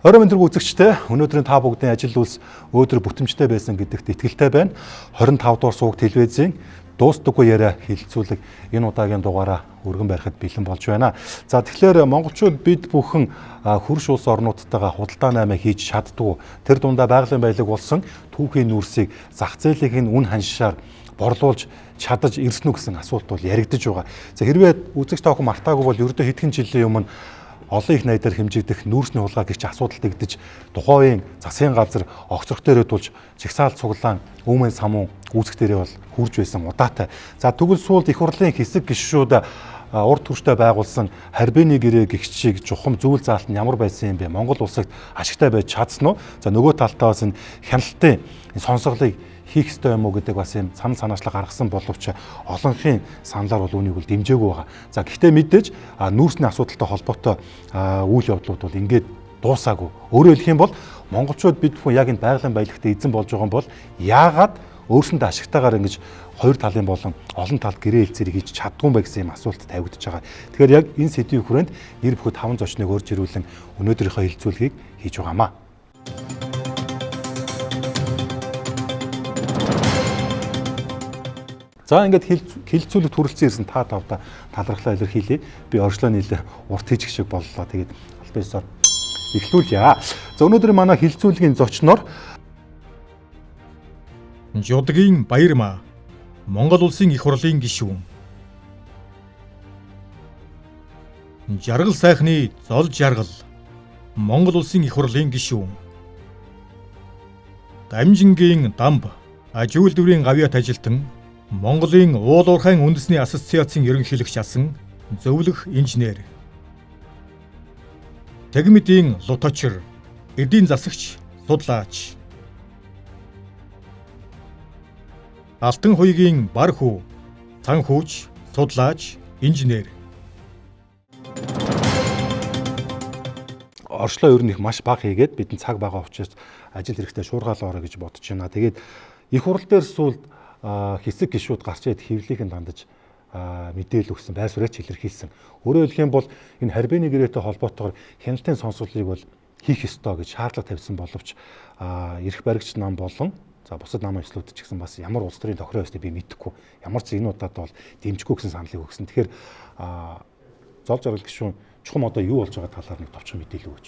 Орой мэндэрг үзэгчтэй өнөөдрийн та бүгдийн ажил үйлс өөдрөг бүтэмжтэй байсан гэдэгт итгэлтэй байна. 25 дугаар суваг телевизийн дуустдаггүй яриа хилцүүлэг энэ удаагийн дугаараа өргөн барихад бэлэн болж байна. За тэгэхээр монголчууд бид бүхэн хөрш улс орнуудтайгаа худалдаа наймаа хийж чаддгүй. Тэр дундаа байгалийн баялаг болсон түүхийн нүүрсийг зах зээлийн үн ханшаар борлуулж чадаж ирсэн үү гэсэн асуулт бол яригдж байгаа. За хэрвээ үзэгч та бүхэн мартаагүй бол ердөө хэдхэн жилийн өмнө олон их найдаар хэмжигдэх нүүрсний хулгай гэрч асуудал тэгдэж тухайн засгийн газар огцрох дээрээ тулж жигсаал цуглаан өвмэн самуун үүсэх дээрээ бол хурж байсан удаатай. За тэгвэл суулд их хурлын хэсэг гишүүд урд түвштэй байгуулсан харьбины гэрээ гэгчийг чухам зүйл заалт нь ямар байсан юм бэ? Монгол улсад ашигтай байж чадсан уу? За нөгөө талтаа бас энэ хяналтын сонсголыг хийх ёстой юм уу гэдэг бас юм санал санаачлал гаргасан боловч олонхын саналаар бол үүнийг бол дэмжээгүй байгаа. За гэхдээ мэдээж нүүрсний асуудалтай холбоотой үйл явдлууд бол ингээд дуусаагүй. Өөрөөр хэлэх юм бол монголчууд бид бүхэн яг энэ байгалийн баялагтай эзэн болж байгаа юм бол яагаад өөрсөндөө ашигтайгаар ингэж хоёр талын болон олон талд гэрээ хэлцээрийг хийж чаддгүй юм бэ гэсэн юм асуулт тавигдж байгаа. Тэгэхээр яг энэ сэдвийн хүрээнд нэр бүхэд 5 зочныг урьж ирүүлэн өнөөдрийнхөө хэлцүүлгийг хийж байгаамаа. За ингээд хилцүүлэг төрөлцсөн ирсэн та тавта талархлаа илэрхийлье. Би орчлоо нийлээ урт хийчих шиг боллоо. Тэгээд албаасаар эхлүүлье. За өнөөдрийн манай хилцүүлгийн зочноор Жудгийн Баярмаа Монгол улсын их хурлын гишүүн. Жаргал сайхны Зол Жаргал Монгол улсын их хурлын гишүүн. Дамжингийн Дамб аж үйлдвэрийн гавьяат ажилтан Монголын уул уурхайн үндэсний ассоциацийн ерөнхийлөгч асан зөвлөх инженер. Тэгмэдийн Луточр эдийн засагч судлаач. Алтан хуйгийн бар хүү санхүүж судлаач инженер. Орчлоо ер нь их маш бага хийгээд бидний цаг бага учраас ажил хэрэгтэй шуургаал орё гэж бодож байна. Тэгээд их хурл дээр сүүлд хэсэг гишүүд гарч ирээд хэвлэлийнхэн дандаж мэдээлэл өгсөн байр сууриач илэрхийлсэн. Өөрөөр хэлэх юм бол энэ харьбины гэрээтэй холбоотойгоор хяналтын сонсголыг бол хийх ёстой гэж шаардлага тавьсан боловч эрх баригч нам болон бусад намын эслүүд ч гэсэн бас ямар улс төрийн тохироо өстэй би мэдэхгүй. Ямар ч энэ удаад бол дэмжихгүй гэсэн саналыг өгсөн. Тэгэхээр Зол Жаргал гишүүн чухам одоо юу болж байгаа талаар нэг товчхон мэдээлэл өгөөч.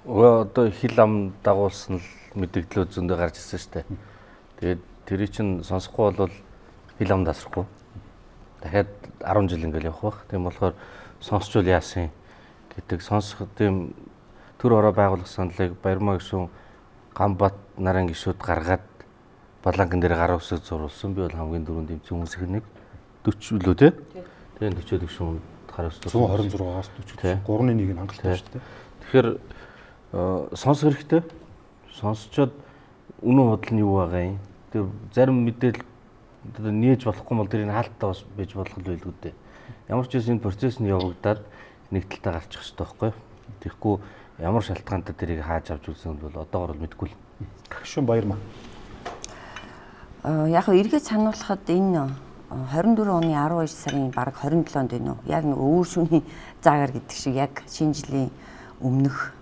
Одоо хил ам дагуулсан л мэдээлэлүүд зөндөө гарч ирсэн шүү дээ. Тэгээд тэрий чинь сонсохгүй бол хил ам дасрахгүй. Дахиад 10 жил ингээл явах бах. Тийм болохоор сонсчвол яасан гэдэг сонсох тийм төр ороо байгуулах саналыг Баярмаа гишүүн Гамбат нарын гишүүд гаргаад баланган дээр гараа өсөж зурулсан. Би бол хамгийн дөрөнд юм хүмүүсийн нэг 40 лөө тий. Тэгээд 40 гишүүн гараа өсөж 126-аас 40. 3-ны 1-ийг хангалттай шүү дээ. Тэгэхээр сонсох хэрэгтэй. Сонсчоод үнэн бодол нь юу байгаа юм? Тэр зарим мэдээлэл нээж болохгүй бол тэрийг хаалттай бас байж болох л байлгүй дээ. Ямар ч юм энэ процесс нь явагдаад нэг талтай гарчих хэрэгтэй байхгүй. Тэгэхгүй ямар шалтгаантай тэрийг хааж авч үзсэн бол одоогор бол мэдгүй л. Гишүүн Баярмаа. Яг эргээд сануулхад энэ 24 оны 12 сарын бараг 27-нд байна уу? Яг нэг өвөр шөнийн заагаар гэдэг шиг яг шинэ жилийн өмнөх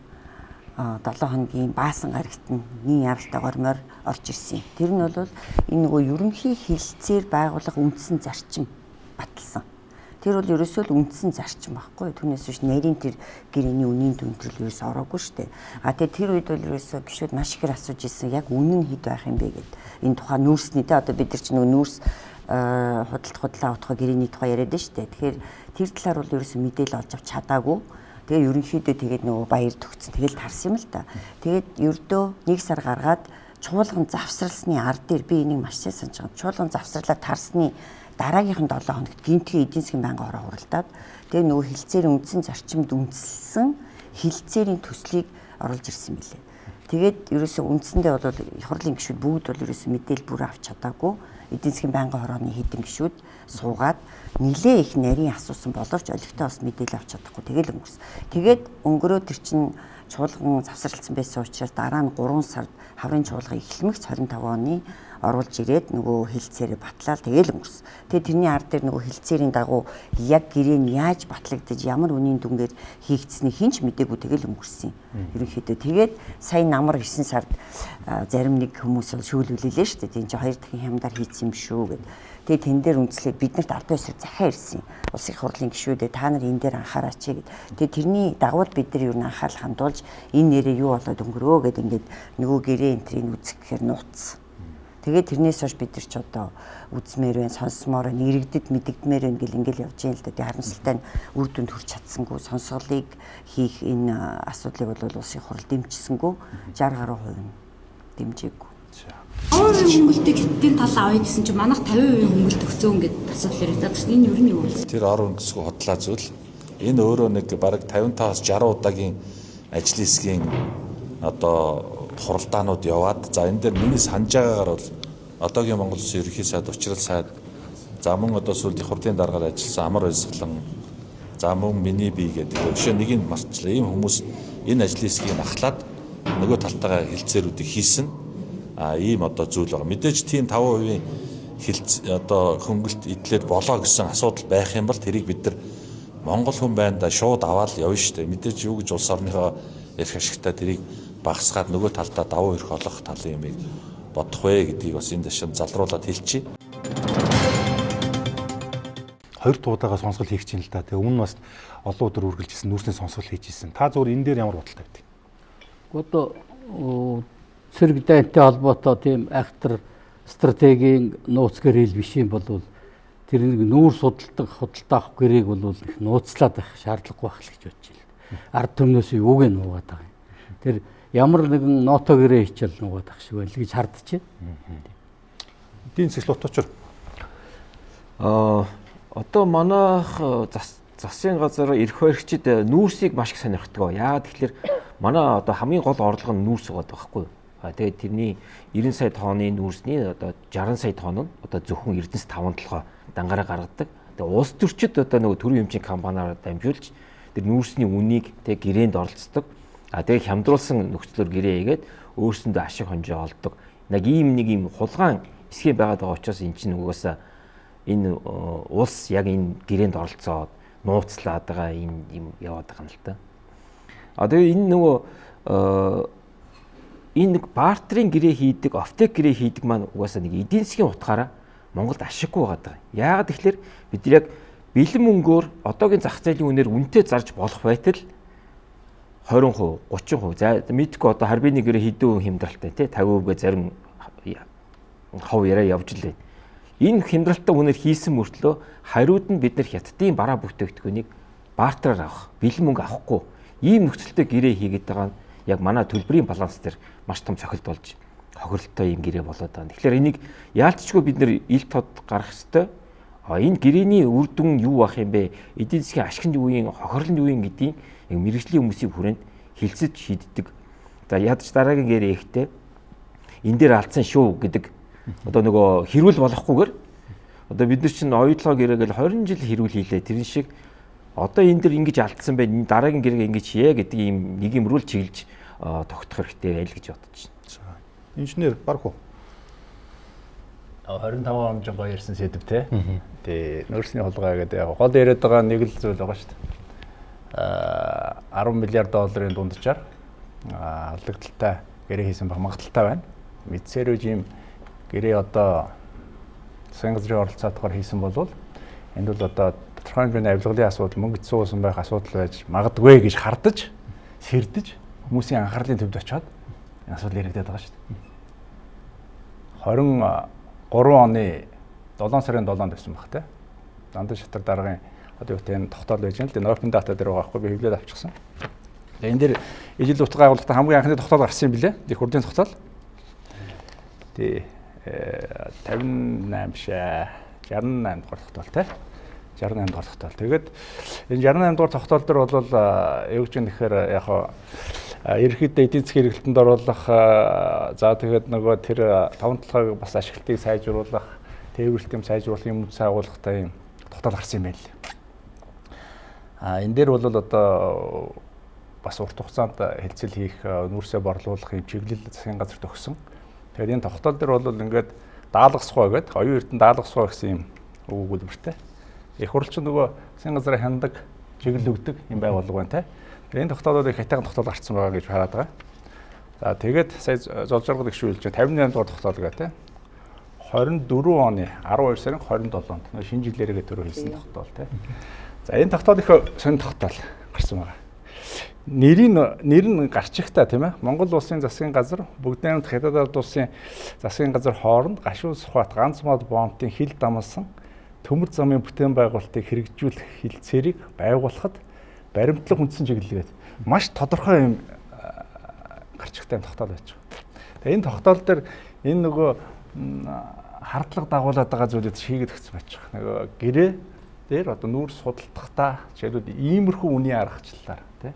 7 хоногийн баасан гарагт нэг явалтайгаар морь орж ирсэн. Тэр нь бол энэ нөгөө ерөнхий хэлэлцээр байгуулах үндсэн зарчим баталсан. Тэр бол ерөөсөө л үндсэн зарчим байхгүй. Түүнээс биш нарийн тэр гэрээний үнийн төвлөрөл ерөөсөө ороогүй шүү дээ. Тэгээд тэр үед бол ерөөсөө гişүүд маш ихээр асууж ирсэн. Яг үнэн хэд байх юм бэ гэд. Энэ тухайн нүүрсний те одоо бид нар ч нөгөө нүүрс худлаа утгаа гэрээний тухай яриад байна шүү дээ. Тэгэхээр тэр талаар бол ерөөсөө мэдээлэл олж авч чадаагүй. Тэгээ ерөнхийдөө тэгээд нөгөө баяр төгцсөн. Тэгэл тарсан юм л та. Тэгээд ердөө 1 сар гаргаад чуулган завсралсны ар дээр би энийг маш сайн санаж байгаа. Чуулган завсралаа тарсны дараагийнхан 7 хоногт гинтгийн эдийн засгийн байнгын хороо хуралдаад тэгээ нөгөө хилцээрийн үндсэн зарчимд үндэслэн хилцээрийн төслийг оруулж ирсэн мэлээ. Тэгээд ерөөсөө үндсэндээ бол хурлын гишүүд бүгд бол ерөөсөө мэдээлэл бүр авч чадаагүй. Эдийн засгийн байнгын хорооны хэдэн гишүүд суугаад нилээ их нарийн асуусан боловч олигтой бас мэдээлэл авч чадахгүй тэгэл өнгөрсөн. Тэгээд өнгөрөө тэр чинь чуулган завсарлагдсан байсан учраас дараа нь 3 сард хаврын чуулган эхлэмэгц 25 оны оруулж ирээд нөгөө хилцээрээ батлаад тэгэл өнгөрсөн. Тэгээд тэрний ар дээр нөгөө хилцээрийн дагуу яг гэрээ нь яаж батлагдаж ямар үнийн дүнгээр хийгдсэнийг хинч мэдээгүй тэгэл өнгөрсөн. Ерөнхийдөө тэгээд сая намар 9 сард зарим нэг хүмүүс шүүлүүлээ шүү дээ. Тийм ч 2 дахин хямдаар хийсэн юм шүү гэд. Тэгээд тэн дээр үндэслээд биднэрт аль бисэр захиа ирсэн. Улсын их хурлын гишүүдээ та нар энэ дээр анхаараач гэд. Тэгээд тэрний дагууд бид нар юу н анхаарал хандуулж энэ нэрээ юу болоод өнгөрөө гэд ингээд нөгөө гэрээ энтрийг үзэх гэхээр нууцсан. Тэгээд тэрнээс хойш бид нар ч одоо үзмээр байна, сонсомоор байна, иргэдэд мэдэгдмээр байна гэл ингээл явж байгаа л да. Тэгээд харамсалтай нь үр дүнд хүрч чадсангүй, сонсголыг хийх энэ асуудлыг бол улсын хурал дэмжсэнгүй 60 гаруй хувь нь дэмжээгүй. Өөрийн хөнгөлтөд хиттийн тал авъя гэсэн чинь манайх 50% хөнгөлт өгцөө ингээд асуудал яриад байна. Энэ юу нь юу вэ? Тэр ор үндэсгүй хотлаа зүйл. Энэ өөрөө нэг бараг 55-аас 60 удаагийн ажлын хэсгийн одоо хуралдаанууд яваад за энэ дээр миний санаж байгаагаар бол одоогийн Монгол Улсын ерөнхий сайд, учрал сайд, за мөн одоо сүүлд их хурлын даргаар ажилласан амар баясгалан, за мөн миний бие гэдэг жишээ нэг нь марчлаа. Ийм хүмүүс энэ ажлын хэсгийг ахлаад нөгөө талтайгаа хилцээрүүдийг хийсэн. Ийм одоо зүйл байгаа. Мэдээж тийм 5% хилц одоо хөнгөлт идлээд болоо гэсэн асуудал байх юм бол тэрийг бид нар Монгол хүн байндаа шууд аваад явна шүү дээ. Мэдээж юу гэж улс орныхоо эрх ашигтай тэрийг багасгаад нөгөө талдаа давуу эрх олох талын юмыг бодох вэ гэдгийг бас энэ дэшин залруулад хэлчихье. Хоёр туудаага сонсгол хийх чинь л да. Тэгээ өмнө нь бас олон өдөр үргэлжилсэн нүүрсний сонсгол хийж ирсэн. Та зөвөр энэ дээр ямар бодолтой байдаг? Одоо цэрэг дайнтай холбоотой тийм айхтар стратегийн нууцгэр хэл биш юм бол тэр нэг нүүр худалдаа авах гэрээг бол их нууцлаад байх шаардлагагүй байх л гэж бодож байна. Ард түмнөөс юуг нь нуугаад байгаа юм. Тэр ямар нэгэн ното гэрээ хичээл нуугаад ах шиг байл гэж хардж байна. Эдийн засгийн утгач. Одоо манайх засгийн газар эрх баригчид нүүрсийг маш их сонирхдаг. Яагаад тэгэхээр манай одоо хамгийн гол орлого нь нүүрс байгаа байхгүй юу? Тэгээд тэрний 90 сая тонны нүүрсний одоо 60 сая тонн нь одоо зөвхөн Эрдэнэс 5 толгой дангаараа гаргадаг. Тэгээд улс төрчид одоо нөгөө төрийн эмчийн компаниараа дамжуулж тэр нүүрсний үнийг тэг гэрээнд оролцдог. Тэгээд хямдруулсан нөхцлөөр гэрээ хийгээд өөрсөндөө ашиг хонжоо олдог. Нэг ийм хулгайн эсхий байгаад байгаа учраас эн чинь угаасаа энэ улс яг энэ гэрээнд оролцоод нууцлаад байгаа юм яваад байгаа юм л да. Тэгээд энэ нөгөө энэ нэг бартерын гэрээ хийдэг, офтек гэрээ хийдэг маань угаасаа нэг эдийн засгийн утгаараа Монголд ашиггүй байгаа. Яагаад тэгэхээр бид яг бэлэн мөнгөөр одоогийн зах зээлийн үнээр үнэтэй зарж болох байтал 20%, 30%. За мэдгүй одоо харбины гэрээ хэдэн хямдралтай тий 50%гээ зарим хов яриа явж лээ. Энэ хямдралтай үнээр хийсэн мөртлөө хариуд нь бид нар хятадын бараа бүтээгдэхүүнийг бартераар авах, бэлэн мөнгө авахгүй. Ийм нөхцөлтэй гэрээ хийгээд байгаа нь яг манай төлбөрийн баланс дээр маш том цохилт болж хохирлттой юм гэрээ болоод байна. Тэгэхээр энийг яалтчгүй бид нэр ил тод гарах ёстой. Энэ гэрээний үр дүн юу байх юм бэ? Эдийн засгийн ашиг нь юу юм, хохирол нь юу юм гэдгийг яг мэрэгжлийн хүмүүсийн хүрээнд хэлцэж шийддэг. За ядч дараагийн гэрээ ихтэй энэ дээр алдсан шүү гэдэг одоо нөгөө хэрүүл болохгүйгээр одоо бид нар чинь оюутлогоо гэрээгээл 20 жил хэрүүл хийлээ. Тэрэн шиг одоо энэ дэр ингэж алдсан байна. Дараагийн гэрээ ингэж хийе гэдэг ийм нэг юм рүүл чиглэж тогтох хэрэгтэй байл гэж бодож байна. Инженер Бархуу. 25 он гоё ирсэн сэдв те. Тэгээ нөөцний хулгай гэдэг яг гол яриад байгаа нэг л зүйл байгаа шүү дээ. 10 миллиард долларын дунджаар алдагдaltaй гэрээ хийсэн баг магадaltaй байна. Мэдсээр үжим гэрээ одоо засгийн газрын оролцоотойгоор хийсэн болвол энд бол одоо тодорхой хэмжээний авилгалын асуудал, мөнгө зүүсэн байх асуудал байж магадгүй гэж хардаж, сэрдэж хүмүүсийн анхаарлын төвд очиод энэ асуудал яригдаад байгаа шүү дээ. 23 оны 7 сарын 7-нд байсан баг те. Дандаа шатар даргын одоо юу гэдэг нь тогтоол байж байна л дээ. Open data дээр байгаа байхгүй би хэвлээд авчихсан. Тэгээ энэ дэр ижил утга агуулгад хамгийн анхны тогтоол гарсан юм билээ. Их хурлын тогтоол. Тий 58 шээ 68 дугаар тогтоол те. 68 дугаар тогтоол. Тэгээд энэ 68 дугаар тогтоол дээр бол юу гэж нэхэхээр яг ерөнхийдөө эдийн засгийн хэрэглэлтэнд оруулах за тэгээд нөгөө тэр таван толгойг бас ашиглалтыг сайжруулах, тээвэрлэлтийг сайжруулах юм агуулгатай юм тогтоол гарсан юм байна лээ. Энэ дээр бол одоо бас урт хугацаанд хэлцэл хийх, нүүрсээ борлуулах юм чиглэл засгийн газарт өгсөн. Тэгээд энэ тогтоол дээр бол ингээд даалгасгүй гэдэг, оюун эрдэнэ даалгасгүй гэсэн юм үг үлбэртэй. Их хурл ч нөгөө засгийн газраа хяндаг, чиглэл өгдөг юм байгууллага байна те. Энэ тогтоолууд их хайтаан тогтоол гарсан байгаа гэж хараад байгаа. За тэгээд сая Золжаргал гişүү хэлж байгаа 58 дугаар тогтоол гэх те. 24 оны 12 сарын 27-нд шинэ жилээрээ төрөө хэлсэн тогтоол те. За энэ тогтоол их сонир тогтоол гарсан байгаа. Нэр нь гарчихтаа тийм ээ. Монгол улсын засгийн газар, бүгд найрамд хятад улсын засгийн газар хооронд гашуун сухбат ганц мод бомбын хил дамсан төмөр замын бүтээн байгуулалтыг хэрэгжүүлэх хилцээрийг байгуулахад баримтлах үндсэн чиглэлгээд маш тодорхой юм гарчихтай тогтоол байж байгаа. Тэгээ энэ тогтоол дээр энэ нөгөө хардлага дагуулад байгаа зүйлүүд шийгээд өгсөн байж байгаа. Нөгөө гэрээ дээр одоо нүүрс судалдахдаа жишээлбэл иймэрхүү үнийн аргачлалаар тий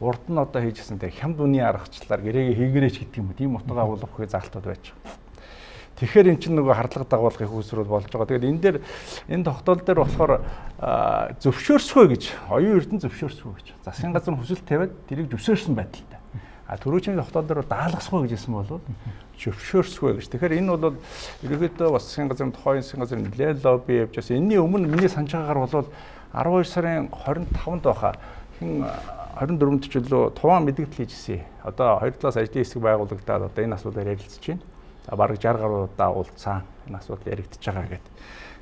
урд нь одоо хийжсэнтэй хямд үнийн аргачлалаар гэрээгээ хийгэрээч гэдэг юм уу тийм утга агуулгах хөө залтууд байж байгаа. Тэгэхээр эн чинь нөгөө хардлага дагуулгын хүүсрүүл болж байгаа. Тэгээд энэ дээр энэ тогтоол дээр болохоор зөвшөөрсгөө гэж оюун эрдэнэ зөвшөөрсгөө гэж засгийн газар хүсэлт тавиад тэрийг зөвшөөрсөн байдалтай. Түрүүчийн тогтоол дээр даалгасгөө гэжсэн бол зөвшөөрсгөө гэж. Тэгэхээр энэ бол ерөөдөө бас засгийн газрын тухайн засгийн газрын нэлээд лобби явж байсан. Энэний өмнө миний санаж байгаагаар бол 12 сарын 25-нд байхаа хин 24-нд ч үлээ туван мэдээлэл хийжсэн. Одоо хоёр талаас ажлын хэсэг байгуулагдаад одоо энэ асуудлаар ярилцж байна. Бараг 60 гаруй удаа уулзсан энэ асуудал яригдчихэж байгаа гэдэг.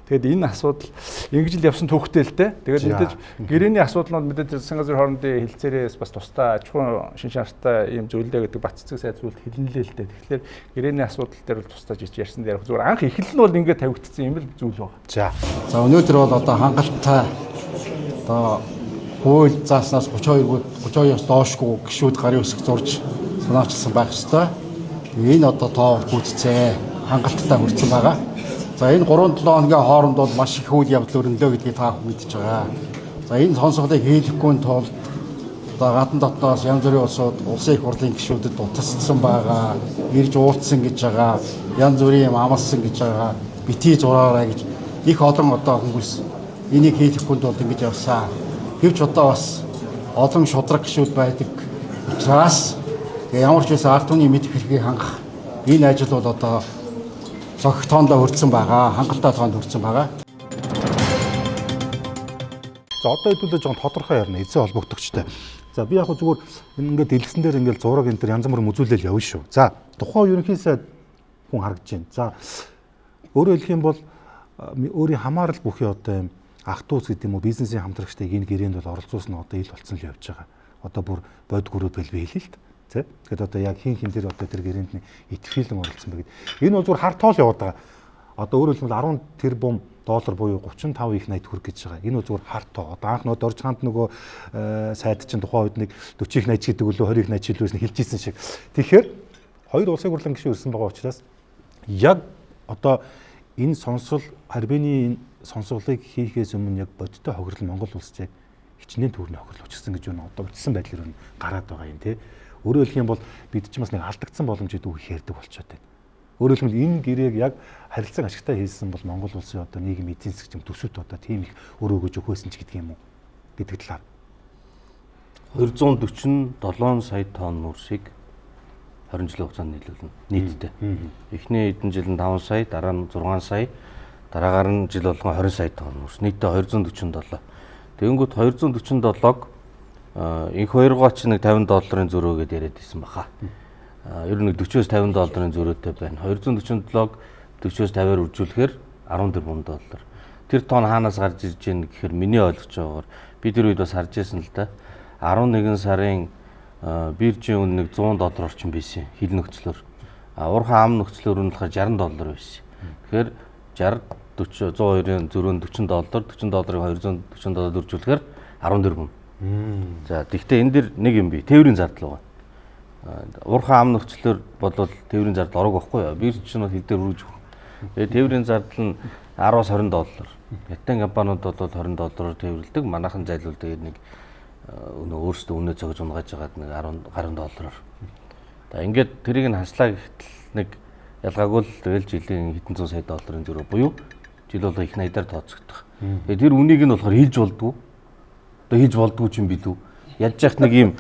Тэгэд энэ асуудал ингэж л явсан төвхтэй л дээ. Тэгээд мэдээж гэрээний асуудлууд мэдээж засгийн газрын хоорондын хилцээрээс бас тусдаа аж ахуйн шин шаардлагатай юм зүйлээ гэдэг бат цэцэг сайжруулалт хэлнэлээ л дээ. Тэгэхээр гэрээний асуудал дээр бол тусдаа жиж ярьсан дээр зүгээр анх эхлэл нь бол ингээд тавигдсан юм л зүйл байгаа. За өнөөдөр бол одоо хангалттай одоо хууль зааснаас 32-оос доошгүй гишүүд гарын үсэг зурж санаачилсан байх ёстой. Энэ одоо тоо гүйцэцээ хангалттай хүрсэн байгаа. За энэ 3-7 хоногийн хооронд бол маш их үйл явдал өрнөлөө гэдгийг та бүхэн мэдж байгаа. За энэ сонсголыг хийхгүй тулд одоо гадна дотноос янз бүрийн улсууд улсын их хурлын гишүүдэд утассан байгаа, ирж уулзсан гэж байгаа, янз бүрийн юм амлсан гэж байгаа, битгий зураарай гэж их олон одоо хүмүүс энийг хийхгүй тулд ингэж явсан. Гэвч одоо бас олон шудраг гишүүд байдаг учраас ямар ч байсан ард түмний мэдэх хэргийг хангах энэ ажил бол одоо зохицоондоо хүрсэн байгаа, хангалттай тоонд хүрсэн байгаа. За одоо хэдүүлээ жоохон тодорхой ярина эзэн холбогдогчтой. За би яг зүгээр ингээд дэлгэсэн дээр ингээд зураг энэ төр янз бүрийн үзүүлэл явна шүү. За тухайн ерөнхий сайд хүн харагдаж байна. За өөрөөр хэлэх юм бол өөрийн хамаарал бүхий одоо юм ах トゥ уус гэдэг юм уу бизнесийн хамтрагчдыг энэ гэрээнд бол оролцуулсан одоо ил болцсон л явж байгаа. Одоо бүр бод гүрүүд бэлбэ хэлээ л дээ. Тэгэхэд одоо яг хин дээр одоо тэр гэрээнд итгэхийлэн оролцсон байгаад энэ бол зүгээр хар тоол яваад байгаа. Одоо өөрөөр хэлбэл 10 тэрбум доллар буюу 35 их 80 төгрөг гэж байгаа. Энэ бол зүгээр хар тоо. Одоо анх нөө дорж ханд нөгөө сайд чинь тухайн үед нэг 40 их 80 гэдэг үлээ 20 их 80 жилээс нь хэлж ийсэн шиг. Тэгэхээр хоёр улсын хурлын гишүүн ирсэн байгаа учраас яг одоо энэ сонсол Арбений сонсголыг хийхээс өмнө яг бодиттой хохирол Монгол улсад яг хичнээн төвөрний хохирол учирсан гэж юу одоо утсан байдлаар нь гараад байгаа юм тий. Өөрөөр хэлэх юм бол бид ч бас нэг алдагдсан боломжийг үгүй ярьдаг болчиход байна. Өөрөөр хэлбэл энэ гэрээг яг харилцан ашигтай хийсэн бол Монгол улсын одоо нийгэм эдийн засгийн төсөвт одоо тийм их өрөөгөж өгөөсөн ч гэдэг юм уу гэдэг талаар 247 сая тонн нүүрсийг 20 жилийн хугацаанд нийлүүлнэ нийтдээ. Эхний хэдэн жил нь 5 сая, дараа нь 6 сая, дараагаар нь жил болгон 20 сая тонн нүүрс. Нийтдээ 247. Тэгэнгүүт 247-г инх хоёргоо ч нэг $50 зөрөө гэдээ яриад байсан баха. Ер нь $40-50 зөрөөтэй байна. 247-г 40-50-аар үржүүлэхээр $14. Тэр тонн хаанаас гарч ирж байна гэхээр миний ойлгож байгаагаар би тэр үед бас харж байсан л да. 11 сарын биржийн үн нэг $100 орчим байсан хил нөхцлөөр. Уурхай ам нөхцлөөр нь болохоор $60 байсан. Тэгэхээр 60 40 102-ын зөрөө нь $40, $40-ыг $240 үржүүлэхээр 14. За тэгвэл энэ дэр нэг юм бий. Тээврийн зардал байгаа. Уурхай ам нөхцлөөр бодвол тээврийн зардал орог байхгүй юу? Бирж чинь хил дээр үрж. Тэгээ тээврийн зардал нь 10-20 $. Ятан компаниуд бол $20-оор тээвэрлэдэг. Манайхан зайлуулдаг нэг өнөө өөрсдөө үнэ зогж унгааж байгаад нэг 10 гаруй доллараар. За ингээд тэрийг нь хаслаа гэхтэл нэг ялгаагүй л тэгэл жилийн хэдэн зуун сая долларын зөрөө буюу жил болго их 80-аар тооцогдох. Тэгээ тэр үнийг нь болохоор хийж болдгоо. Одоо хийж болдгоо ч юм билүү. Ядж яхад нэг юм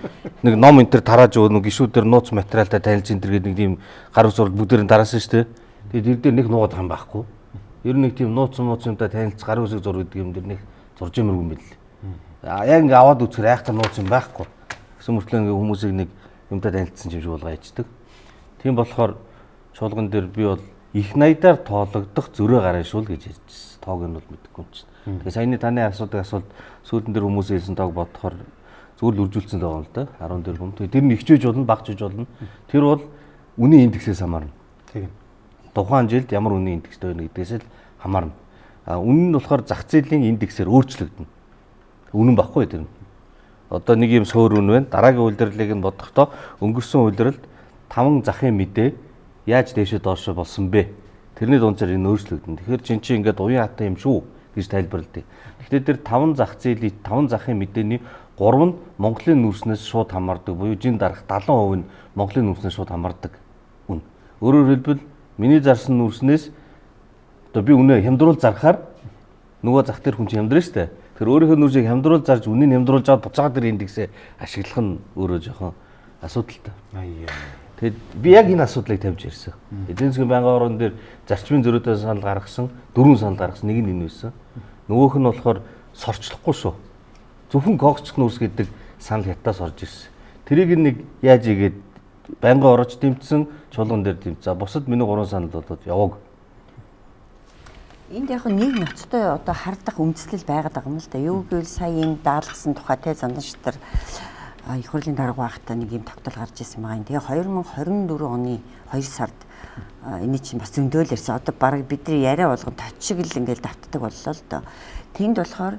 нэг ном энэ төр тарааж өгнө гişүүдээр нууц материалтай танилж энэ төр гэдэг нэг юм гар зураг бүгдээр нь дараасан шүү дээ. Тэгээд тэр дээр нэг нуугаад байгаа юм байхгүй. Ер нь нэг тийм нууц юмтай танилж гар үсэг зур гэдэг юм дэр нэг зурж юмргүй юм бэл. Яг ингээ аваад үзэхээр айхтар нууц юм байхгүй. Гэсэн мөртлөө ингээ хүмүүсийг нэг юмтай танилцсан юм шиг болгоо ячдаг. Тийм болохоор чуулган дээр би бол их 80-аар тоологдох зөрөө гарна шүүл гэж ярьжсэн. Тоог нь бол мэдэхгүй юм чинь. Тэгээ саяны таны асуудаг асуулт сүүлдэн дээр хүмүүс хэлсэн тоог бодохоор зүгээр л үржүүлсэн байгаа юм л да. 14 хүн. Тэр нь ихжиж болно, багжиж болно. Тэр бол үнийн индексээс хамаарна. Тийм. Тухайн жилд ямар үнийн индекстэй байна гэдгээс л хамаарна. Үнэн нь болохоор зах зээлийн индексээр өөрчлөгдөнө. Үнэн баггүй тэр нь. Одоо нэг юм суур үн байна. Дараагийн үйлдвэрлэлийг нь бодохдоо өнгөрсөн үйлдвэрлэлд 5 захын мэдээ яаж дээшээ доошо болсон бэ? Тэрний дунджаар энэ өөрчлөгдөн. Тэгэхээр чинь ингээд уян хатан юм шүү гэж тайлбарладаг. Гэхдээ тэр 5 зах зээлийн 5 захын мэдээний 3 нь Монголын нүүрснээс шууд хамаардаг. Буюу жин дарах 70% нь Монголын нүүрснээс шууд хамаардаг. Үн. Өөрөөр хэлбэл миний зарсан нүүрснээс одоо би үнэ хямдруулж зарахаар нөгөө зах дээр хүн чинь хямдрна шүү дээ. Тэр өөрийнхөө нүүрсийг хямдруулж зарж үнийг хямдруулж аваад буцаад тэр индексээ ашиглах нь өөрөө жоохон асуудалтай. Тэгэд би яг энэ асуудлыг тавьж ирсэн. Эдийн засгийн байнгын орон дээр зарчмын зөрүүтэй санал гаргасан, 4 санал гаргасан, нэг нь энэ байсан. Нөгөөх нь болохоор сорчлохгүй шүү. Зөвхөн когцох нүүрс гэдэг санал хятадаас орж ирсэн. Тэрийг нэг яаж игээд байнгын орж дэмжсэн, чуулган дээр дэмжсэн. Бусад миний 3 санал бол яваг. Энд яг нэг ноцтой одоо хардах үндэслэл байгаад байгаа юм л да. Юу гэвэл сая энэ даалгасан тухай те зандан шатар их хурлын дарга байхдаа нэг юм тогтол гарч ирсэн байгаа юм. Тэгээ 2024 оны 2 сард энэ чинь бас зөндөөл ирсэн. Одоо баг бидний яриа болгон точ шиг л ингээл давтдаг боллоо л доо. Тэнд болохоор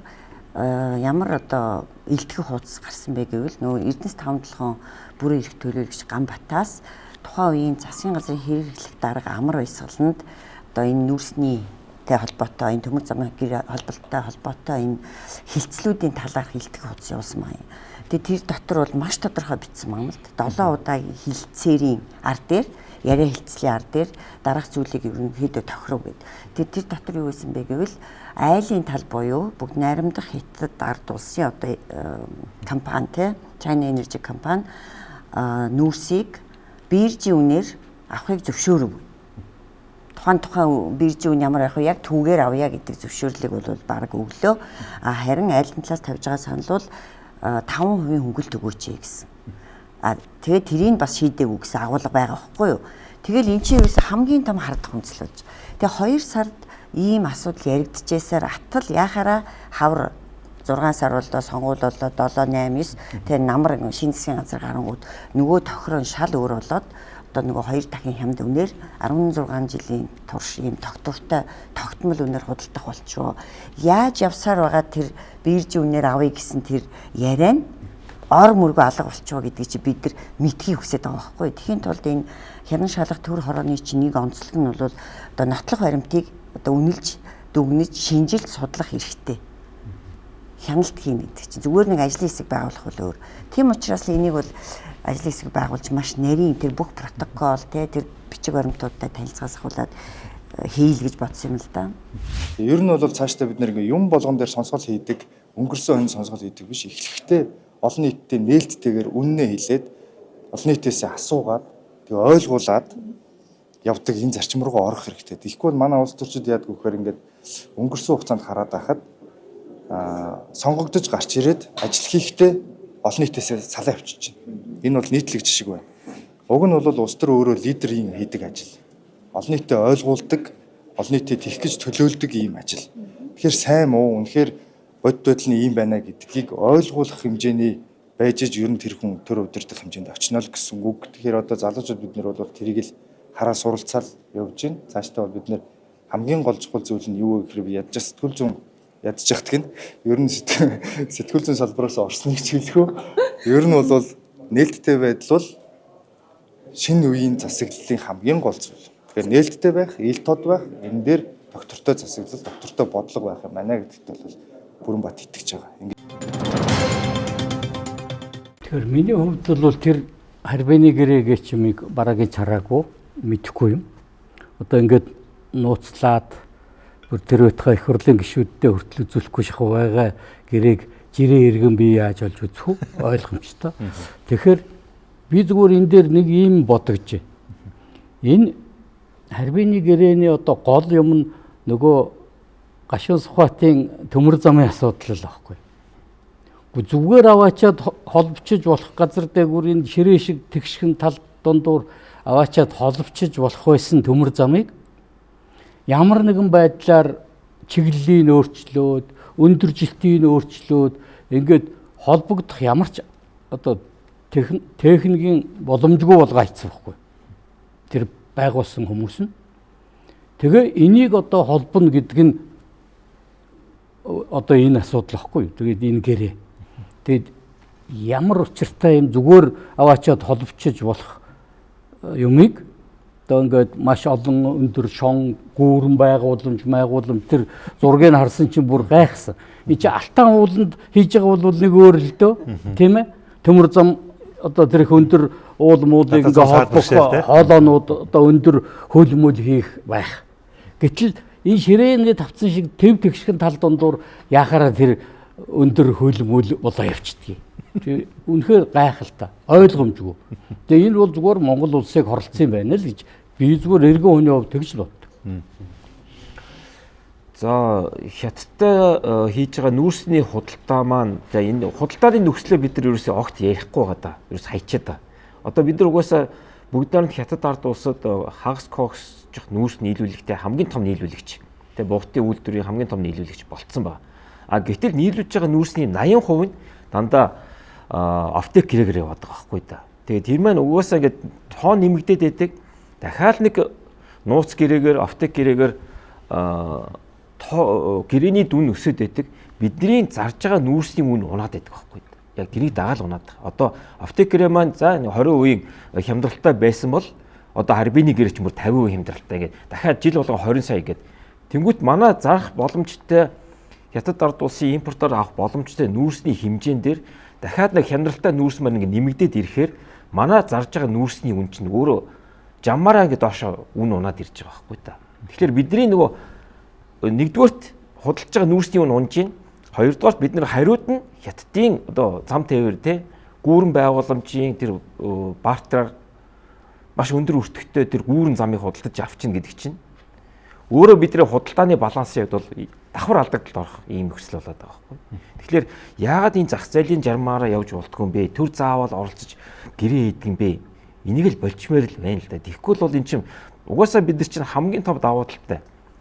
ямар одоо илтгэх хуудас гарсан бэ гэвэл нөгөө Эрдэнэс 5-7 бүрэн эрх төлөөлөгч Ганбатаас тухайн үеийн засгийн газрын хэрэглэх дарга амар баясгаланд одоо энэ нүүрсний холбоотой энэ төмөр замын гэр холбоотой энэ хилцлүүдийн талаарх илтгэх хуудас явуулсан байна. Тэгээ тэр дотор бол маш тодорхой бичсэн юм л да. 7 удаагийн хилцээрийн ар дээр яриа хилцлийн ар дээр дараах зүйлийг ерөнхийдөө тохиров гэд. Тэгээ тэр дотор юу байсан бэ гэвэл айлын тал буюу бүгд найрамдах хятад ард улсын одоо компани те China Energy компани нүүрсийг биржийн үнээр авахыг зөвшөөрөв. Тухайн биржийн үн ямар байх вэ? Яг түүгээр авъя гэдэг зөвшөөрлийг бол баг өглөө. Харин айлын талаас тавьж байгаа санал бол 5% хөнгөлт өгөөч гэсэн. Тэгээд тэрийг бас шийдээгүй гэсэн агуулга байгаа байхгүй юу? Тэгэл эн чинь ерөөсө хамгийн том хардах үндэслэл болж. Тэгээ 2 сард ийм асуудал яригдчихсээр атал яхаараа хавар 6 сар болдоо сонгуул боллоо 7 8 9 тэгээ намар шинэ засгийн газар гарангууд нөгөө тохироо шал өөр болоод одоо нөгөө 2 дахин хямд үнээр 16 жилийн турш ийм тогтвортой тогтмол үнээр худалдах болчихоо. Яаж явсаар байгаа тэр биржийн үнээр авъя гэсэн тэр яриа нь ор мөргөө алга болчихоо гэдгийг чи бид нар мэдхийг хүсэж байгаа байхгүй. Тэхийн тулд энэ хянан шалгах төр хорооны чинь нэг онцлог нь бол одоо нотлох баримтыг одоо үнэлж дүгнэж шинжилж судлах хэрэгтэй. Хяналт хийн гэдэг чинь зүгээр нэг ажлын хэсэг байгуулах бол өөр. Тийм учраас л энийг бол ажлын хэсэг байгуулж маш нарийн тэр бүх протокол тэр бичиг баримтуудтай танилцахаас ахуулаад хийл гэж бодсон юм л да. Ер нь бол цаашдаа бид нэг юм болгон дээр сонсгол хийдэг, өнгөрсөн хоног сонсгол хийдэг биш. Эхлэхдээ олон нийтэд нээлттэйгээр үннээ хэлээд олон нийтээс асуугаад тэгээ ойлгуулад явдаг энэ зарчим руу орох хэрэгтэй. Тэгэхгүй бол манай улс төрчид яадаг вэхээр ингээд өнгөрсөн хугацаанд хараад байхад сонгогдож гарч ирээд ажил хийхдээ олон нийтээс салаа авчиж байна. Энэ бол нийтлэг жишг байна. Уг нь бол улс төр өөрөө лидерийн хийдэг ажил. Олон нийтэд ойлгуулдаг, олон нийтэд их гэж төлөөлдөг ийм ажил. Тэгэхээр сайн муу үнэхээр бодит байдал нь ийм байна гэдгийг ойлгуулах хэмжээний байж иж ер нь тэр хүн төр удирдах хэмжээнд очино л гэсэн үг. Тэгэхээр одоо залуучууд бид нар бол тэрийг л хараа суралцаал явж байна. Цаашдаа бол бид нар хамгийн гол чухал зүйл нь юу вэ гэхээр би ядж сэтгүүл зүйн ядчихдаг нь ер нь сэтгүүл зүйн салбараас орсныг ч хэлэхөө. Ер нь бол нээлттэй байдал бол шинэ үеийн засаглалын хамгийн гол зүйл. Тэгэхээр нээлттэй байх, ил тод байх, энэ дээр доктортой засаглал, доктортой бодлого байх юм байна гэдэгт бол бүрэн бат итгэж байгаа. Тэгэхээр миний хувьд бол тэр харьбаны гэрээ гэж юмыг бараагийн цараагүй мэдэхгүй юм. Одоо ингээд нууцлаад бүр тэр байтугай их хурлын гишүүддээ хүртэл үзүүлэхгүй шахав байгаа гэрээг жирээ иргэн би яаж олж үзэх вэ? Ойлгомжтой. Тэгэхээр би зүгээр энэ дээр нэг юм бодогч. Энэ харьбаны гэрээний одоо гол юм нь нөгөө Гашуун Сүхбаатарын төмөр замын асуудал л байхгүй. Зүгээр аваачаад холбочиж болох газар дээгүүрийн ширээ шиг тэгшхэн тал дундуур аваачаад холбочиж болох байсан төмөр замыг ямар нэгэн байдлаар чиглэлийн өөрчлөөд, өндөржилтийн өөрчлөөд ингээд холбогдох ямар ч одоо техникийн боломжгүй болгоцсон байхгүй. Тэр байгуулсан хүмүүс нь. Тэгээ энийг одоо холбоно гэдэг нь одоо энэ асуудал байхгүй. Тэгээд энэ гэрээ. Тэгээд ямар учиртай юм зүгээр аваачаад холбочиж болох юмыг одоо ингээд маш олон өндөр шон гүүрэн байгууламж тэр зургийг харсан чинь бүр гайхсан. Энд чи алтан ууланд хийж байгаа бол нэг өөр л дөө тийм ээ. Төмөр зам одоо тэр их өндөр уулмуудыг ингээд холбох хоолоонууд одоо өндөр хөлмөл хийх байх. Гэтэл энэ ширээний тавцсан шиг төв тэгшхэн тал дундуур яхаараа тэр өндөр хөлмөл болоо явчихдгийг. Үнэхээр гайхалтай, ойлгомжгүй. Тэгээ энэ бол зүгээр Монгол улсыг хорлцсон юм байна л гэж би зүгээр эргэн хүний хувьд тэгж л боддог. За хятадтай хийж байгаа нүүрсний худалдаа маань за энэ худалдааны нөхцлөө бид нар ерөөсөө огт ярихгүй байгаа да. Ерөөс хайчаад да. Одоо бид нар угаасаа бүгд нэг хятад ард улсад хагас коксчих нүүрс нийлүүлэгтэй хамгийн том нийлүүлэгч. Тэгээ бугтын үйлдвэрийн хамгийн том нийлүүлэгч болцсон ба. А гэтэл нийлүүлж байгаа нүүрсний 80% нь дандаа аптек гэрээгээр яваад байгаа байхгүй да. Тэгээд тэр маань угаасаа ингээд тоон нэмэгдээд байдаг. Дахиад нэг нууц гэрээгээр аптек гэрээгээр гэрээний дүн өсөд байдаг. Бидний зарж байгаа нүүрсний үн унаад байдаг байхгүй. Яг тэрийг дагаал унаад байгаа. Одоо аптек гэрээ маань за 20% хямдралтай байсан бол одоо харьбины гэрээ ч мөр 50% хямдралтай ингээд дахиад жил болгон 20 сая гэдэг. Тэнгүүт манай зарах боломжтой хятад ард улсын импортоор авах боломжтой нүүрсний хэмжээнд дээр дахиад нэг хямдралтай нүүрс маань ингээд нэмэгдээд ирэхээр манай зарж байгаа нүүрсний үн чинь өөрөө жаммараа ингээд доошо үн унаад ирж байгаа байхгүй та. Тэгэхээр бидний нөгөө нэгдүгээрт худалдаж байгаа нүүрсний үн унж гин. Хоёрдугаарт бид нар хариуд нь хятадын одоо зам тээвэр те гүүрэн байгууламжийн тэр бартераар маш өндөр өртөгтэй тэр гүүрэн замыг худалдаж авчин гэдэг чинь өөрөө бидний худалдааны балансын хувьд бол давхар алдагдалд орох ийм нөхцөл болоод байгаа байхгүй. Тэгэхээр яагаад энэ зах зээлийн жармаараа явж болтгүй юм бэ? Төр заавал оролцож гэрээ хийдэг юм бэ? Энийг л болчмоор л байна л да. Тэгэхгүй бол эн чинь угаасаа бид нар чинь хамгийн том давуу талтай.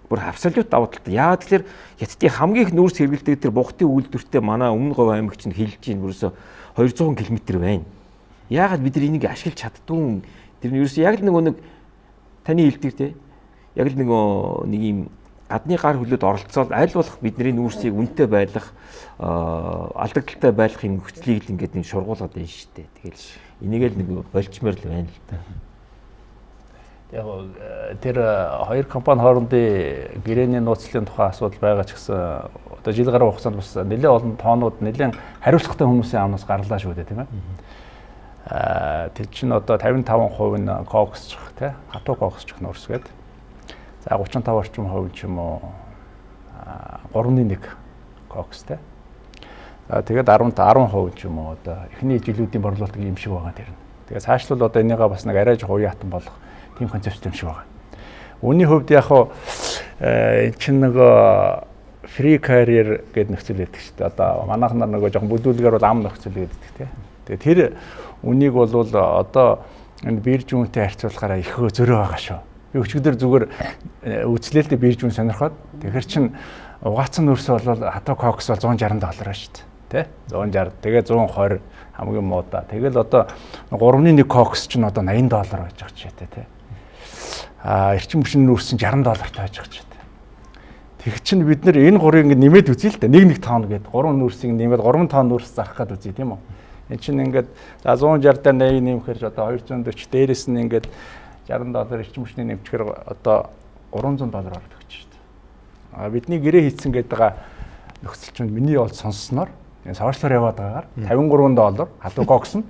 Бүр абсолют давуу талтай. Яагаад тэгэхээр хятадын хамгийн их нүүрс хэрэглэдэг тэр бухтын үйлдвэртэй манай өмнө говь аймаг чинь хэлж чинь ерөөсө 200 км байна. Яагаад бид нар энийг ашиглаж чаддгүй? Тэр нь ерөөсө яг л нэг таны хэлдэг те. Яг л нэг юм гадны гар хөлөд оролцоод аль болох бидний нүүрсийг үнэтэй байлгах алдагдaltaй байлгах юм нөхцөлийг л ингээд нэг шургуулад байна шүү дээ. Тэгэл энийг л нэг болчмоор л байна л да. Яг тэр хоёр компани хоорондын гэрээний нууцлалын тухай асуудал байгаа ч гэсэн одоо жил гаруй хугацаанд бас нэлээд олон тоонууд нэлээд хариуцлагатай хүмүүсийн амнаас гарлаа шүү дээ тийм ээ. Тэр чинь одоо 55% нь коксчих тий хатуу коксчих нуурсгээд за 35 орчим хувь ч юм уу 3.1 кокстэй. Тэгээд 10% ч юм уу одоо эхний жилүүдийн борлуулалтыг юм шиг байгаа тэр. Тэгээд цаашлал одоо энийгээ бас нэг арай жоо уяатан болох тийм концепт юм шиг байгаа. Үүний хувьд яг энэ чинь нөгөө free carrier гэдэг нөхцөл байдаг шүү дээ. Одоо манайх нар нөгөө жоохон бүдүүлгээр бол ам нөхцөл гэдэг тий. Тэгээд тэр үнийг бол одоо энэ биржүүнтэй харьцуулахаараа их зөрөө байгаа шүү. Би өчигдөр зүгээр үзлээлтэй биржүүн сонирхоод тэгэхэр чин угаацсан нөрс бол хатуу кокс бол $160 шүү дээ. Тэ? 160. Тэгээ 120 хамгийн муудаа. Тэгэл одоо 3.1 кокс чинь одоо $80 байж байгаа ч гэдэг тий. Эрчим хүчний нүүрс чинь $60 тааж байгаа ч гэдэг. Тэг чинь бид нэр энэ гурыг ингэ нэмээд үзье л да. Нэг тоон гэдэг 3 нүүрсийг нэмээд 3 тоон нүүрс зарах гээд үзье тийм үү. Энэ чинь ингээд за 160-аар 80 нэмэхээр одоо 240 дээрээс нь ингээд $60 эрчим хүчний нэмчгээр одоо $300 ордог ч шүү дээ. Бидний гэрээ хийцэн гэдэг байгаа нөхцөл чинь миний бол сонссноор Энэ сошиалор яваад байгаагаар $53 хадуу кокс нь.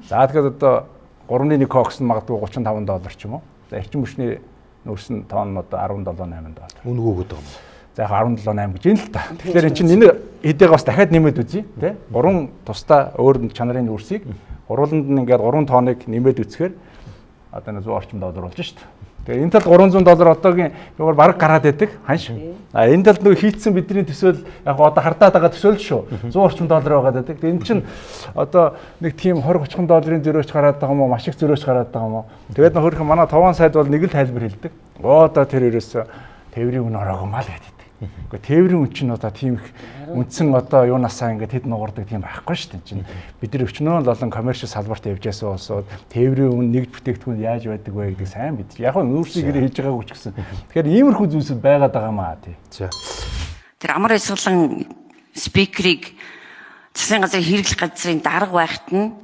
За тэгэхээр одоо 3.1 кокс нь магадгүй $35 ч юм уу. За эрчим хүчний нүүрс нь тонн одоо $17.8. Үнийг өгöd байгаа юм. За яг 17.8 гэж юм л та. Тэгэхээр эн чинь энэ хэдийгээр бас дахиад нэмээд үзье тий. 3 тусдаа өөр чанарын нүүрсийг гурваланд нь ингээд 3 тонныг нэмээд үцхээр одоо $100 орчим болж шít. Тэгээ энэ талд $300 одоогийн юугаар бараг гараад байдаг ханш. А энэ талд нөгөө хийцсэн бидний төсөөл яг одоо хардаад байгаа төсөөл шүү. $100 орчим байгаад байдаг. Тэгээ энэ чинь одоо нэг тийм $20-30 зөрөөч гараад байгаа юм уу? Маш их зөрөөч гараад байгаа юм уу? Тэгээд нөхөрх манай товон сайд бол нэг л тайлбар хэлдэг. Одоо тэр ерөөсө тээврийн үн ороогүй маа л гэдэг. Гэхдээ тээврийн үн чинь одоо тийм их үндсэн одоо юунасаа ингээд хэд нугардаг тийм байхгүй шүү дээ чинь. Бид нар өчнөө л олон коммерчил салбарт явж яасан улсууд тээврийн үн нэгд бүтээгдэхүүн яаж байдаг вэ гэдэг сайн бид. Яг нь нүүрсийг ирээ хийж байгаагүй ч гэсэн. Тэгэхээр иймэрхүү зүйлсүүд байгаад байгаа маа тий. За. Тэр амар эсгэлэн спикерийг засгийн газрын хэрэглэх газрын дарга байхад нь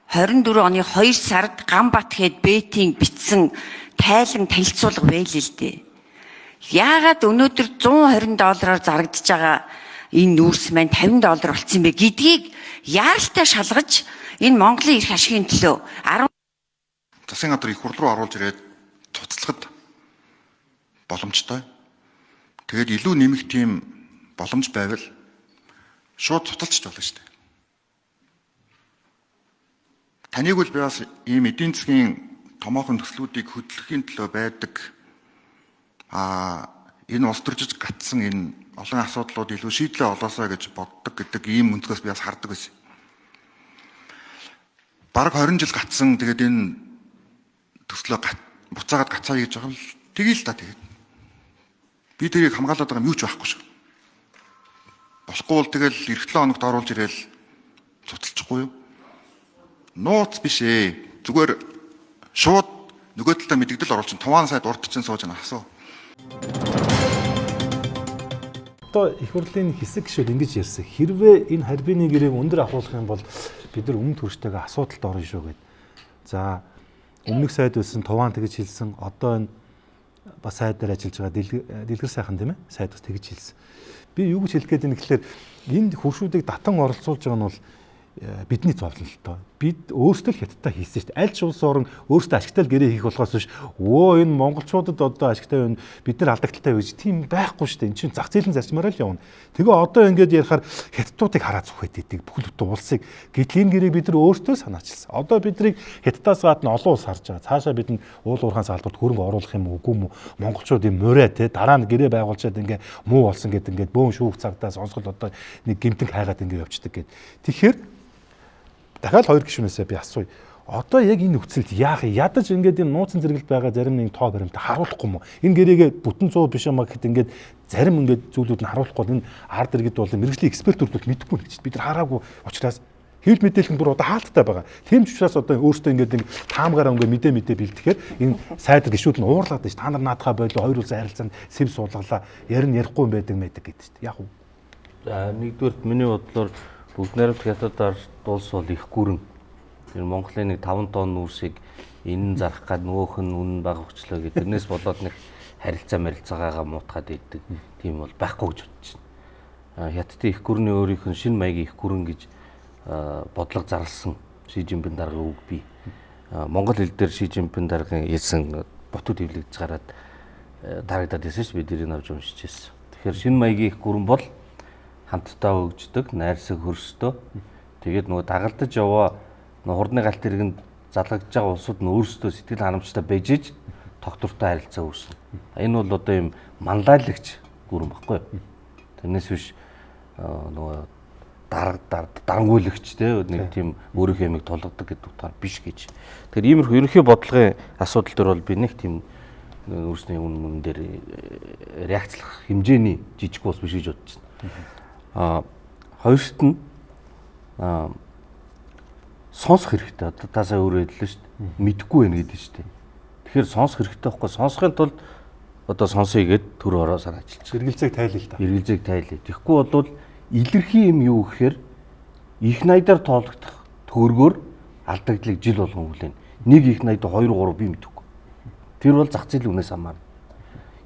24 оны 2 сард Ганбат хэд бэтийн битсэн тайлан танилцуулга байл л дээ. Яагаад өнөөдөр $120 зарагдж байгаа энэ нүүрс маань $50 болсон бэ гэдгийг яаралтай шалгаж энэ Монголын эрх ашигын төлөө засгийн газар их хурд руу оруулж ирээд цуцлахад боломжтой. Тэгээд илүү нэмэх тийм боломж байвал шууд цуцалчих болно шүү дээ. Таныг бол би бас ийм эдийн засгийн томоохон төслүүдийг хөтлөхийн төлөө байдаг энэ улс төржиж гатсан энэ олон асуудлууд илүү шийдлээ олоосоо гэж боддог гэдэг ийм өнцгөөс би бас хардаг байсан. Бараг 20 жил гатсан тэгээд энэ төслөө буцаагаад гацаа гэж байгаа л тгий л та тэгээд. Би тэрийг хамгаалаад байгаа юм юу ч байхгүй шүү. Болохгүй бол тэгэл эх 7 хоногт оруулж ирээл цуцалчихгүй юу? Нууц биш ээ. Зүгээр шууд нөгөө талдаа мэдэгдэл оруулчин товаан сайд урд чинь сууж байгаа асуу. Одоо их хурлын хэсэг гишүүд ингэж ярьсан. Хэрвээ энэ харьбины гэрээг өндөр ахуулах юм бол бид нар өмнө төрштэйгээ асуудалд орно шүү гэд. За өмнөх сайд байсан товаан тэгж хэлсэн. Одоо энэ бас сайд дээр ажиллаж байгаа дэлгэр сайхан тийм ээ. Сайд бас тэгж хэлсэн. Би юу гэж хэлэх гээд байна гэхээр энд хуршүүдийг татан оролцуулж байгаа нь бол бидний зовлон л тоо. Бид өөрсдөө л хятадтай хийсэн шүү дээ. Аль ч улс орн өөрсдөө ашигтай л гэрээ хийх болохоос биш. Энэ монголчуудад одоо ашигтай байна. Бид нар алдагдaltaй байж тийм байхгүй шүү дээ. Энд чинь зах зээлийн зарчмаараа л явна. Тэгээ одоо ингэж ярихаар хятадуудыг хараад зүхээд идэг бүхэл бүтэн улсыг. Гэтэл энэ гэрээг бид нар өөрсдөө санаачилсан. Одоо биднийг хятадаас гадна олон улс харж байгаа. Цаашаа бид нь уул уурхайн салбарт хөрөнгө оруулах юм уу үгүй юм уу? Монголчууд юм мөрөө те дараа нь гэрээ байгуулчаад ингээ муу болсон гэдэг ингээ бөөн шүүх цагтаа сонсгол одоо нэг гимтэн хайгаад ингээ явчихдаг гэд. Тэгэхээр дахиад хоёр гишүүнээсээ би асууя. Одоо яг энэ нөхцөлд яах юм? Ядаж ингээд энэ нууцын зэрэгэлд байгаа зарим нэг тоо баримтаа харуулахгүй юм уу? Энэ гэрээгээ бүтэн 100 биш юм а гэхэд ингээд зарим ингээд зүйлүүд нь харуулахгүй энэ ард иргэд бол мэрэгжлийн экспертүүд бол мэдэхгүй нэг ч бид нар хараагүй учраас хэвлэл мэдээлэл нь бүр одоо хаалттай байгаа. Тийм ч учраас одоо өөртөө ингээд таамгаараа ингээд мэдээ бэлтгэхээр энэ сайд гишүүд нь уурлаад байна ш. Та нар наадхаа бойлоо хоёр улсын харилцаанд сэв суулгалаа ярихгүй юм байдаг гэдэг шүү дээ. Яг уу. За нэгдүгээрт миний бодлоор бүгд найрамд хятадаар улс бол их гүрэн. Тэр Монголын нэг 5 тонн нүүрсийг энэ зарах гад нөгөөх нь үнэн бага өгчлөө гэдэг. Тэрнээс болоод нэг харилцаагаагаа муутгаад идэг. Тийм бол байхгүй гэж бодож байна. Хятадын их гүрний өөрийнх нь шинэ маягийн их гүрэн гэж бодлого зарласан Ши Жинпин дарга үг бий. Монгол хэл дээр Ши Жинпин даргын хэлсэн ботууд хэвлэгдэж гараад дарагдаад байсан ш бид тэрийг авч уншиж байсан. Тэгэхээр шинэ маягийн их гүрэн бол хамтдаа өгждөг, найрсаг хөрстөө. Тэгээд нөгөө дагалдаж яваа хурдны галт иргэнд залгаж байгаа улсууд нь өөрсдөө сэтгэл ханамжтай байж иж тогтвортой харилцаа үүснэ. Энэ бол одоо юм мандаалагч гүрэн баггүй. Тэрнээс биш нөгөө дарангуйлагч те нэг тийм өөрийнхөө ямиг тулгадаг гэдэг утгаар биш гэж. Тэгэхээр иймэрхүү ерөнхий бодлогын асуудал дээр бол би нэг тийм өөрсний үнэн дээр реакцлах хэмжээний жижиг ус биш гэж бодож байна. Хоёрт нь сонсох хэрэгтэй. Одоо та сая өөрөө хэллээ шүү дээ. Мэдгүй байна гэдэг шүү дээ. Тэгэхээр сонсох хэрэгтэй байхгүй. Сонсохын тулд одоо сонсъё гэд төр ороо санаачилж. Эргэлзээг тайлъя л та. Эргэлзээг тайлъя. Тэгэхгүй бол илэрхий юм юу гэхээр их найдаар тоологдох төгрөгөөр алдагдлыг жил болгон хүлээнэ. Нэг их найд 2 3 би мэдэхгүй. Тэр бол зах зээлийн үнээс хамаарна.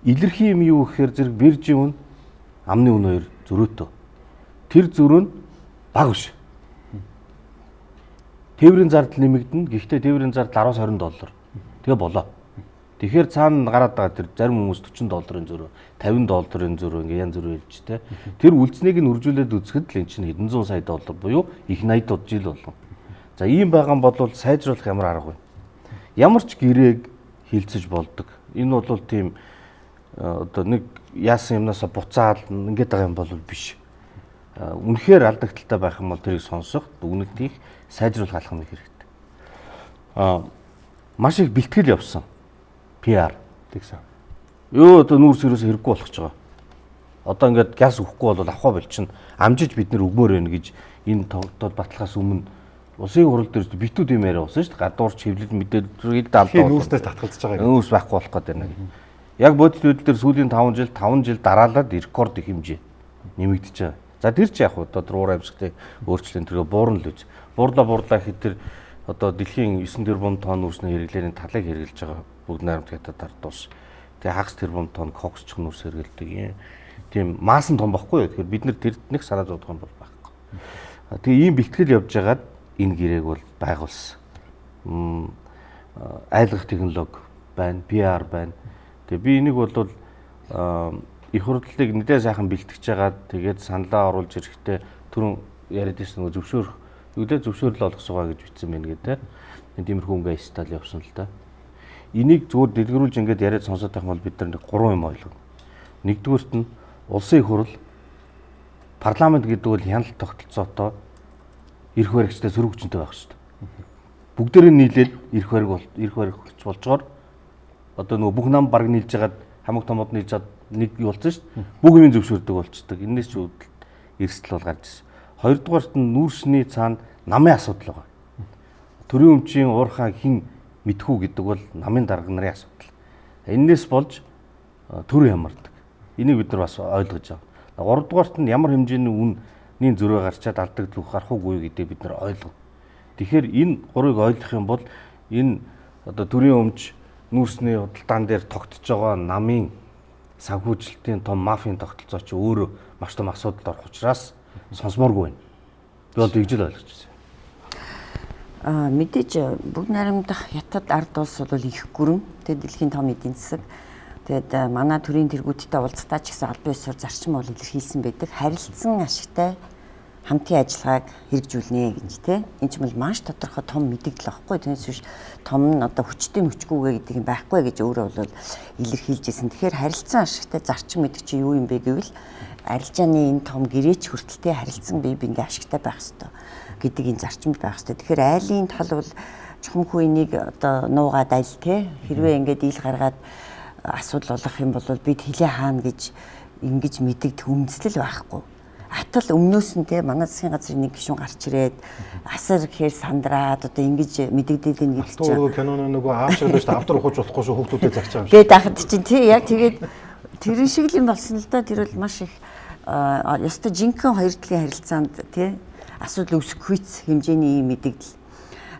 Илэрхий юм юу гэхээр зэрэг биржийн үн, амны үн хоёр зөрөөтэй. Тэр зөрөө нь бага биш. Тээврийн зардал нэмэгдэнэ. Гэхдээ тээврийн зардал 10-20 доллар. Тэгээ болоо. Тэгэхээр цаана гараад байгаа тэр зарим хүмүүс 40 долларын зөрөө, 50 долларын зөрөө ингээ янз бүр хэлж тэ. Тэр үлдснийг нь үржүүлээд үзэхэд л эн чинь хэдэн зуун сая доллар буюу их 80 жил болгоо. За ийм байгаа нь бол сайжруулах ямар арга вэ? Ямар ч гэрээг хилцэж болдог. Энэ бол тийм одоо нэг яасан юмнасаа буцаад ингээд байгаа юм бол биш. Үнэхээр алдагдaltaй байх юм бол тэрийг сонсох, дүгнэлтийг сайжруулах алхам хэрэгтэй. Маш их бэлтгэл явсан. PR тэгсэн. Юу одоо нүүрс ерөөсөө хэрэггүй болгож байгаа. Одоо ингээд газ өгөхгүй бол авах болчихно. Амжиж бид нэр өгмөр байна гэж энэ тогтоод баталгаас өмнө улсын хурал дээр битүүд юм яриа болсон шүү дээ. Гадуур чивлэл мэдээлэл даалдаа. Нүүрснээс татгалзаж байгаа. Нүүрс байхгүй болох гэдэг байна. Яг бодит үйлдэл дээр сүүлийн 5 жил дараалаад рекорд их хэмжээ нэмэгдэж байгаа. За тэр чи яг одоо уур амьсгалын өөрчлөлт тэргээ буурна л үз. Буурлаа гэхэд тэр одоо дэлхийн 9 тэрбум тонн нүүрсний хэрэглээний талыг хэрэгжилж байгаа бүгд найрамд хятад ардуус. Тэгээ хагас тэрбум тонн коксч нүүрс хэрэгэлдэг юм. Тийм маасан том байхгүй юу? Тэгэхээр бид нэр тэр нэг санаа зовдох юм бол байхгүй. Тэгээ ийм бэлтгэл явж байгаад энэ гэрээг бол байгуулсан. Айлгах технологи байна, PR байна. Тэгээ би энийг бол их хурлыг нэгдээ сайхан бэлтгэж байгаа. Тэгээд саналаа оруулж ирэхдээ түрүүн яриад ирсэн нөгөө зөвшөөрөх зөвшөөрлөө олох суугаа гэж бичсэн байна гэдэг. Энэ тиймэрхүү ингээ стал явсан л да. Энийг зүгээр дэлгэрүүлж ингээд яриад сонсоод байх бол бид нар 3 юм ойлгоно. Нэгдүгээрт нь улсын их хурл парламент гэдэг бол хяналт тогтолцоотой эрх баригчтай сөрөг хүчтэй байх шүү дээ. Бүгдээрээ нийлээд эрх баригч болчоор одоо нөгөө бүх нам баг нийлж хагаад хамаг томод нийлж чад нэг болсон шүү дээ. Бүх юм зөвшөөрдөг болчдөг. Энээс ч эрсдэл бол гарч ирсэн. Хоёрдугаарт нь нүүрсний цаана намын асуудал байгаа. Төрийн өмчийн уурхай хин мэдхүү гэдэг бол намын дарга нарын асуудал. Энээс болж төр ямардаг. Энийг бид нар бас ойлгож байгаа. Гуравдугаарт нь ямар хэмжээний үнийн зөрөө гарчаад алдагдал гарах уугүй гэдэг бид нар ойлгов. Тэгэхээр энэ гурыг ойлгох юм бол энэ одоо төрийн өмч нүүрсний худалдаан дээр тогтож байгаа намын санхүүжилтийн том мафийн тогтолцоо чи өөрөө маш том асуудалд орох учраас сонсомооргүй байна. Би бол тэгж л ойлгож байна. Мэдээж бүгд найрамдах хятад ард улс бол их гүрэн. Тэгээд дэлхийн том эдийн засаг. Тэгээд манай төрийн тэргүүдтэй уулзалтаа ч гэсэн албан ёсоор зарчим бол илэрхийлсэн байдаг. Харилцсан ашигтай хамтын ажиллагааг хэрэгжүүлнэ гэж тийм. Энэ ч бол маш тодорхой том мэдээлэл авахгүй. Түүнээс биш том нь одоо хүчтэй нүчгүүгээ гэдэг юм байхгүй гэж өөрөө бол илэрхийлжсэн. Тэгэхээр харилцсан ашигтай зарчим гэдэг чинь юу юм бэ гэвэл арилжааны энэ том гэрээч хүртэлтэй харилцсан бие биенгээ ашигтай байх ёстой гэдэг энэ зарчимд байх ёстой. Тэгэхээр айлын тал бол чухамхүү энийг одоо нуугаад айл те хэрвээ ингээд ил гаргаад асуудал болох юм бол бид хилээ хаана гэж ингэж мэддэг хүндэслэл байхгүй. Атал өмнөөс нь те манай засгийн газрын нэг гишүүн гарч ирээд асар гэхээр сандраад одоо ингэж мэдэгдэл энэ гэж чинь. Автор киноны нөгөө аавч гэдэг чинь автор ухаж болохгүй шүү хүүхдүүдэд зарч байгаа юм шиг. Тэгээд ахад чинь тий яг тэгээд тэрэн шиг юм болсон л да. Тэр бол маш их ёстой жинхэнэ хоёр талын харилцаанд тий асуудал үүсэхүйц хэмжээний юм мэдэгдэл.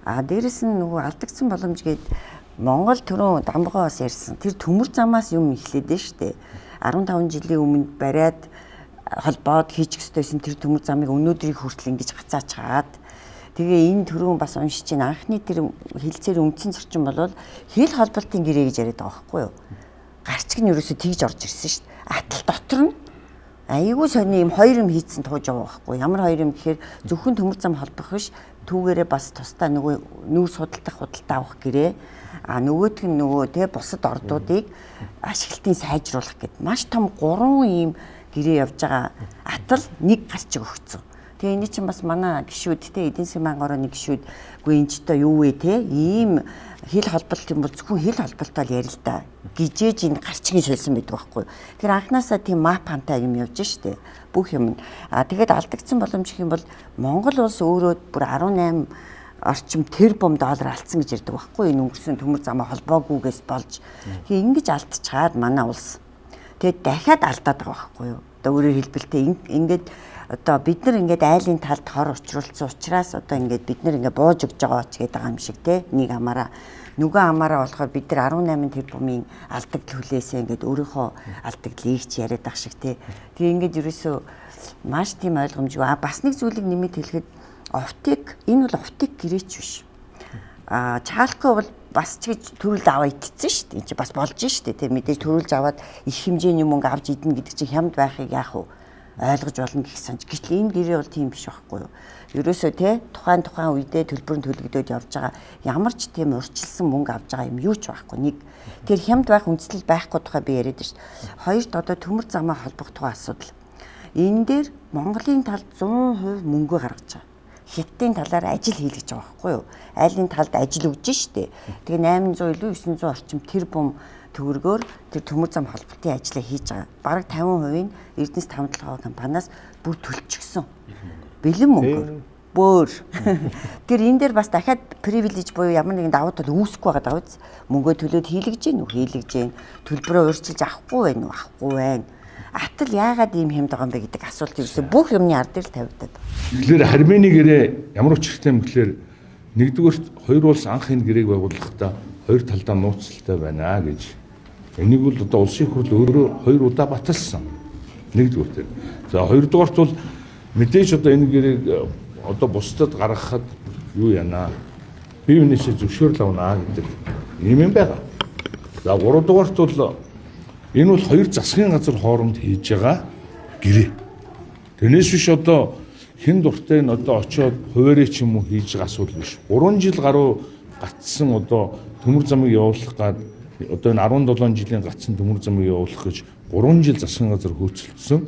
Дээрэс нь нөгөө алдагдсан боломж гээд Монгол түрүүн Дамбага бас ярьсан. Тэр төмөр замаас юм эхлээд нь штэ. 15 жилийн өмнө бариад холбоод хийчих ёстойсэн тэр төмөр замыг өнөөдрийг хүртэл ингэж гацаачгаад тэгээ энэ түрүүн бас уншиж чинь анхны тэр хилцээр үндсэн зарчим бол хил холболтын гэрээ гэж яриад байгаа байхгүй юу? Гарчиг нь ерөөсө тэгж орж ирсэн шүү дээ. Атал дотор нь айгүй сони юм хоёр юм хийцэн тууж байгаа байхгүй. Ямар хоёр юм гэхээр зөвхөн төмөр зам холбох биш түүгээрээ бас тусдаа нөгөө нүүр худалдаа авах гэрээ нөгөөдг нь нөгөө те бусад ордуудыг ашиглалтын сайжруулах гэд маш том 3 ийм гэрээ явж байгаа атал нэг гарчиг өгцөн. Тэгээ энэ чинь бас манай гişүүд те эдийн засгийн банк орооны гişүүд үгүй энэ ч та юу вэ те ийм хил холболт юм бол зөвхөн хил холболтоо л ярил та гижээж энэ гарчгийн солисон байдаг байхгүй. Тэгэхээр анханасаа тийм мап хантай юм явж штэ бүх юм. Тэгээд алдагдсан боломж гэх юм бол Монгол улс өөрөө бүр 18 орчим тэрбум доллар алдсан гэж ярьдаг байхгүй. Энэ өнгөрсөн төмөр замаа холбоогүйгээс болж ингэж алдчихад манай улс тэгээд дахиад алдаад байгаа байхгүй юу. Одоо өөрөөр хэлбэлтэй ингээд одоо бид нар ингээд айлын талд хор учруулсан учраас одоо ингээд бид нар ингээд бууж өгж байгаа ч гэдэг юм шиг те нэг амаараа нөгөө амаараа болохоор бид нар 18 тэрбумын алдагдал хүлээсээ ингээд өөрийнхөө алдагдлыг ч яриад ах шиг те. Тэгээ ингээд ерөөсөө Маш тийм ойлгомжгүй. Бас нэг зүйлийг нэмэт хэлэхэд энэ бол оптик гэрээч биш. Чаалхкой бол бас ч гэж төрүүлж аваа итцсэн шүү дээ. Энд чи бас болж шүү дээ. Тэ мэдээж төрүүлж аваад их хэмжээний мөнгө авч идэнэ гэдэг чинь хямд байхыг яах вэ? Ойлгож болно гэх санаж. Гэтэл энэ гэрээ бол тийм биш байхгүй юу? Ерөөсөө те тухайн үедээ төлбөр нь төлөгдөд явж байгаа ямар ч тийм урьдчилсан мөнгө авж байгаа юм юу ч байхгүй. Нэг тэр хямд байх үндслэл байхгүй тухай би яриад шүү дээ. Хоёрт одоо төмөр замаа холбох тухай асуудал. Энэ дээр Монголын талд 100% мөнгө гаргаж байгаа. Хятадын талаар ажил хийлгэж байгаа байхгүй юу? Айлын талд ажил өгж штэ. Тэгээ 800 илүү 900 орчим тэрбум төгрөгөөр тэр төмөр зам холболтын ажлаа хийж байгаа. Бараг 50% нь Эрдэнэс Тавталгаа компаниас бүр төлчихсөн. Бэлэн мөнгөөр. Бөөр. Тэр энэ дээр бас дахиад привилеж буюу ямар нэгэн давуу тал үүсэхгүй байгаа даа. Мөнгөө төлөөд хийлгэж гин үү? Хийлгэж гин. Төлбөрөө өөрчилж авахгүй байх уу? Авахгүй байна. Атал яагаад ийм хэмд байгаа юм бэ гэдэг асуулт ерөөсөө бүх юмны ард дээр тавигдаад. Тэгэхээр Армени гэрээ ямар учиртай юм гэхээр нэгдүгээрт хоёр улс анх энэ гэрээг байгуулахдаа хоёр талдаа нууцлалтай байна гэж. Энийг бол одоо улсын хурл өөрөө хоёр удаа баталсан. Нэгдүгээр. За хоёрдугаарт бол мэдээж одоо энэ гэрээг одоо бусдад гаргахад юу яана? Бие биенээсээ зөвшөөрөл авна гэдэг юм байгаа. За гуравдугаарт бол энэ бол хоёр засгийн газар хооронд хийж байгаа гэрээ. Тэрнээс биш одоо хэн дуртай нь одоо очиод хуваарь ч юм уу хийж байгаа асуудал биш. 3 жил гаруй гацсан одоо төмөр замыг явуулах гад одоо энэ 17 жилийн гацсан төмөр замыг явуулах гэж 3 жил засгийн газар хөөцөлдсөн.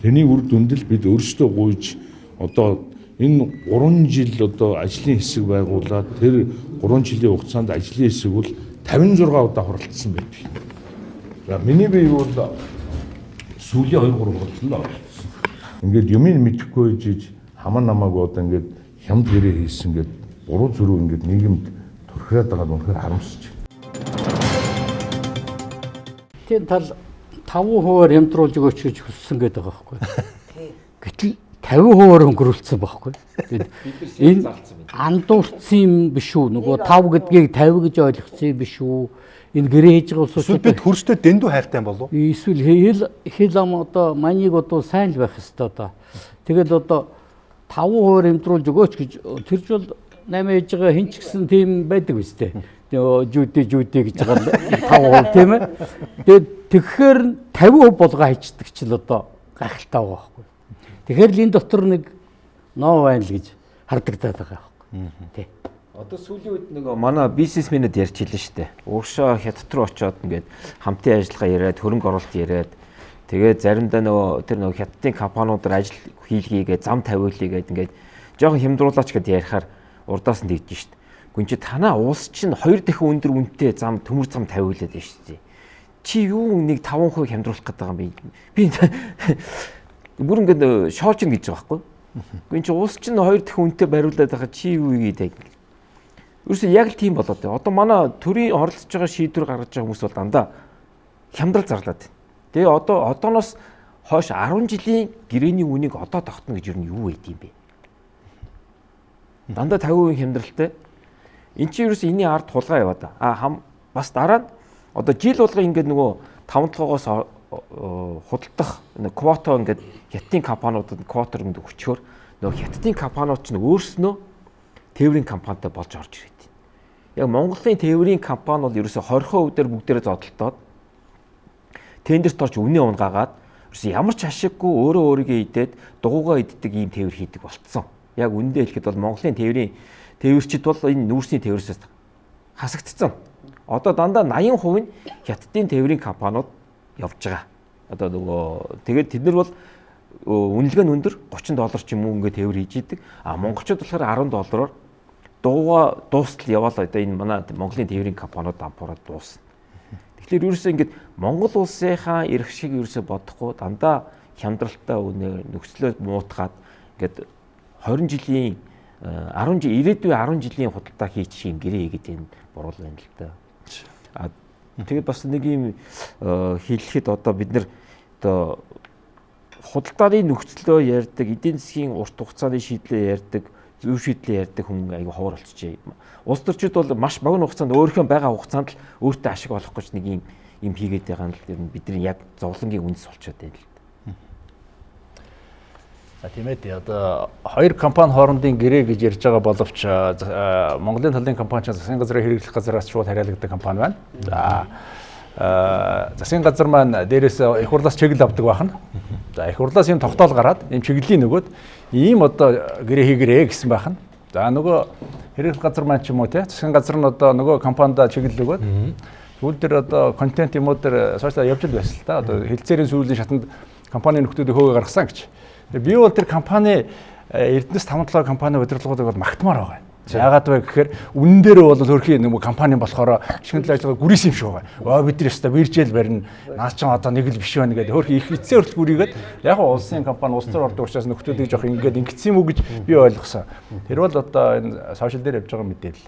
Тэрний үр дүндэл бид өөрсдөө гуйж одоо энэ 3 жил одоо ажлын хэсэг байгуулад тэр 3 жилийн хугацаанд ажлын хэсэг бол 56 удаа хуралдсан байдаг. За миний бие бол сүүлийн 2-3 хурлаа болсон. Ингээд юмыг мэдэхгүй жиж хамаа намаагүй одоо ингээд хямд гэрээ хийсэн ингээд буруу зүрүү ингээд нийгэмд турхираад байгаа нь үнэхээр харамсаж байна. Тийм тал 5% хямдруулж өгөөч гэж хүссэн гэдэг байгаа байхгүй. Гэтэл 50% өнгөрүүлсэн байхгүй. Энэ андуурсан юм биш үү? Нөгөө 5 гэдгийг 50 гэж ойлгосон юм биш үү? Энэ гэрээ хийж байгаа улсууд бид хөрстэй дэндүү хайртай юм болов уу? Эсвэл хэл ам одоо маныг одоо сайн л байх ёстой одоо. Тэгэл одоо 5% хэмдрүүлж өгөөч гэж тэрж бол 8 хийж байгаа хин ч гэсэн тийм байдаг үстэй. Жүүдээ гэж байгаа 5% тийм ээ. Тэгээд тэгэхээр 50% болгоо хийчдэг ч л одоо гайхалтай байгаа байхгүй. Тэгэхээр л энэ дотор нэг ноо байна л гэж хардагдаад байгаа байхгүй. Тий. Одоо сүүлийн үед нэг манай бизнесмэнүүд ярьж хэлсэн шүү дээ. Уушаа хятад руу очиод ингээд хамтын ажиллагаа яриад, хөрөнгө оруулалт яриад тэгээд заримдаа нөгөө хятадын компаниудаар ажил хийлгийгээ зам тавиулъя гэдэг ингээд жоохон хямдруулаач гэдээ ярихаар урдаас нь дийж шүү дээ. Гүн чи танаа уус чинь 2 дахин өндөр үнэтэй зам төмөр зам тавиулаад байна шүү дээ. Чи юу нэг 5% хямдруулах гэдэг юм бэ? Би бүр ингээд шоолж ин гэж байгаа байхгүй. Гүн чи уус чинь 2 дахин үнэтэй бариулаад байгаа чи юу гэдэг. Ерөөсөө яг л тийм болоод байна. Одоо манай төрийн оролцож байгаа шийдвэр гаргаж байгаа хүмүүс бол дандаа хямдрал зарлаад байна. Тэгээ одооноос хойш 10 жилийн гэрээний үнийг одоо тогтно гэж юу байд юм бэ? Дандаа 50% хямдралтай. Энд чинь ерөөсөө энэний ард хулгай яваад байна. Бас дараа нь одоо жил болго ингээд нөгөө 5-7-оос худалдах квота ингээд хятадын компаниудад квотор ингээд өчгөр нөгөө хятадын компаниуд ч өөрснөө тээврийн компанитай болж орж ирээд. Яг Монголын тээврийн компани бол ерөөсө 20% дээр бүгдээрээ зодтолтоод тендерт орж үнэ унгаагаад ерөөсө ямар ч ашиггүй өөрөө өөрийгөө идээд дугуйгаа иддэг ийм тээвэр хийдэг болцсон. Яг үнэндээ хэлэхэд бол Монголын тээвэрчид бол энэ нүүрсний тээврээс хасагдсан. Одоо дандаа 80% нь хятадын тээврийн компаниуд явж байгаа. Одоо нөгөө тэгээд тэд нар бол үнэлгээ нь өндөр $30 ч юм уу ингээд тээвэр хийж идэг. Монголчууд болохоор $10-оор дууга дуустал яваалаа. Одоо энэ манай Монголын тээврийн компаниуд дампуураад дуусна. Тэгэхээр ерөөсөө ингээд Монгол улсынхаа эрх шиг ерөөсөө бодохгүй дандаа хямдралтай нөхцлөө муутгаад ингээд 20 жилийн 10 жил ирээдүйн 10 жилийн худалдаа хийчих юм гэрээ гэдэг энэ буруу байна л да. Тэгээд бас нэг юм хэлэхэд одоо бид нар одоо худалдааны нөхцлөө ярьдаг, эдийн засгийн урт хугацааны шийдлээ ярьдаг, зөв шийдлээ ярьдаг хүн аяга ховор болчихжээ. Улс төрчид бол маш богино хугацаанд өөрийнхөө байгаа хугацаанд л өөртөө ашиг олох гэж нэг юм хийгээд байгаа нь л бидний яг зовлонгийн үндэс болчиход байна л. Тийм ээ. Одоо хоёр компани хоорондын гэрээ гэж ярьж байгаа боловч Монголын талын компани ч засгийн газрын хэрэглэх газраас шууд хариалагддаг компани байна. За засгийн газар маань дээрээс их хурлаас чиглэл авдаг байна. За их хурлаас юм тогтоол гараад юм чиглэлийн нөгөөд ийм одоо гэрээ хийгэрээ гэсэн байна. За нөгөө хэрэглэх газар маань ч юм уу те засгийн газар нь одоо нөгөө компанидаа чиглэл өгөөд сүүл дээр одоо контент юмуд дээр сошиал явж байсан л та. Одоо хэлцээрийн сүүлийн шатанд компани нөхдүүдийг хөөгөө гаргасан гэж. Би бол тэр компани Эрдэнэс 5-7 компани удирдлагуудыг бол магтмаар байгаа. Яагаад вэ гэхээр үнэн дээр бол хөрхийн нэг компани болохоор шинжилгээ ажиллагаа гүрээс юм шиг байгаа. Бид нар яста биржэл барина. Наас ч одоо нэг л биш байна гэдэг хөрх их эцсийн хүртэл гүрийгээд яг улсын компани улс төр ордог учраас нөхдүүдийг жоох ингээд ингэсэн юм уу гэж би ойлгосон. Тэр бол одоо энэ сошиал дээр явж байгаа мэдээлэл.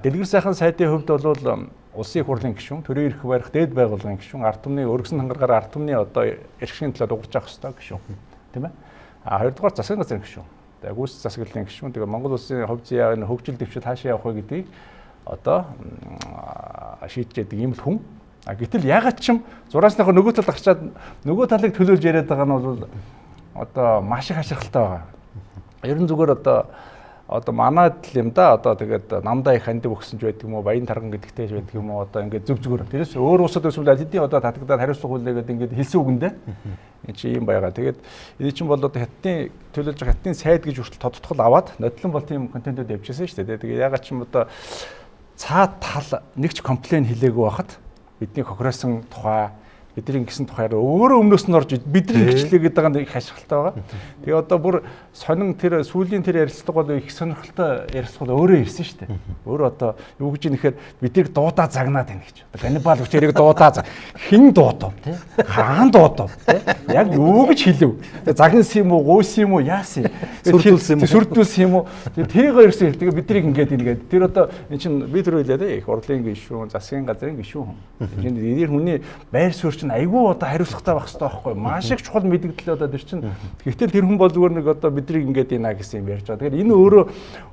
Дэлгэр сайхан сайдын хувьд бол улсын их хурлын гишүүн, төрийн эрх барих дээд байгууллагын гишүүн, ард түмний өргөсөн хангаргаар ард түмний одоо эрхшийн төлөө дуурч авах хэрэгтэй гишүүн. Тийм ээ. Хоёрдугаар засгийн газрын гишүүн. Тэгээ гүйс засаглалын гишүүн. Тэгээ Монгол улсын хувь заяа энэ хөгжил дэвшил хаашаа явах вэ гэдгийг одоо шийдэж яадаг юм л хүн. Гэтэл ягаад ч юм зураасныхаа нөгөө талд гарчаад нөгөө талыг төлөөлж яриад байгаа нь бол одоо маш их хаширхалтай байгаа. Ер нь зүгээр одоо манайд л юм да одоо тэгээд намдаа их хандив өгсөн ч байдаг юм уу баян тарган гэдэгтэй ч байдаг юм уу одоо ингээд зүг зүгээр. Тэрээс өөр улсад эсвэл хэдийн одоо татагдаад хариуцлага хүлээгээд ингээд хэлсэн үгэндээ энэ чи юм байгаа. Тэгээд энэ чинь бол одоо хятадын төлөөлж байгаа хятадын сайд гэж хүртэл тодтгол аваад нодлон бол тийм контентууд явьчихсан шүү дээ. Тэгээд ягаад ч юм одоо цаад тал нэг ч комплейн хийлээгүй байхад бидний хохироосон тухай бидний гисэн тухайар өөрөө өмнөөс нь орж бидний хичлээ гэдэг нь их хашгиралтай байгаа. Тэгээ одоо бүр сонин тэр сүүлийн тэр ярилцлага бол их сонирхолтой ярилцлага өөрөө ирсэн шүү дээ. Өөрөө одоо юу гэж нэхэр биднийг дуудаа загнаад байна гэж. Ганнибал хүчээрийг дуудаа хэн дуудав тий? Хаан дуудав тий? Яг юу гэж хэлв? Загнасан юм уу, гуйсан юм уу, яасан? Сүрдүүлсэн юм уу? Сүрдүүлсэн юм уу? Тэрийг ирсэн. Тэгээ биднийг ингээд тэр одоо эн чинь би тэр хэлээ их урлын гишүүн, засгийн газрын гишүүн. Энд эдгээр хүний байр суурь чинь айгүй одоо хариуцлагатай байх хэрэгтэй байхгүй маш их чухал мэдээлэл одоо тэр чинь гэхдээ тэр хүн бол зүгээр нэг одоо бидний ингээд ийна гэсэн юм ярьж байгаа. Тэгэхээр энэ өөрөө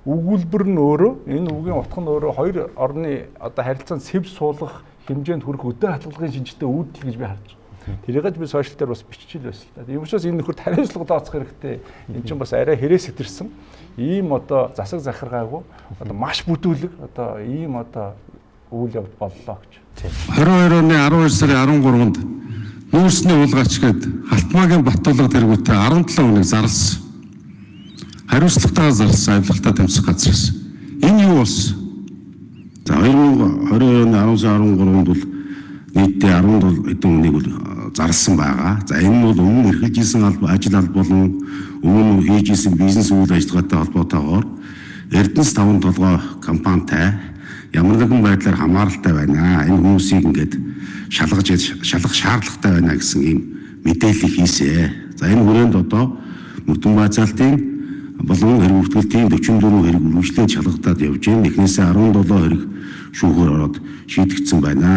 өгүүлбэр нь өөрөө энэ үгийн утга нь өөрөө хоёр орны одоо харилцаанд сэв суулгах хэмжээнд хүрэх өдөө хатгалгын шинжтэй үүдэл гэж би харж байна. Тэрийгэж би сошиал дээр бас биччихэл байсан л та. Тийм учраас энэ нөхөр хариуцлага тооцох хэрэгтэй. Энэ чинь бас арай хэрэг сэтэрсэн ийм одоо засаг захиргаагүй одоо маш бүдүүлэг одоо ийм одоо үйл явдал боллоо гэж. 22 оны 12 сарын 13-нд нүүрсний уулгаач гээд Халтмаагийн Баттуулга тэргүүтээ 17 хүнийг зарласан. Хариуцлагатайгаар зарласан авилгалтаа тэмцэх газраас. Энэ юу болсон? За 2022 оны 10 сарын 13-нд бол нийтдээ 17 хэдэн хүнийг зарласан байгаа. За энэ нь бол өмнө эрхэлж исэн ажил алба болон өмнө хийж исэн бизнес үйл ажиллагаатай холбоотойгоор Эрдэнэс 5-7 компанитай ямар нэгэн байдлаар хамааралтай байна. Энэ хүмүүсийг ингээд шалгах шаардлагатай байна гэсэн ийм мэдээлэл хийсэн. За энэ хүрээнд одоо Мөрдөн Баазалтын болон хэрэг бүртгэлтийн 44 хэрэг үргэлжлээд шалгагдаад явж байна. Эхнээсээ 17 хэрэг шүүхээр ороод шийдэгдсэн байна.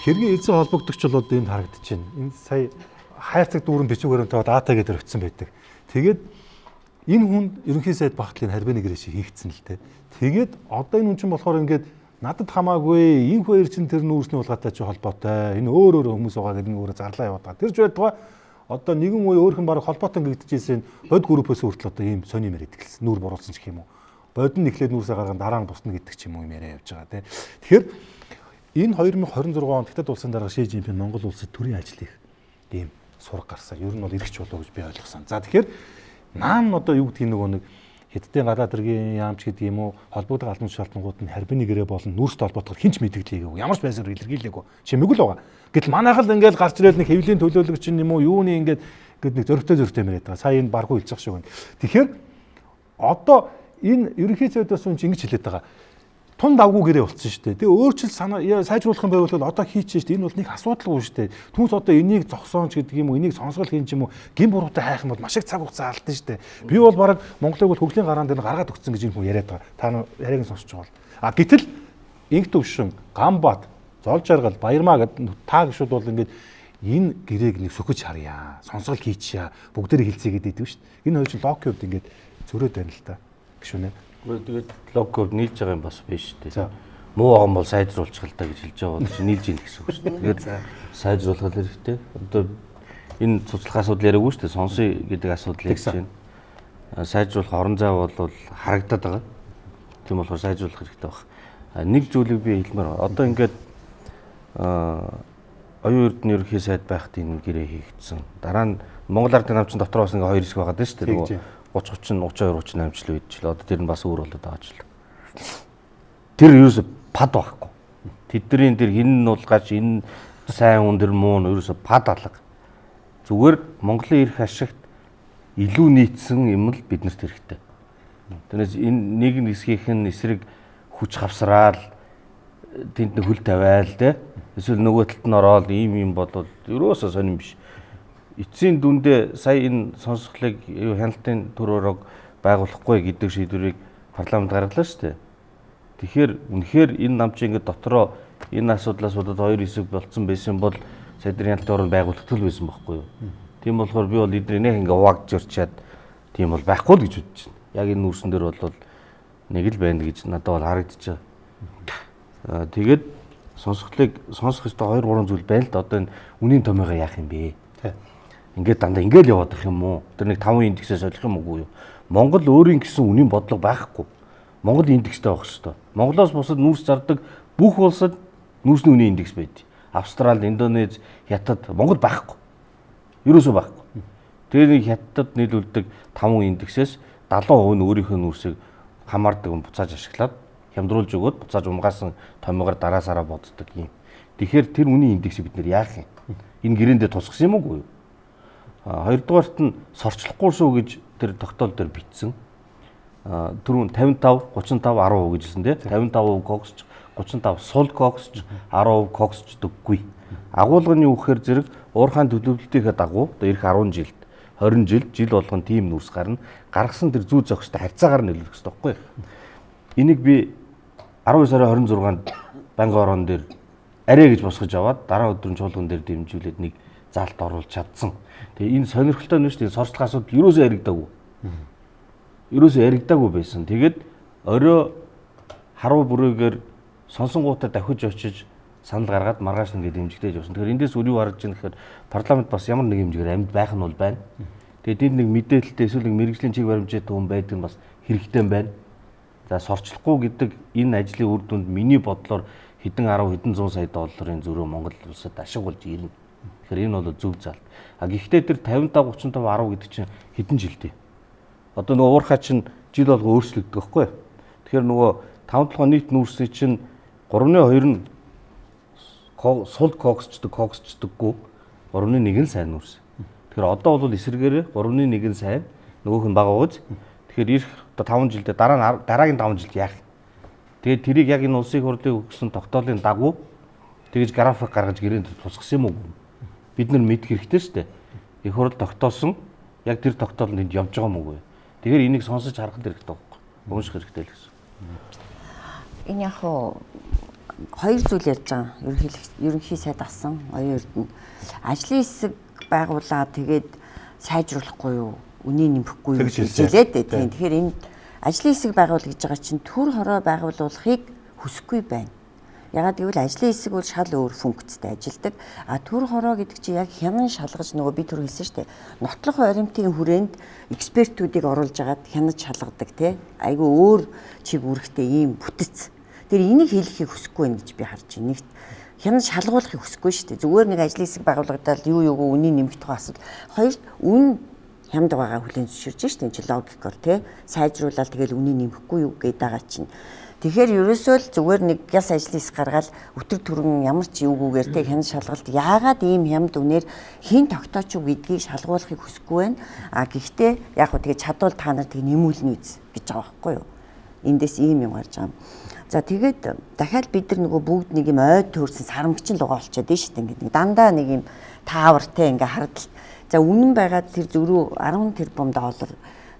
Хэргийн эзэн холбогдогч бол энд харагдаж байна. Энэ сая хайрцаг дүүрэн бичүүгээр дата гэдэг өгсөн байдаг. Тэгээд энэ хүн ерөнхий сайд багтлын харьбаны гэрээшээ хийгдсэн л дээ. Тэгээд одоо энэ хүн чинь болохоор ингээд надад хамаагүй энэ хоёр чинь тэр нүүрсний уулгаатай чи холбоотой. Энэ өөр хүмүүс байгаа гэдэг нь өөрөө зарлаа яваад байгаа. Тэр ч байтугай одоо нэгэн үе өөрхөн баг холбоотой нэгдчихсэн бод группээс хүртэл одоо ийм сони юм яриад эхэлсэн. Нүүр буруулсан ч юм уу. Бодон нэхлээд нүүрсээ гарган дараа нь бусна гэдэг ч юм уу юм яриа явж байгаа тийм. Тэгэхээр энэ 2026 онд Хятад улсын дарга Ши Жинпин Монгол улсад төрийн ажлыг ийм сураг гарсан. Ер нь бол эргэж болов гэж би ойлгосон. За тэгэхээр наан одоо юу гэдгийг нөгөө нэг Хятадын гадаад хэргийн яамч гэдэг юм уу холбогдох албан шалтгаангууд нь харьбаны гэрээ болон нүүрстэй холбоотойгоор хинч мэдээлэл ямар ч байсаар илэрхийлээгүй чимэг л байгаа. Гэтэл манайх л ингээл гарч ирэл нэг хэвлийн төлөөлөгч юм уу юуны ингээд нэг зөрөгтэй яриад байгаа. Сая энэ баргүй хэлж байгаа шүү. Тэгэхээр одоо энэ ерөнхий сайдаас нь ингэж хэлээд байгаа. Тун давгүй гэрээ болцсон шүү дээ. Тэгээ өөрчлөлт сайжруулах юм байвал одоо хийчихэж шүү дээ. Энэ бол нэг асуудалгүй шүү дээ. Түүнээс одоо энийг зогсоон ч гэдэг юм уу, энийг сонсгол хийн ч юм уу, гин буруутай хайх юм бол маш их цаг хугацаа алдсан шүү дээ. Би бол бараг Монголыг бол хөгжлийн гараан дээр гаргаад өгсөн гэж энэ хүн яриад байгаа. Та яриаг нь сонсож байгаа бол. Гэтэл инх төвшин, Гамбат, Зол жаргал, Баярмаа гэдэг та гişүүд бол ингээд энэ гэрээг нэг сөхөж харъя. Сонсгол хийчихье. Бүгдээрээ хилцээ гэдэг шүү дээ. Энэ хоёр чинь локкивд ингээд зөрөөд байна л та. Гişүнэ. Тэгээд логов нийлж байгаа юм бас биш шүү дээ. Муу байгаа бол сайжруулчих л та гэж хэлж байгаа бол нийлж ийн гэсэн үг шүү дээ. Тэгээд сайжруулах хэрэгтэй. Одоо энэ цуцлах асуудал яриаггүй шүү дээ. Сонсоё гэдэг асуудал ярьж байна. Сайжруулах орон зай бол харагдаад байгаа. Тийм болохоор сайжруулах хэрэгтэй байна. Нэг зүйлийг би хэлмээр байна. Одоо ингээд оюун эрдэнэ ерөнхий сайд байхад энэ гэрээ хийгдсэн. Дараа нь Монгол Ардын намчин дотор бас ингээ хоёр хэсэг байгаа шүү дээ. 30 32 38 жил үед жил одоо тэр нь бас өөр болоод байгаа жил. Тэр ерөөсө пад байхгүй. Тэдний тэр хин нь уулгаж энэ сайн хүн тэр муу нь ерөөсө пад алга. Зүгээр Монголын эрх ашигт илүү нийцсэн юм л биднэрт хэрэгтэй. Тэрнээс энэ нэг хэсгийнх нь эсрэг хүч хавсраал тэнд нэг хөл тавиал те. Эсвэл нөгөө талд нь ороод ийм бодвол ерөөсө сонирм биш. Эцсийн дүндээ сая энэ сонсголыг хяналтын төрөөрөг байгуулахгүй гэдэг шийдвэрийг парламент гаргалаа шүү дээ. Тэгэхээр үнэхээр энэ намчин ингээд дотроо энэ асуудлаас болоод хоёр хэсэг болцсон байсан бол сайдрын хяналтын орон байгуулагдтал байсан байхгүй юу? Тийм болохоор би бол эднийг ингээ хуваагдж өрчаад тийм бол байхгүй л гэж бодож байна. Яг энэ нүүрсэн дээр бол нэг л байна гэж надад бол харагдаж байгаа. Тэгээд сонсголыг сонсох ёстой 2 3 зүйл байна л да. Одоо энэ үнийн томьёогоо яах юм бэ? Ингээд дандаа ингээл яваад их юм уу? Тэр нэг 5 индексээс ойлгох юм уу юу? Монгол өөрийн гэсэн үнийн бодлого байхгүй. Монгол индекстэй байх ёстой. Монголоос бусад нүүрс зардаг бүх улсад нүүрсний үнийн индекс байдаг. Австрали, Индонез, Хятад, Монгол байхгүй. Ерөөсөө байхгүй. Тэр нэг Хятадд нийлүүлдэг 5 индексээс 70% нь өөрийнхөө нүүрсийг хамаардаг буцааж ашиглаад хямдруулж өгөөд буцааж умгаасан томьёогоор дараасаараа боддог юм. Тэгэхээр тэр үнийн индексийг бид нэр яах юм? Энэ гэрээндээ тусгасан юм уу юу? Хоёрдугаарт нь сорчлохгүй шүү гэж тэр тогтоол дээр бичсэн. Түрүүн 55 35 10% гэжсэн тий. 55% коксч, 35 сул коксч, 10% коксчдаггүй. Агуулгын юу гэхээр зэрэг уурхайн төлөвлөлтийнхээ дагуу одоо эх 10 жилд 20 жил болгон тийм нүүрс гарна. Гаргасан тэр зүй зохистой харьцаагаар нь нөлөөлөх хэрэгтэй байхгүй. Энийг би 12 сарын 26-нд банк орон дээр арай гэж босгож аваад дараа өдрийн чуулган дээр дэмжүүлээд нэг заалт оруулж чадсан. Тэгээ энэ сонирхолтой нь шүү дээ. Сорчлох асуудал юусоо яригдаагүй. Юусоо яригдаагүй байсан. Тэгээд орой харуу бүрээгээр сонсонгуудаа дахиж очиж санал гаргаад маргааш нэгээ дэмжигдэж явсан. Тэгэхээр эндээс үр юу харж байгаа гэхээр парламент бас ямар нэг хэмжээгээр амьд байх нь бол байна. Тэгээд энд нэг мэдээлэлтэй эсвэл нэг мэрэгжлийн чиг баримжаатай хүн байдаг нь бас хэрэгтэй байна. За сорчлохгүй гэдэг энэ ажлын үр дүнд миний бодлоор хэдэн 10 хэдэн 100 сая долларын зөрөө Монгол улсад ашиг болж ирнэ. Тэгэхээр энэ бол зөв залт. А гэхдээ тэр 55 35 10 гэдэг чинь хэдэн жилдээ. Одоо нөгөө уурхай чинь жил болго өөрчлөгддөг байхгүй. Тэгэхээр нөгөө 5-7 нийт нүүрсийн чинь 3.2 нь сул коксчдаггүй 3.1 нь сайн нүүрс. Тэгэхээр одоо бол эсэргээрээ 3.1 нь сайн нөгөөх нь бага ууз. Тэгэхээр ирэх одоо 5 жилдээ дараагийн 5 жилд яах. Тэгээд тэрийг яг энэ улсын хурлын өгсөн тогтоолын дагуу тэгж график гаргаж гэрээнд тусгасан юм уу? Бид нар мэдэх хэрэгтэй шүү дээ. Их хурл тогтоосон яг тэр тогтоолд энд явж байгаа юм уу? Тэгэхээр энийг сонсож харах хэрэгтэй байхгүй. Өмшөх хэрэгтэй л гэсэн. Энэ яг хоёр зүйл ярьж байгаа. Ерөнхий сайд асан оюун эрдэнэ ажлын хэсэг байгуулаад тэгээд сайжруулахгүй юу? Үнийн нэмэхгүй юу гэж хэлээд тийм. Тэгэхээр энэ ажлын хэсэг байгуул гэж байгаа чинь төр хороо байгуулахыг хүсэхгүй байна. Ягаад гэвэл ажлын хэсэг бол шал өөр функцтэй ажилдаг. А төр хороо гэдэг чинь яг хянан шалгаж нөгөө би түр хэлсэн шүү дээ. Нотлох баримтын хүрээнд экспертүүдийг оруулж агаад хянаж шалгадаг тий. Айгүй өөр чиг үүрэгтэй ийм бүтэц. Тэр энийг хэлэхийг хүсэхгүй байна гэж би харж байна. Нэгт хянаж шалгуулахыг хүсэхгүй шүү дээ. Зүгээр нэг ажлын хэсэг байгуулагдаад юу юуг үнийн нэмэгдэх асуудал. Хоёрт үн хямд байгаа хүлэн зөвшөөрж штэ энэ чинь логикоор тий сайжруулаад тэгэл үнийн нэмэхгүй юу гэдэг байгаа чинь. Тэгэхээр ерөөсөө л зүгээр нэг яс ажлын хэсэг гаргаад өтөр түрэн ямар ч юугүйгээр тий хянаж шалгалт яагаад ийм хямд үнээр хин тогтооч уу гэдгийг шалгуулахыг хүсэхгүй байна. А гэхдээ яг хөө тэгээ чадвал та нар тэг нэмүүлнэ үз гэж байгаа байхгүй юу. Эндээс ийм юм гарч байгаа. За тэгээд дахиад бид нар нөгөө бүгд нэг юм ойд төрсэн сарамгчин лугаа болчиход дээ штэ ингээд дандаа нэг юм таавартай ингээ хардл. За үнэн байгаад тэр зөрүү 10 тэрбум доллар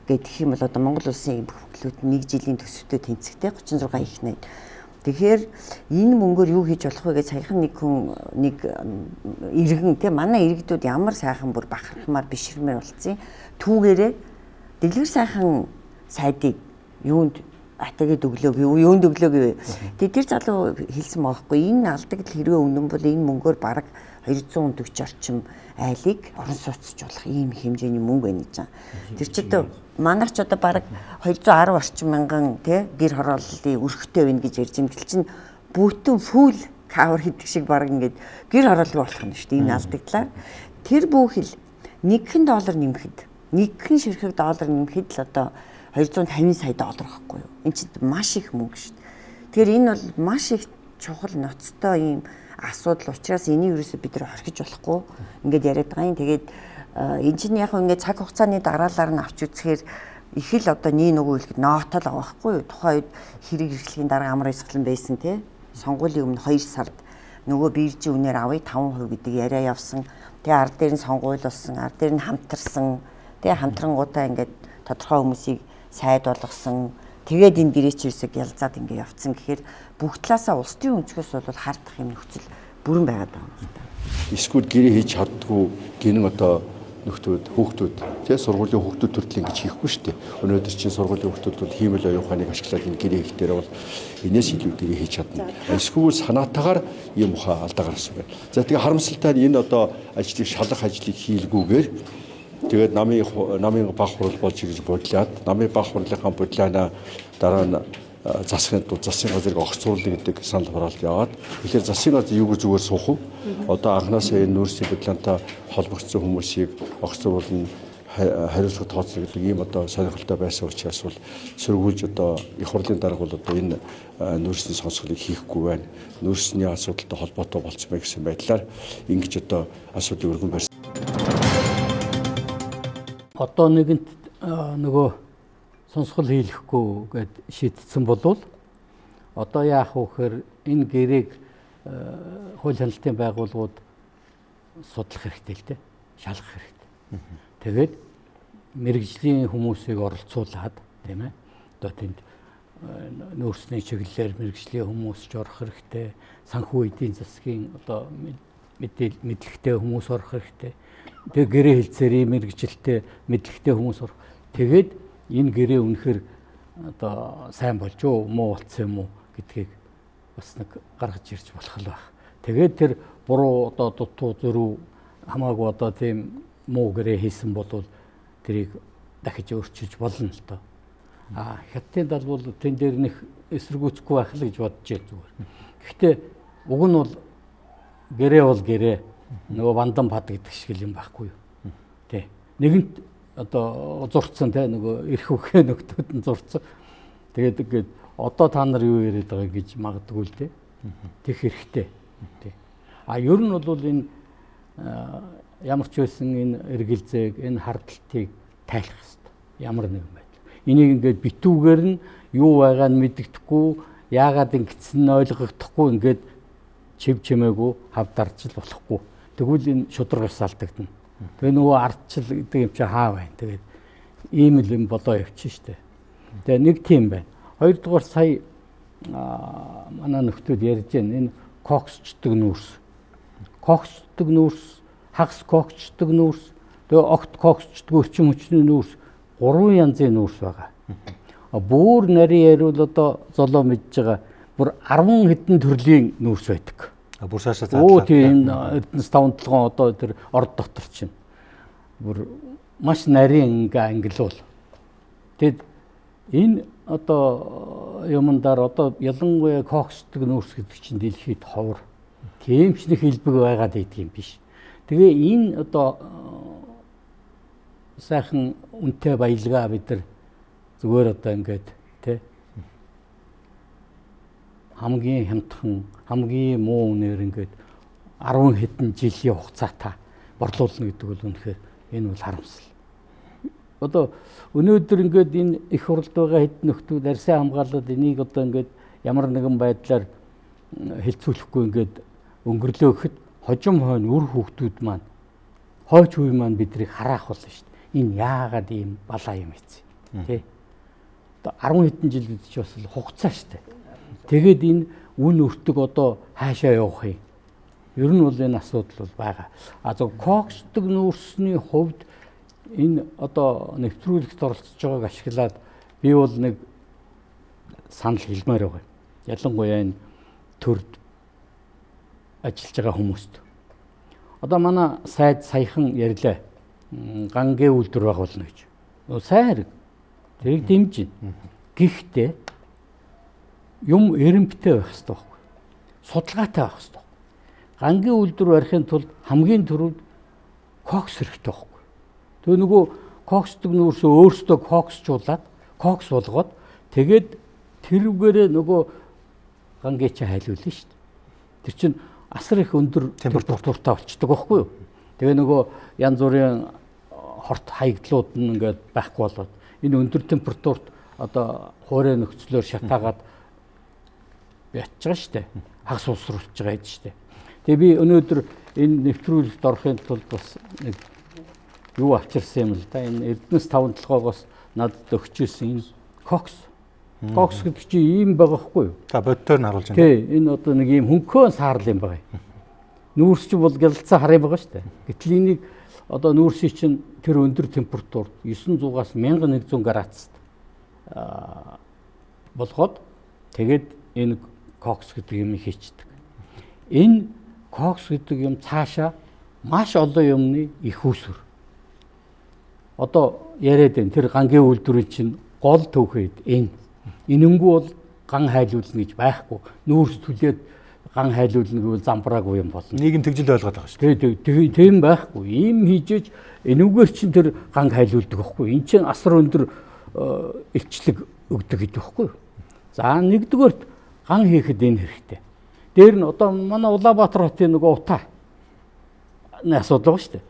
гэх юм бол одоо Монгол улсын бүхлүүд 1 жилийн төсөвтэй тэнцэхтэй 36 их 80. Тэгэхээр энэ мөнгөөр юу хийж болох вэ гэж саяхан нэг хүн нэг иргэн те манай иргэдүүд ямар сайхан бүр бахархмаар бишрмээр болцсон. Түүгээрээ дэлгэр сайхан сайдыг юунд атагээд өглөөг юунд өглөөг вэ. Тэгээд тэр залуу хэлсэн байхгүй энэ алдагдал хэрвээ үнэн бол энэ мөнгөөр бараг 240 орчим айлыг орон сууцчлуулах ийм хэмжээний мөнгө байна гэж байна. Тэр чи одоо манайх ч одоо бараг 210 орчим мянган тий гэр хорооллын өрхтэй байна гэж ярьж байгаа. Тэл чин бүтэн фул кавер хийдэг шиг бараг ингээд гэр хорооллыг болох нь шүү дээ. Энэ алдагдлаар тэр бүхэл $1 нэмэхэд $1 ширхэг доллар нэмэхэд л одоо 250 сая доллар гэхгүй юу. Энд чинь маш их мөнгө шүү дээ. Тэгэхээр энэ бол маш их чухал ноцтой ийм асуудал учраас энийг юусоо бид нар хорхиж болохгүй ингээд яриад байгаа юм. Тэгээд энэ чинь яг ингээд цаг хугацааны дараалаар нь авч үзэхээр их л одоо нэг нөгөө хэлэхэд ноотол байгаа байхгүй юу. Тухайн үед хэрэг эрхлэхийн дараа амар эсгэлэн байсан тий. Сонгуулийн өмнө 2 сард нөгөө биржийн үнээр авъя 5% гэдэг яриа явсан. Тэгээ ард дээр нь сонгуул болсон, ард дээр нь хамтарсан. Тэгээ хамтрангуудаа ингээд тодорхой хүмүүсийг сайд болгосон. Тэгээд энэ гэрээчээсээ ялзаад ингээд явцсан гэхээр бүх талаасаа улс төрийн өнцгөөс бол хардах юм нөхцөл бүрэн байгаад байгаа юм л да. Эсвэл гэрээ хийж чаддгүй гинэн одоо нөхдүүд хүүхдүүд тий сургуулийн хүүхдүүд төртөл ингэж хийхгүй шүү дээ. Өнөөдөр чинь сургуулийн хүүхдүүд бол хиймэл оюун ухааныг ашиглаад энэ гэрээ хийх дээр бол энэс илүү гэрээ хийж чадна. Эсвэл санаатаагаар ийм ухаан алдаа гаргасан байна. За тэгээ харамсалтай нь энэ одоо ажлыг шалах ажлыг хийлгүүгээр тэгээд намын баг хурал болж ирж бодлоод намын баг хурлынхаа бодлоонаа дараа нь засгийн газрыг огцруулна гэдэг санал хураалт яваад тэгэхээр засгийн газар юу зүгээр суух вэ? Одоо анхнаасаа энэ нүүрсийн бодлонтой холбогдсон хүмүүсийг огцруулна, хариуцлага тооцно гэдэг ийм одоо сонирхолтой байсан учраас бол сөргүүлж одоо их хурлын дарга бол одоо энэ нүүрсний сонсголыг хийхгүй байна. Нүүрсний асуудалтай холбоотой болцсон байх гэсэн байдлаар ингэж одоо асуудлыг өргөн барьсан. Одоо нэгэнт нөгөө сонсгол хийлэхгүй гэд шийдсэн болвол одоо яах вэ гэхээр энэ гэрээг хууль хяналтын байгууллагууд судлах хэрэгтэй л дээ. Шалгах хэрэгтэй. Тэгээд мэрэгжлийн хүмүүсийг оролцуулаад тийм ээ. Одоо тэнд нөөцний чиглэлээр мэрэгжлийн хүмүүс ч орох хэрэгтэй. Санхүү эдийн засгийн одоо мэдлэгтэй хүмүүс орох хэрэгтэй. Тэгээ гэрээ хэлцээрийн мэрэгжилтэй мэдлэгтэй хүмүүс орох. Тэгээд энэ гэрээ үнэхээр одоо сайн болж юу муу болсон юм уу гэдгийг бас нэг гаргаж ирж болох л байх. Тэгээд тэр буруу одоо дутуу зөрүү хамаагүй одоо тийм муу гэрээ хийсэн бол тэрийг дахиж өөрчилж болно л доо. Хятадын тал бол тэн дээр нэг эсэргүүцэхгүй байх л гэж бодож байна зүгээр. Гэхдээ уг нь бол гэрээ бол гэрээ нөгөө бандан пад гэдэг шиг юм байхгүй юу. Тэ. Нэгэнт одоо зурцсан те нөгөө эрх үхээ нөхдүүд нь зурцсан. Тэгээд ингээд одоо та нар юу яриад байгаа гэж магадгүй л дээ. Тех хэрэгтэй. Тий. Ер нь бол энэ ямар ч байсан энэ эргэлзээг, энэ хардталтыг тайлах хэрэгтэй. Ямар нэгэн байдал. Энийг ингээд битүүгээр нь юу байгааг нь мэддэхгүй, яагаад ингэсэн нь ойлгогдохгүй ингээд чив чимээгүй хавдарч л болохгүй. Тэгвэл энэ шударгаас алдагдана. Тэгээ нөгөө ардчил гэдэг юм чи хаа байна. Тэгээд ийм л юм болоо явчих штэ. Тэгээ нэг тийм байна. Хоёрдугаар сая манай нөхдүүд ярьж байна. Энэ коксчдаг нүүрс. Коксчдаг нүүрс, хагас коксчдаг нүүрс, тэгээ огт коксчдаг өрчим хүчний нүүрс 3 янзын нүүрс байгаа. Бүр нарийн яриул одоо золоо мэдж байгаа. Бүр 10 хэдэн төрлийн нүүрс байдаг. Бүр шаашаа задлаа. Тийм Эрдэнэс 5-7 одоо тэр орд дотор чинь бүр маш нарийн ангилуул. Тэгэд энэ одоо юмдаар одоо ялангуяа коксдаг нүүрс гэдэг чинь дэлхийд ховор. Тийм ч нэг хэлбэг байгаад байдаг юм биш. Тэгээ энэ одоо сайхан үнэтэй баялгаа бид нар зүгээр одоо ингээд тий хамгийн хямдхан хамгийн муу үнээр ингээд 10 хэдэн жилийн хугацаатай борлуулна гэдэг бол үнэхээр энэ бол харамсал. Одоо өнөөдөр ингээд энэ их хурлд байгаа хэдэн нөхдүүд арьсаа хамгаалаад энийг одоо ингээд ямар нэгэн байдлаар хэлцүүлэхгүй ингээд өнгөрлөө гэхэд хожим хойно үр хүүхдүүд маань хойч үе маань биднийг хараах болно шүү дээ. Энэ яагаад ийм балаа юм ийцээ. Тэ. Одоо 10 хэдэн жил гэдэг чинь бас хугацаа шүү дээ. Тэгээд энэ үн өртөг одоо хаашаа явах юм? Ер нь бол энэ асуудал бол байгаа. Зөв коксдаг нүүрсний хувьд энэ одоо нэвтрүүлэгт оролцож байгааг ашиглаад би бол нэг санал хэлмээр байгаа. Ялангуяа энэ төрд ажиллаж байгаа хүмүүст. Одоо манай сайд саяхан ярьлаа. Гангийн үйлдвэр байгуулна гэж. Сайн хэрэг. Тэрийг дэмжинэ. Гэхдээ юм эренбитэй байх хэрэгтэй байхгүй. Судалгаатай байх хэрэгтэй. Гангийн үйлдвэр барихын тулд хамгийн түрүүнд кокс хэрэгтэй байхгүй. Тэгээ нөгөө коксдог нүүрсөө өөрсдөө коксжуулаад кокс болгоод тэгээд тэрүүгээрээ нөгөө гангийн чи хайлуулна шүү дээ. Тэр чинь асар их өндөр температуртай болчдөг байхгүй юу? Тэгээ нөгөө янз бүрийн хорт хаягдлууд нь ингээд байхгүй болоод энэ өндөр температурт одоо хуурай нөхцлөөр шатаагаад ятж байгаа шүү дээ. Хагас усруулж байгаа юм шүү дээ. Тэгээ би өнөөдөр энэ нэвтрүүлэгт орохын тулд бас нэг юу авчирсан юм л да. Энэ Эрдэнэс 5-7-оос надад өгчээсэн энэ кокс. Кокс гэдэг чинь ийм байгаа хгүй юу? За бодтоор нь харуулж байна. Тий, энэ одоо нэг ийм хөнгөн саарл юм байгаа юм. Нүүрс чинь бол гялцсан хараа байгаа шүү дээ. Гэтэл энийг одоо нүүрсийн чинь тэр өндөр температурт 900-аас 1100 градуст болгоод тэгээд энэ кокс гэдэг юм хийчдэг. Энэ кокс гэдэг юм цаашаа маш олон юмны их үүсвэр. Одоо яриад байна тэр гангийн үйлдвэрийн чинь гол төвхөд энэнгүү бол ган хайлуулна гэж байхгүй. Нүүрс түлээд ган хайлуулна гэвэл замбраагүй юм болно. Нийгэм тэгжил ойлгоод байгаа шүү дээ. Тийм байхгүй. Ийм хийжээж энүүгээр чинь тэр ган хайлуулдаг байхгүй. Энд чинь асар өндөр илчлэг өгдөг гэдэг байхгүй. За нэгдүгээрт ган хийхэд энэ хэрэгтэй. Дээр нь одоо манай Улаанбаатар хотын нөгөө утаа асуудал байгаа шүү дээ.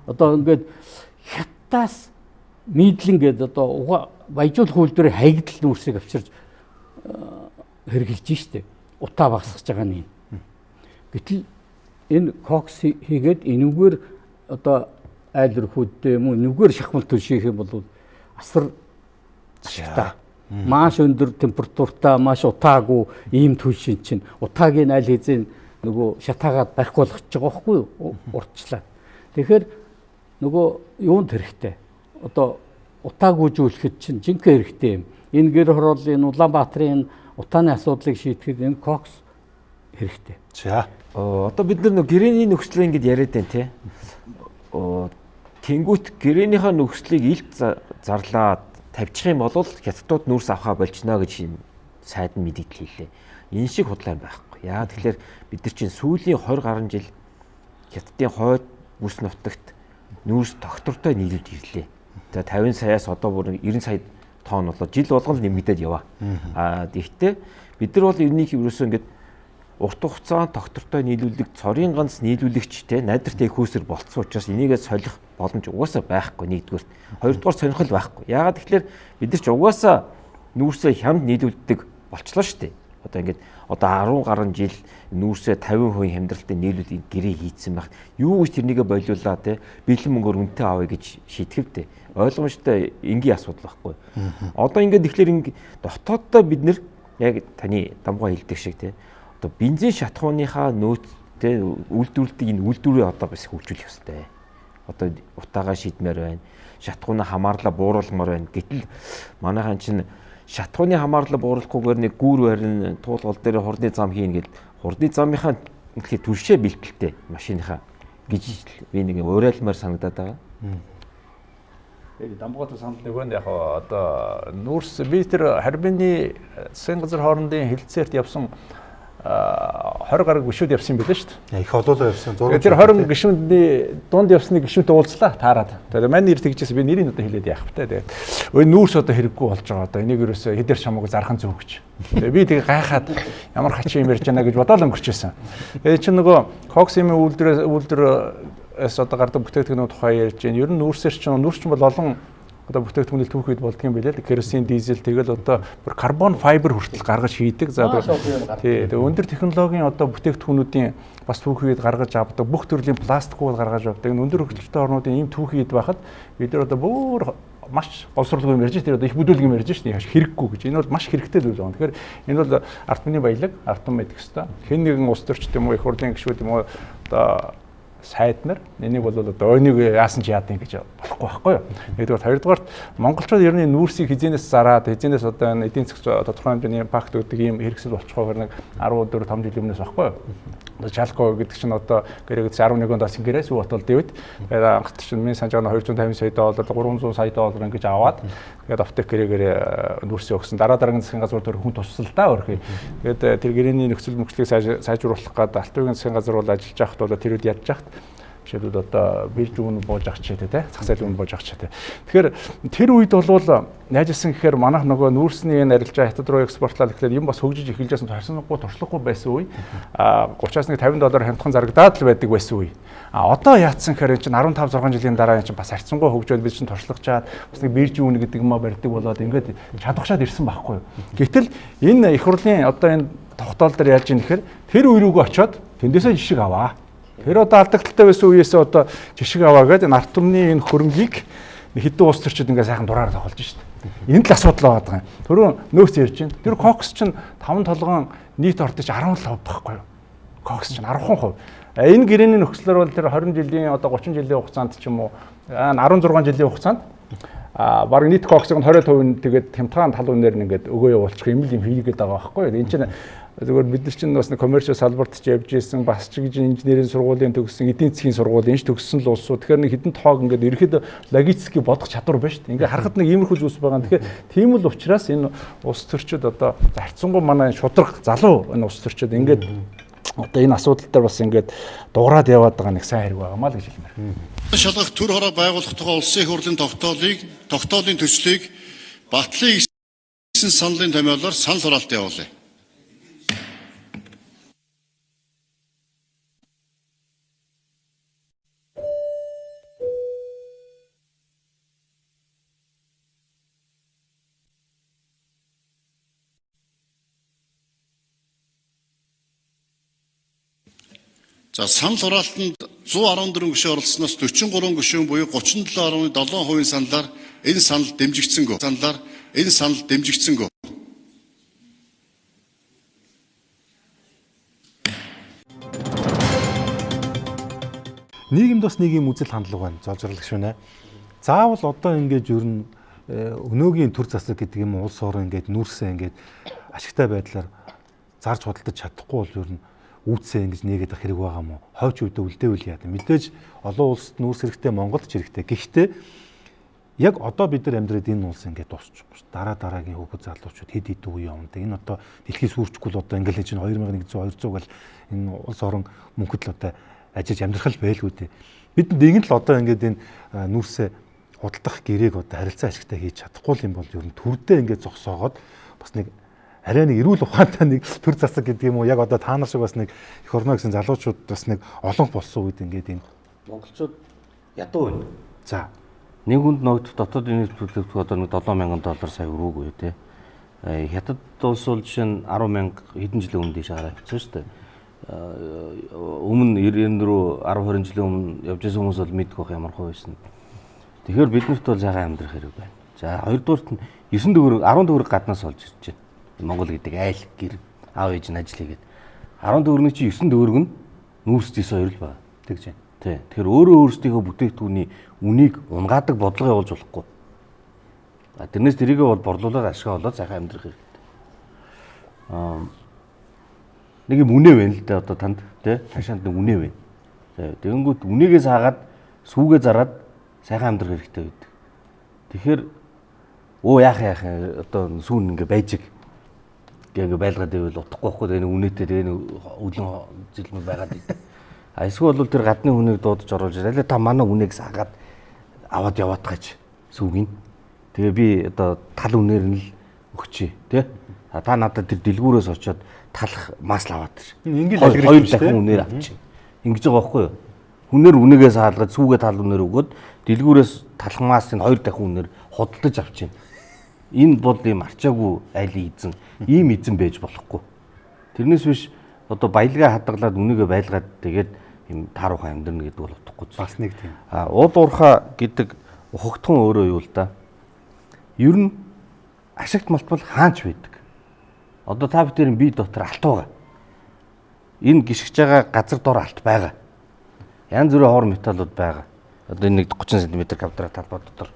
Одоо ингээд хятадаас нийтлэн гээд одоо баяжуулах үйлдвэрийн хаягдл нүүрсийг авчирч хэрэгжилж штэ. Утаа багасгаж байгаа нь. Гэтэл энэ кокс хийгээд энүүгээр одоо айл рүүхүүдтэй юм уу энүүгээр шахмал төлших юм бол асар ашигтай. Маш өндөр температуртай маш утаагүй ийм төлшин чинь утаагийн айл хийзэн нөгөө шатаагаад байхгүй болгож байгаа байхгүй юу? Урдчлаа. Тэгэхээр нөгөө юунд хэрэгтэй? Одоо утаагүйжүүлэхэд чинь жинхэнэ хэрэгтэй юм. Энэ гэр хорооллын Улаанбаатарын утааны асуудлыг шийдэхэд энэ кокс хэрэгтэй. За. Одоо бид нар гэрээний нөхцлөө ингэж яриад байна тий. Тэнгүүт гэрээнийхээ нөхцлийг илт зарлаад тавьчих юм бол хятадууд нүүрс авахаа болчихно гэж сайд нь мэдээлэл хийлээ. Энэ шиг худлаа байхгүй. Яа тэгэхээр бид нар чинь сүүлийн 20 гаруй жил хятадын хойд бүс нутагт нүүрс доктортой нийлүүлж ирлээ. Тэгээ 50 саяас одоо бүр 90 сая тонн болоо жил болгон нэмэгдээд яваа. Гэхдээ бид нар бол энийг ерөөсөө ингээд урт хугацаанд доктортой нийлүүлэг цорын ганц нийлүүлэгчтэй найдвартай хөөсөр болцсон учраас энийгээ солих боломж угаасаа байхгүй нэгдүгээр. Хоёрдугаар сонирхол байхгүй. Яагаад тэгэхээр бид нар ч угаасаа нүүрсээ хямд нийлүүлдэг болчлоо шүү дээ. Одоо ингээд одоо 10 гаруй жил нүүрсээ 50% хямдралтай нийлүүлдэг гэрээ хийцэн байх. Юу гэж тэрнийгээ болиулаа те бэлэн мөнгөөр үнэтэй авъя гэж шийтгэвтэй. Ойлгомжтой энгийн асуудал байхгүй. Одоо ингээд тэгэхээр дотооддоо бид нэр яг таны дамгуй хэлдэг шиг те одоо бензин шатхууныхаа нөөцтэй үйлдвэрлэдэг энэ үйлдвэрээ одоо бас хөгжүүлэх ёстой. Одоо утаагаа шийдмээр байна. Шатхууны хамаарлаа бууруулмаар байна. Гэтэл манайхан чинь шатхууны хамаарлаа бууруулахгүйгээр нэг гүүр барин туулгал дээр хурдны зам хийнэ гэд хурдны замынхаа тэгэхээр түлшээ бэлтгэлтэй машиныхаа гэж би нэг уриалмаар санагдаад байгаа. Тэгээд дамгуур санал нөгөө яг одоо нүүрс би тэр харбины засгийн газар хоорондын хэлэлцээрт явсан 20 гаруй гишүүд явсан байлаа шүү дээ. Их олоолаа явсан. Тэр 20 гишүүний дунд явсны гишүүнтэй уулзлаа таарад. Тэгээд мань нэр тэгжээс би нэрийг одоо хэлээд яах вэ? Тэгээд өө нүүрс одоо хэрэггүй болж байгаа. Одоо энийг ерөөсөө хэдэр чамаагүй зархан зөв гэж. Тэгээд би тэгээ гайхаад ямар хачин юм ярьж байна гэж бодоод өнгөрчээсэн. Тэгээд чинь нөгөө коксимын үйлдвэрээс одоо гардаг бүтээгдэхүүнүүд тухай ярьж байна. Ер нь нүүрсээр чинь нүүрс чинь бол олон одоо бүтээгдэхүүнэл түүхэд болдго юм билээ. Керосин, дизель тэгэл одоо бүр карбон файбер хүртэл гаргаж хийдэг. За тэгээ өндөр технологийн одоо бүтээгдэхүүнүүдийн бас түүхийд гаргаж авдаг бүх төрлийн пластикууд гаргаж авдаг. Өндөр хөгжилтэй орнуудын ийм түүхийд байхад бид нар одоо бүр маш боловсруулах юм ярьж байна. Одоо их бүдүүлэг юм ярьж байна. Хэрэггүй гэж. Энэ бол маш хэрэгтэй зүйл байна. Тэгэхээр энэ бол ард түмний баялаг, ард түмэн мэдэх ёстой. Хэн нэгэн улс төрчд юм уу, их хурлын гишүүд юм уу одоо сайд нар энийг бол одоо ойныг яасан ч яадын гэж болохгүй байхгүй юу. Нэгдүгээр хоёрдугаарт монголчууд ер нь нүүрсийг хизэнээс зараад хизэнээс одоо эдийн засгийн тодорхой хэмжээний импакт өгдөг ийм хэрэгсэл болчихгүйгээр нэг 14 5 жилийн өмнөөс байхгүй юу. Жалко гэдэг чинь одоо гэрээгээ 11 оноос гэрээ Сүх Батболдын үед тэгээд анх чинь миний санаж байгаа 250 сая доллар 300 сая доллар ингэж аваад тэгээд офтек гэрээгээр нүүрсээ өгсөн. Дараагийн засгийн газар төр хүн тусалдаа өрхий. Тэгээд тэр гэрээний нөхцөл мөчлөгийг сайжруулах гээд алт үеийн засгийн газар бол ажиллаж байхад бол тэр үед ядж байхад жишээлбэл одоо бирж үн бууж авах ч гэдэг цах зээл үн бууж авах ч гэдэг. Тэгэхээр тэр үед бол найжсан гэхээр манайх нөгөө нүүрсний арилжаа хятад руу экспортлал гэхлээр юм бас хөгжиж эхэлжсэн харсангүй туршлахгүй байсан үе. 30-аас нэг $50 хямдхан зарагдаад л байдаг байсан үе. Одоо яатсан гэхээр чинь 15 6 жилийн дараа чинь бас харьцангуй хөгжөөд бид чинь туршлагачаад бас нэг бирж үн гэдэг юм а барьдаг болоод ингээд чадварчаад ирсэн байхгүй юу. Гэтэл энэ их хурлын одоо энэ тогтоол дээр яаж юм гэхээр тэр үе рүүгээ очиод тэндээсээ жишг аваа. Тэр одоо алдагдaltaй байсан үеэсээ одоо жишг аваа гэдэг энэ ард түмний энэ хөрөнгийг хэдэн улс төрчид ингээ сайхан дураар тоглож шít. Энд л асуудал байгаа юм. Түрүүн нөөц ярьж байна. Тэр кокс чинь 5 толгоон нийт ордож 17 байхгүй юу? Кокс чинь 10%. Энэ гэрээний нөхцлөөр бол тэр 20 жилийн одоо 30 жилийн хугацаанд ч юм уу 16 жилийн хугацаанд бараг нийт коксыг 20% тэгээд хямдхан тал үнээр нь ингээд өгөө явуулчих юм хийгээд байгаа байхгүй юу? Энэ чинь зүгээр бид нар чинь бас нэг коммерчиал салбарт ч явж ирсэн бас ч гэж инженерийн сургуулийн төгссөн эдийн засгийн сургуулийн төгссөн л улсууд. Тэгэхээр нэг хідэн тоог ингээд ерөөхдөө логистикийг бодох чадвар байна шүү дээ. Ингээд харахад нэг иймэрхүү зүйлс байгаа. Тэгэхээр тийм л учраас энэ улс төрчид одоо харьцангуй манай шудраг залуу энэ улс төрчид ингээд одоо энэ асуудал дээр бас ингээд дуурайд яваад байгаа нэг сайн хэрэг байгаа маа л гэж хэлмээр. Шалгах төр хороо байгуулах тухай улсын их хурлын тогтоолын төслийг батлын 9 саналын томьёолоор санал хураалт явуулъя. За санал хураалтанд 114 гишүүн оролцсноос 43 гишүүн буюу 37.7% саналаар энэ санал дэмжигдсэнгөө. Нийгэмд бас нэг юм үзэл хандлага байна. Золжрал гишүүнэ. Заавал одоо ингэж ер нь өнөөгийн төр засаг гэдэг юм улс орон ингэж нүүрсээ ингэж ашигтай байдлаар зарж худалдаж чадахгүй бол ер нь үүсээ ингэж нэгээд ах хэрэг байгаа мó. Хойч үедээ үлдээвэл яа. Мэдээж олон улсад нүүрс хэрэгтэй, Монголд ч хэрэгтэй. Гэхдээ яг одоо бид нар амьдраад энэ улс ингэж дуусчихгүй шүү. Дараагийн хүүхэд залуучууд хэд хэд үе явна. Энэ одоо дэлхийд сүрчгүй л одоо ингээл чинь 2100 200 гал энэ улс орон мөнхөд л одоо ажиллаж амьдрах л байлгүй дээ. Бид нэгэн л одоо ингэж энэ нүүрсээ худалдах гэрээг одоо харилцаа ашигтай хийж чадахгүй юм бол ер нь төрдөө ингэж зогсоогоод бас нэг арай нэг эрүүл ухаантай нэг төр засаг гэдэг юм уу яг одоо та нар шиг бас нэг их орно гэсэн залуучууд бас нэг олон болсон үед ингээд энэ монголчууд ядуу байна. За нэг хүнд ногдох дотоодын нийт бүтээгдэхүүн одоо нэг $7,000 сая өрөөгүй тий. Хятад улс бол жишээ нь 10,000 хэдэн жилийн өмнө дэше гараад ирсэн шүү дээ. Өмнө 90 рүү 10 20 жилийн өмнө явж байсан хүмүүс бол мэдгүй байх ямар хөө байсан. Тэгэхээр биднэрт бол цагаан амьдрах хэрэг байна. За хоёрдугаарт нь 9 төгрөг 10 төгрөг гаднаас олж ирж байна. Монгол гэдэг айл гэр аав ээж нь ажил хийгээд 10 төгрөгийн чи 9 төгрөг нь нүүрс зис хоёр л байна. Тэгж байна. Тий. Тэгэхээр өөрөө өөрсдийнхөө бүтээгдэхүүний үнийг унгаадаг бодлого явуулж болохгүй. Тэрнээс тэрийгээ бол борлуулаад ашиг олоод сайхан амьдрах хэрэгтэй. Нэг юм үнэ байна л да одоо танд тий цаашаанд нэг үнэ байна. Тэгэнгүүт үнийгээ саагаад сүүгээ зараад сайхан амьдрах хэрэгтэй байдаг. Тэгэхээр яах одоо сүүн ингээ байж ингээ байлгаад байвал утахгүй байхгүй тэгээ үнэтэй тэгээ өлөн зэлмэр байгаад идэв. Эсвэл бол тэр гадны хүнийг дуудаж оруулж ирээ. Та манай хүнийг саагаад аваад яваад гаж сүүгийн. Тэгээ би одоо тал үнээр нь л өгчээ тий. Та надад тэр дэлгүүрээс очиод талах масл аваад ир. Ингээл хоёр дахин үнээр авчих. Ингэж байгаа байхгүй юу? Хүнээр үнэгээ саалгаад сүүгээ тал үнээр өгөөд дэлгүүрээс талах маслыг хоёр дахин үнээр худалдаж авчих. Энэ бол ийм арчаагүй айлын эзэн, ийм эзэн байж болохгүй. Тэрнээс биш одоо баялгаа хадгалаад үнэгээ байлгаад тэгээд ийм тааруухан амьдрна гэдэг бол утгагүй. Бас нэг тийм. Уул уурхаа гэдэг ухагтхан өөрөө юу л да. Ер нь ашигт малтбал хаанч байдаг. Одоо та бүхэн бие дотор алт байгаа. Энэ гიშгэж байгаа газар дор алт байгаа. Янз бүрийн хор металлууд байгаа. Одоо энэ 30 см квадрат талбай дотор.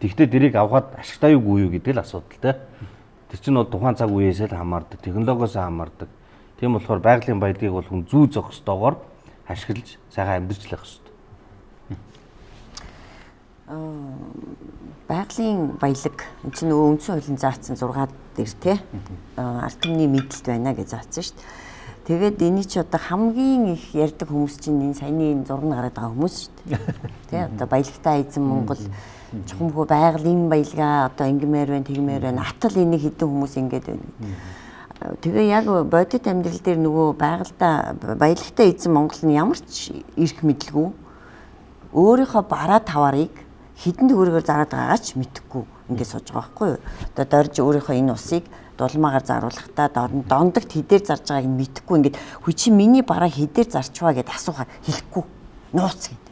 Тэгвэл дэрийг авгаад ашигтай юу гүй юу гэдэг л асуудал те. Тэр чинь бол тухайн цаг үеэсээ л хамаардаг, технологиос хамаардаг. Тийм болохоор байгалийн баялагийг бол хүн зүү зохистойгоор ашиглаж сайхан амьдарч л байх хэрэгтэй. Байгалийн баялаг энэ чинь нөгөө үндсэн хуулийн заасан 6 дээр тий ард түмний мэдлэлт байна гэж заасан шүү дээ. Тэгээд энэ чи одоо хамгийн их ярьдаг хүмүүс чинь энэ саяны зураг гараад байгаа хүмүүс шүү дээ. Тий одоо баялагтай эзэн Монгол чухамхүү байгалийн баялгаа одоо ингэмээр байна тэгмээр байна. Атал энийг хэдэн хүмүүс ингэж байна. Тэгээ яг бодит амьдрал дээр нөгөө баялагтай эзэн Монгол нь ямар ч эрх мэдлгүй өөрийнхөө бараа таварыг хідэн төгрөгөөр зараад байгаагаа ч мэдэхгүй ингээд сууж байгаа байхгүй юу. Одоо дорж өөрийнхөө энэ усыг дулмаагаар заруулахдаа дондогт хідээр зарж байгааг нь мэдэхгүй ингээд хүй чи миний бараа хідээр зарчваа гэд асуухаар хэлэхгүй нууц гэд.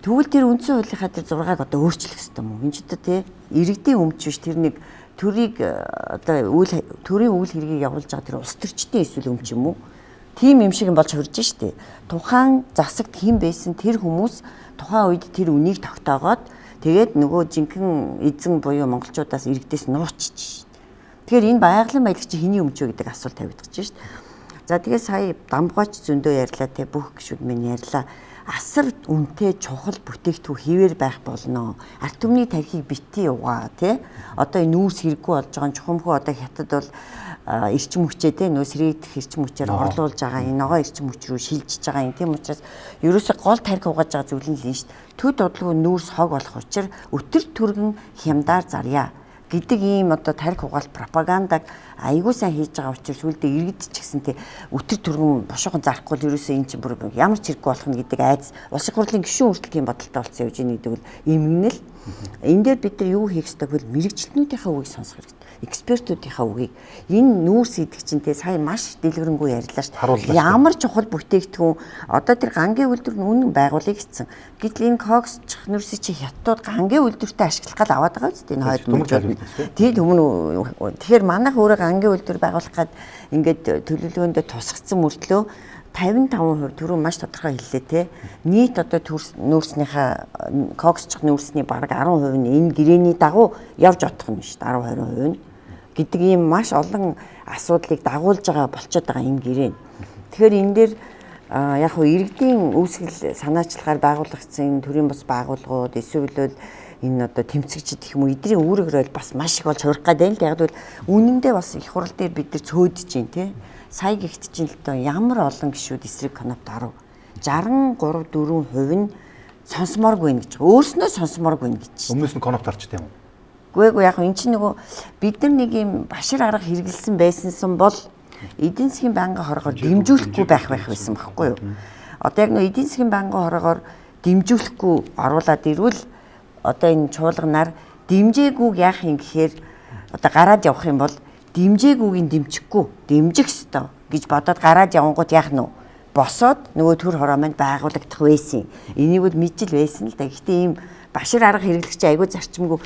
Тэгвэл тэр үндсэн хуулийнхаа тэр 6-аг одоо өөрчлөх хэрэгтэй юм уу? Энд ч одоо тий иргэдийн өмч биш тэр нэг төрийг одоо төрийн үйл хэргийг явуулж байгаа тэр улс төрчдийн эсвэл өмч юм уу? Тим юм шиг болж хурж штэ. Тухайн засагт хэн байсан тэр хүмүүс тухайн үед тэр үнийг тогтоогоод тэгээд нөгөө жинхэнэ эзэн буюу монголчуудаас иргэдээс нуучиж. Тэгэхээр энэ байгалийн баялагч хэний өмч вэ гэдэг асуулт тавигдаж байна шүү дээ. За тэгээд сая дамгаач зөндөө ярьлаа те бүх гişүүд минь ярьлаа. Асар үнэтэй чухал бүтээгдэхүүн хിവэр байх болно. Ард түмний тархийг битгий угаа те. Одоо энэ нүүрс хэрэггүй болж байгаа чухамхүү одоо хятад бол эрчим хүчээ те нөө сэрэгдэх эрчим хүчээр орлуулж байгаа энэ ногоо эрчим хүч рүү шилжиж байгаа юм. Тийм учраас ерөөсө гол тархи угааж байгаа зүйл нь л шүү дээ. Төд бодлого нүүрс хог болох учраас өтөр түргэн хямдаар зарья гэдэг ийм одоо тархи угаалт пропагандаг айгуу сайн хийж байгаа учраас үлдээ иргэд ч гэсэнтэй өтөр түргэн бошоохон зарахгүй л ерөөсөө эн чинь бүр ямар ч хэрэггүй болох нь гэдэг айц улсын хурлын гишүүн хүртэл тийм бодолтой болсон явж байгаа гэдэг бол имгэнэл. Энэ дээр бид нар юу хийх ёстой вэ? Мэргэжилтнүүдийнхээ үгийг сонсох хэрэгтэй. Экспертүүдийнхээ үгийг. Энэ нүүрс идэх чинь те сая маш дэлгэрэнгүй ярьлаа шүү дээ. Ямар чухал бүтээгдэхүүн одоо тэр гангийн үйлдвэр нь үнэн байгуулъя гэсэн. Гэтэл энэ кокс нүүрсийг чи хятад гангийн үйлдвэртэй ашиглах гал аваад байгаа үстэй энэ хойд мөрөд. Тийм өмнө тэгэхээр манайх өөрөө гангийн үйлдвэр байгуулах гад ингээд төлөвлөгөөндөө тусгацсан мөртлөө 55% түрүү маш тодорхой хэллээ те. Нийт одоо нүүрснийхаа коксчих нүүрсний бараг 10% нь энэ гэрээний дагуу явж одох нь шүү дээ 10-20% нь гэдэг ийм маш олон асуудлыг дагуулж байгаа болчиход байгаа энэ гэрээ. Тэгэхээр энэ дээр яг хөө иргэдийн үүсгэл санаачлагаар байгуулагдсан төрийн бус байгууллагууд эсвэл энэ одоо тэмцэгчд гэх юм уу эдний үүрэг рөл бас маш их болж хурих гэдэг л яг л үнэндээ бас их хурал дээр бид нар цөөдөж чинь те. Сая гихт чинь л доо ямар олон гişүүд эсрэг конопт 63-4% нь сонсомооргүй нэ гэж. Өөрснөө сонсомооргүй нэ гэж. Өмнөөс нь конопт арчтай юм уу? Үгүй яг эн чинь нөгөө бид нар нэг юм башир арга хэрэгэлсэн байсансан бол эдийн засгийн байнгын хорогоор дэмжүүлэхгүй байх байсан байхгүй юу? Одоо яг нөгөө эдийн засгийн байнгын хорогоор дэмжүүлэхгүй оруулаад ирвэл одоо энэ чуулганаар дэмжээгүйг яах юм гэхээр одоо гараад явах юм бол дэмжээгүйг дэмжихгүй дэмжих ёстой гэж бодоод гараад явангууд яах нь босоод нөгөө төр хороо манд байгуулагдах байсан. Энийг бол мэджил байсан л да. Гэхдээ ийм башир арга хэрэглэгч айгүй зарчимгүй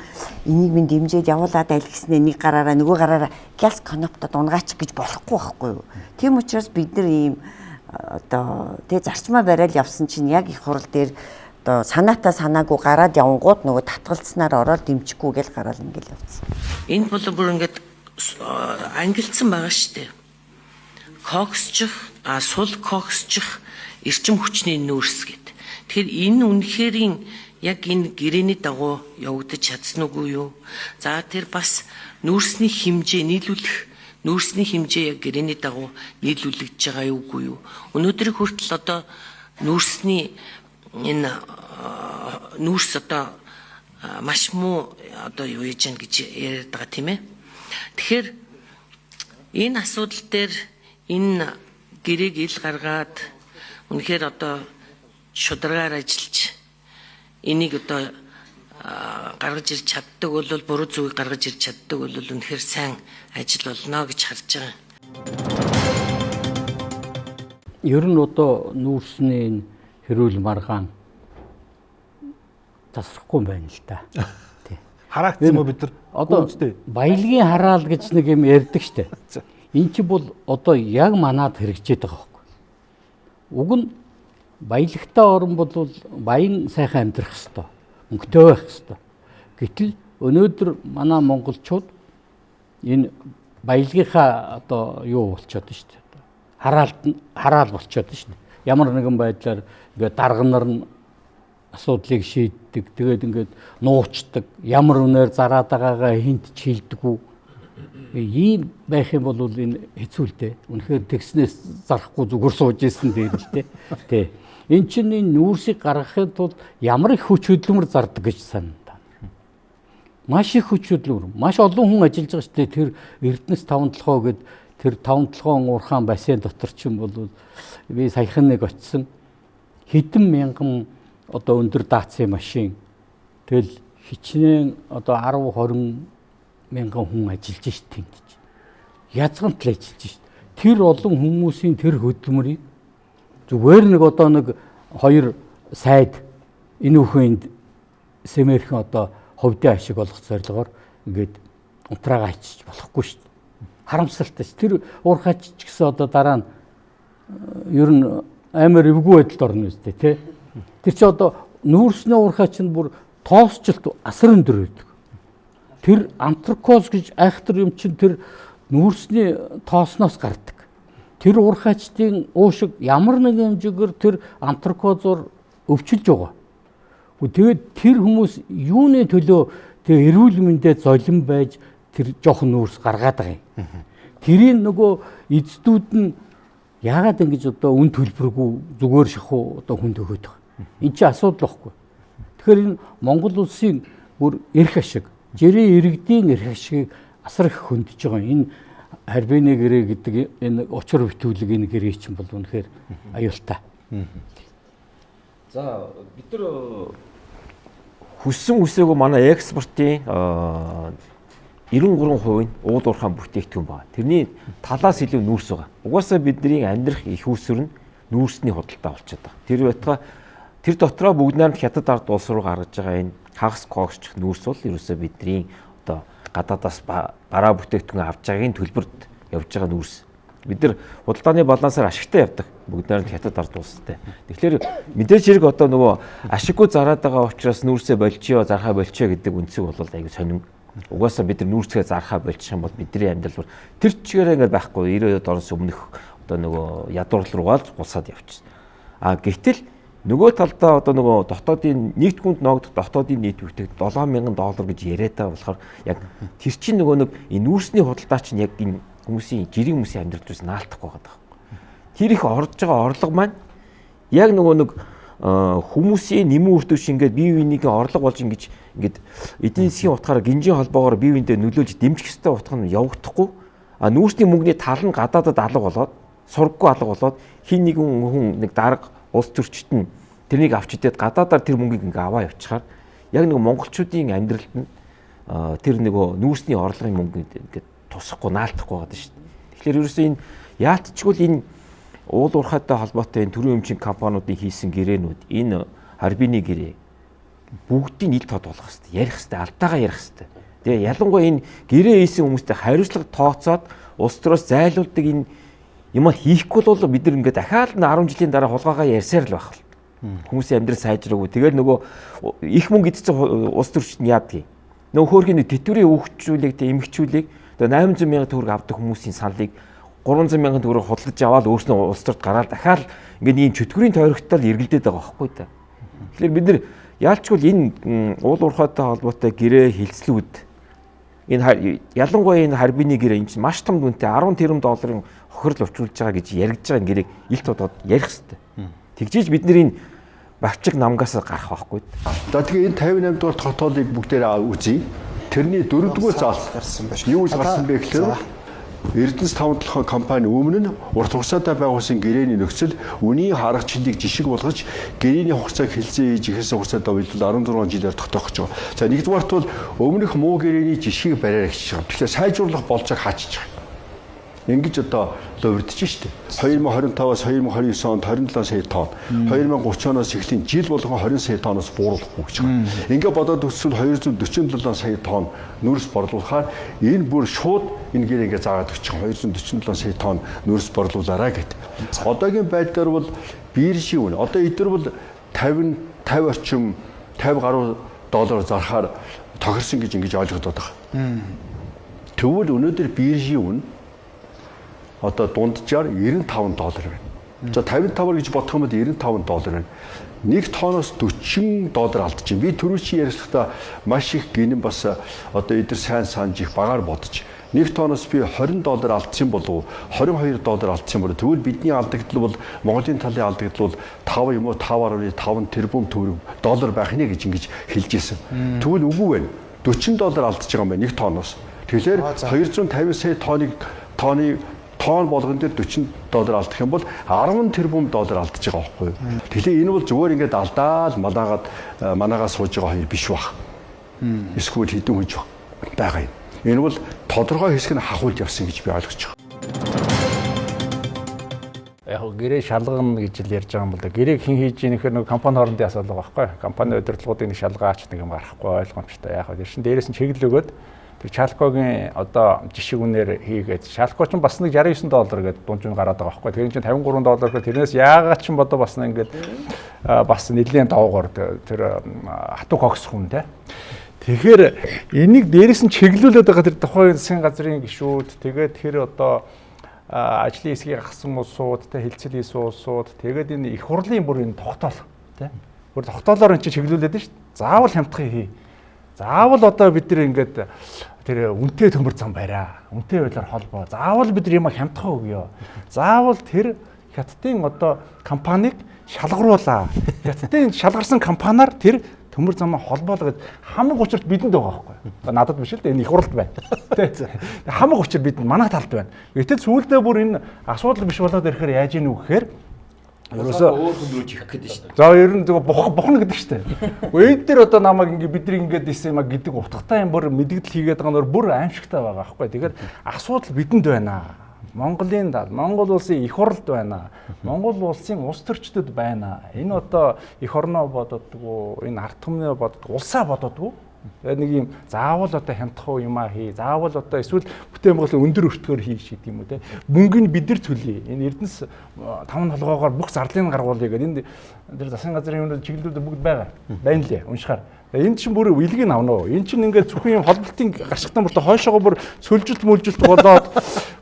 энийг минь дэмжээд явуулаад айл гэснээр нэг гараараа нөгөө гараараа гялс конопто дунгаач гэж болохгүй байхгүй юу. Тийм учраас бид нар ийм одоо тэг зарчмаа барайл явсан чинь яг их хурал дээр одоо санаатаа санаагүй гараад явангууд нөгөө татгалцснаар ороод дэмжихгүй гэж гараал ингээл явцсан. Энэ бол бүр ингээд ангилсан байгаа шүү дээ. Коксчих, сул коксчих эрчим хүчний нүүрс гэд. Тэгэхээр энэ үнэхэрийн яг энэ гэрээний дагуу явагдаж чадсан уу юу? За тэр бас нүүрсний хэмжээ нүүрсний хэмжээ яг гэрээний дагуу нийлүүлэгдэж байгаа юу? Өнөөдөр хүртэл одоо нүүрсний энэ нүүрс одоо маш муу одоо юу яаж яах гэж яриад байгаа тийм ээ. Тэгэхээр энэ асуудал дээр энэ гэрээг ил гаргаад үнэхээр одоо шударгаар ажиллаж энийг одоо гаргаж ирж чаддаг бол буруу зүйлийг гаргаж ирж чаддаг бол үнэхээр сайн ажил болно гэж харж байгаа. Ер нь одоо нүүрсний хэрүүл маргаан тасрахгүй байна л да. Хараагц юм уу бид нар одоо баялагын хараал гэж нэг юм ярьдаг штэ. Энд чи бол одоо яг манад хэрэгжээд байгаа байхгүй. Уг нь баялагтай орн бол баян сайхан амьдрах хэвээр, мөнгөтэй байх хэвээр. Гэтэл өнөөдөр манай монголчууд энэ баялагынхаа одоо юу болчиход штэ. хараал болчиход шүү дээ. Ямар нэгэн байдлаар ингээд дарганар нь асуудлыг шийддэг. Тэгээд ингээд нуучдаг. Ямар үнээр зараад байгаагаа хинт ч хэлдэггүй. Ийм байх юм бол энэ хэцүү л дээ. Үнэхээр тэгснээс зарахгүй зүгээр сууж исэн дээр л дээ. Тэ. Энд чинь энэ нүүрсийг гаргахын тулд ямар их хүч хөдөлмөр зардаг гэж санана. Маш их хүч хөдөлмөр. Маш олон хүн ажиллаж байгаа шүү дээ. Тэр Эрдэнэс 5-7 гэд тэр 5-7 уурхаан бассейн дотор ч юм бол би саяхан нэг очисон хэдэн мянган одоо өндөр даацын машин тэгэл хичнээн одоо 10-20 мянган хүн ажиллаж шít тэнд ч. Язгант л ажиллаж шít. Тэр олон хүмүүсийн тэр хөдөлмөрийг зүгээр нэг одоо нэг 2 сайд энэ үхэнд сэмэрхэн одоо ховдын ашиг болох зорилгоор ингээд унтраага ачиж болохгүй шít. Харамсалтай ш. Тэр уурхаач ч гэсэн одоо дараа нь ер нь амар эвгүй байдалд орно үстэй тий. Тэр чи одоо нүүрсний уурхаач нь бүр тоосчлт асар өндөр байдаг. Тэр антракоз гэж айхтар юм чинь тэр нүүрсний тоосноос гардаг. Тэр уурхаачдын уушиг ямар нэгэн хэмжээгээр тэр антракозоор өвчлж байгаа. Тэгээд тэр хүмүүс юуны төлөө тэг эрүүл мэндэд золин байж тэр жоохон нүүрс гаргаад байгаа юм. Тэрийн нөгөө эцдүүд нь яагаад ингэж одоо үн төлбөргүй зүгээр шахуу одоо хүн төгөөд байгаа. Энд чинь асуудал واخгүй. Тэгэхээр энэ Монгол улсын бүр эрх ашиг, жирийн иргэдийн эрх ашигыг асар их хөндөж байгаа. Энэ харбины гэрээ гэдэг энэ учир битүүлэг энэ гэрээ чинь бол үнэхээр аюултай. За бид нар хүссэн үсээгүй манай экспортын 93% нь уул уурхаан бүтээгдэхүүн байна. Тэрний талаас илүү нүүрс байгаа. Угаасаа бидний амьдрах их үүсвэр нь нүүрсний худалдаа болчиход байгаа. Тэр байтугай тэр дотроо бүгд найрамд хятад ард улс руу гаргаж байгаа энэ хагас коогч нүүрс бол ерөөсөө бидний одоо гадаадаас бараа бүтээгдэхүүн авч байгаагийн төлбөрт явж байгаа нүүрс. Бид нар худалдааны балансаар ашигтай явдаг. Бүгд найрамд хятад ард улстай. Тэгэхээр мэдээж хэрэг одоо нөгөө ашиггүй зараад байгаа учраас нүүрсээ болчихё, зархаа болчихё гэдэг үнцэг бол аягүй сонин. Угаасаа бид нар нүүрсгээ зархаа болчих юм бол бидний амьдрал тэр чигээр ингээд байхгүй 90-д оноос өмнөх одоо нөгөө ядуурл руугаа л гулсаад явчихсан. А гэтэл нөгөө талдаа одоо нөгөө дотоодын нийтгүнд ногдох дотоодын нийт бүтээгдэхүүн $7,000 гэж яриад байгаа болохоор яг тэр чинь нөгөө нэг энэ нүүрсний худалдаа чинь яг энэ хүмүүсийн жирийн хүмүүсийн амьдралд наалтахгүй байгаа. Тэр их орж байгаа орлого маань яг нөгөө нэг хүмүүсийн нэмэн үрдүш ингээд бие биенийгээ орлого болж ингээд эдийн засгийн утгаараа гинжийн холбоогоор бие биендээ нөлөөлж дэмжих ёстой утга нь явагдахгүй. А нүүрсний мөнгөний тал нь гадаадад алга болоод сургаггүй алга болоод хин нэгэн хүн нэг дарга улс төрчид нь тэрнийг авч идээд гадаадаар тэр мөнгийг ингээ аваа явчихаар яг нэг монголчуудын амьдралд нь тэр нөгөө нүүрсний орлогын мөнгө ингээд тусахгүй наалтахгүй байгаа шүү дээ. Тэгэхээр ерөөсөө энэ яалтчгүй энэ уул уурхайтай холбоотой энэ төрийн өмчийн компаниудын хийсэн гэрээнүүд энэ харбины гэрээ бүгдийг нийл тод болгох хэрэгтэй. Ярих хэрэгтэй, алдаагаа ярих хэрэгтэй. Тэгээ ялангуяа энэ гэрээ хийсэн хүмүүстэй хариуцлага тооцоод улс төрөөс зайлуулдаг энэ юм хийхгүй бол бид нар ингээд дахиад 10 жилийн дараа хулгайгаа ярьсаар л байх. Хүмүүсийн амьдрал сайжраагүй. Тэгээд нөгөө их мөнгө эдцсэн улс төрчид нь яадаг юм. Нөгөө хөөрхийн тэтгэврийн өгчүүлэг, эмгчүүлэг одоо 800 сая төгрөг авдаг хүмүүсийн саналыг 300 сая төгрөг худалдаж аваад өөрснөө улс төрт гараад дахиад ингээд ийм чөтгөрийн тойрогтол эргэлдээд байгаа байхгүй да. Тэгэхээр бид нар яалчгүй энэ уул уурхайтай холбоотой гэрээ хилцлүүд энэ ялангуяа энэ харбины гэрээ энэ чинь маш том дүнтэй 10 тэрбум долларын хохирол учруулж байгаа гэж яригдж байгаа гэрээг ил тодод ярих хэрэгтэй. Тэгжиж бид нар энэ бавчиг намгаас гарах байхгүй. За тэгээ энэ 58 дугаар хотоолыг бүгдээрээ үзье. Тэрний 4-р зал юу гэж гарсан бэ гэхээр Эрдэнэс 5-7 компани өмнө нь урт хугацаатай байгуулсан гэрээний нөхцөл үнийн харах чиндийг жишг болгож гэрээний хугацааг хэлцээ хийж ихээс хугацаатай үйлдэл 16 жилээр тогтоох гэж байгаа. За нэгдүгээрт бол өмнөх муу гэрээний жишгийг бариар хийж байгаа. Тэгэхээр сайжруулах болцоог хаачиж байгаа. Ингэж одоо урдчих шүү дээ. 2025-аас 2029 онд 27 сая тонн, 2030 оноос эхлэн жил болгон 20 сая тонноос бууруулахгүй гэж байгаа. Ингээ бодоод үзвэл 247 сая тонн нүүрс борлуулахаар энэ бүр шууд энэ гэр ингээ заагаад өгч байгаа. 247 сая тонн нүүрс борлуулаарай гэдэг. Одоогийн байдлаар бол биржийн үн. Одоо эдгээр бол 50 орчим 50 гаруй доллар зархаар тохирсон гэж ингэж ойлгоод байгаа. Тэгвэл өнөөдөр биржийн үн одоо дунджаар $95 байна. За $55 гэж бодох юм бол $95 байна. 1 тонноос $40 алдаж байна. Би түрүү чи ярьсахдаа маш их гинэн бас одоо эдгээр сайн санаж их багаар бодож 1 тонноос би $20 алдсан болов уу? $22 алдсан болов уу? Тэгвэл бидний алдагдал бол Монголын талын алдагдал бол 5 юм уу 5.5 тэрбум доллар байх нэ гэж ингэж хэлж ирсэн. Тэгвэл үгүй байна. $40 алдаж байгаа юм байна 1 тонноос. Тэгэхээр 250 сая тонн болгон дээр $40 алдах юм бол 10 тэрбум доллар алдаж байгаа байхгүй юу? Тэгэхээр энэ бол зүгээр ингээд алдаад манаагаа сууж байгаа хоёр биш баг. Эсвэл хэдэн хүч байгаа юм. Энэ бол тодорхой хэсэг нь хахуулж явсан гэж би ойлгож байгаа. Яг гэрээ шалгана гэж л ярьж байгаа юм бол гэрээг хэн хийж ийнэхээр нэг компани хоорондын асуудал байгаа байхгүй. Компани удирдлагуудын нэг шалгаач нэг юм гарахгүй ойлгомжтой. Яг тэршин дээрээс нь чиглэл өгөөд тэр Шалкогийн одоо жишг үнээр хийгээд Шалко ч бас нэг $69 гэдэг дунд нь гараад байгаа байхгүй. Тэр чинь $53 гэхээр тэрнээс яагаад ч бодо бас ингээд бас нэлийн давуугаар тэр хатуу кокс хүн те. Тэгэхээр энийг дээрээс нь чиглүүлээд байгаа тэр тухайн засгийн газрын гишүүд тэгээд тэр одоо ажлын хэсгийг гасан улсууд те хилцэл хийсэн улсууд тэгээд энэ их хурлын бүр энэ тогтоол те. Бүр тогтоолоор энэ чиглүүлээд нь шүү дээ. Заавал хямдхан хий. Заавал одоо бид нэр ингээд тэр үнэтэй төмөр зам бариа. Үнэтэй байдлаар холбоо. Заавал бид нар юм хямдхан өгөө. Заавал тэр хятадын одоо компанийг шалгаруулаа. Хятадын шалгарсан компаниар тэр төмөр замаа холбоолоо гэд хамаг учирт бидэнд байгаа байхгүй. Надад биш л дээ энэ их хурлд байна. Тэ. Хамаг учир бидэнд манай талд байна. Гэтэл сүүлдээ бүр энэ асуудал биш болоод ирэхээр яаж ийн үг гэхээр ерөөсөө өөр хүндрүүж их гэдэг шүү дээ. За ер нь зөв бухна гэдэг шүү дээ. Үед дээр одоо намайг ингээ бид нар ингээд ийсэн юм гэдэг утгатай юм бүр мэдгдэл хийгээд байгаа нөр бүр аимшигтай байгаа байхгүй. Тэгэхээр асуудал бидэнд байна. Монголын Монгол улсын их хурлд байна. Монгол улсын улс төрчдөд байна. Энэ одоо их орноо бододгоо, энэ ард түмнээ бододгоо, улсаа бододгоо. Тэгээд нэг юм заавал одоо хямдхан юм аа хий. Заавал одоо эсвэл бүтээн байгуулалтын өндөр өртгөөр хийх гэдэг юм уу те. Мөнгөний бид нар төлье. Энэ Эрдэнэс 5 толгоогоор бүх зарлыг гаргуулъя гэдэг. Энэ засгийн газрын юмнууд чиглэлүүд бүгд байгаа. Байна лээ. Уншихаар. Энд чинь бүр илгийг авна уу? Энд чинь ингээд зөвхөн юм холболтын гашгтан бүртээ хойшоогоо бүр сөлжилт мөлжилт болоод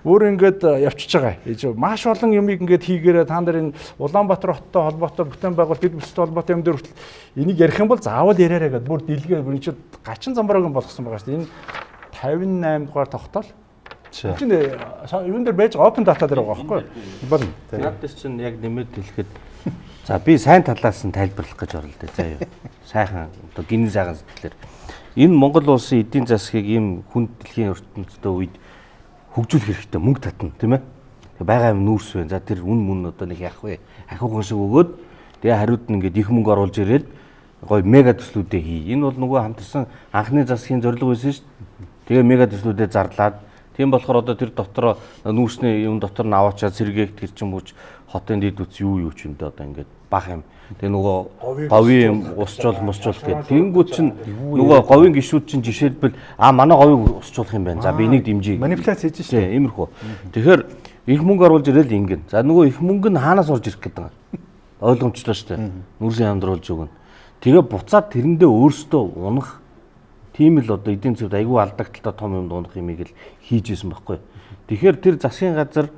бүр ингээд явчихж байгаа. Маш олон юмыг ингээд хийгээрээ та нар энэ Улаанбаатар хоттой холбоотой бүтээн байгуулалт дэд бүстэй холбоотой юм дээр хүртэл энийг ярих юм бол заавал яриараа гэдэг бүр дэлгээ бүр чинь гачин замбараагийн болгосон байгаа шүү дээ. Энэ 58 дугаар тогтоол. Чинь юун дээр байж open data дээр байгаа байхгүй юу? Болно. Надад чинь яг нэмээд хэлэхэд за би сайн талаас нь тайлбарлах гэж оролдоо заа юу. Сайхан одоо гинэн сайхан сэтгэлээр энэ Монгол улсын эдийн засгийг ийм хүнд дэлхийн ертөнцийн үед хөгжүүлэх хэрэгтэй мөнгө татна тийм ээ. Тэгээ байгаа юм нүүрс вэ. За тэр үн одоо нэг яах вэ? Ахиухан шиг өгөөд тэгээ хариуд нь ингээд их мөнгө оруулж ирээд гоё мега төслүүдээ хий. Энэ бол нөгөө хамтарсан анхны засгийн зорилго байсан шүү дээ. Тэгээ мега төслүүдээ зарлаад тийм болохоор одоо тэр дотроо нүүрсний юм дотор нь аваачаад сэргээх тэр чим үүч хотын дэд үс юу ч юм дэ одоо ингээд бах юм. Тэгээ нөгөө говийн усчуул гэдэг. Тэнгүүд чинь нөгөө говийн гişүүд чинь жишээлбэл манай говийг усчуулах юм байна. За би энийг дэмжиж манипуляц хийж шүү дээ. Иймэрхүү. Тэгэхээр их мөнгө оруулж ирэл ингэн. За нөгөө их мөнгө нь хаанаас орж ирэх гэдэг юм. Ойлгомжтой шүү дээ. Нүрсийн хамдруулж өгнө. Тэгээ буцаад тэрэндээ өөрсдөө унах тийм л одоо эдийн засгт айгүй алдагдaltaа том юм дуунах юмыг л хийж исэн байхгүй. Тэгэхээр тэр засгийн газар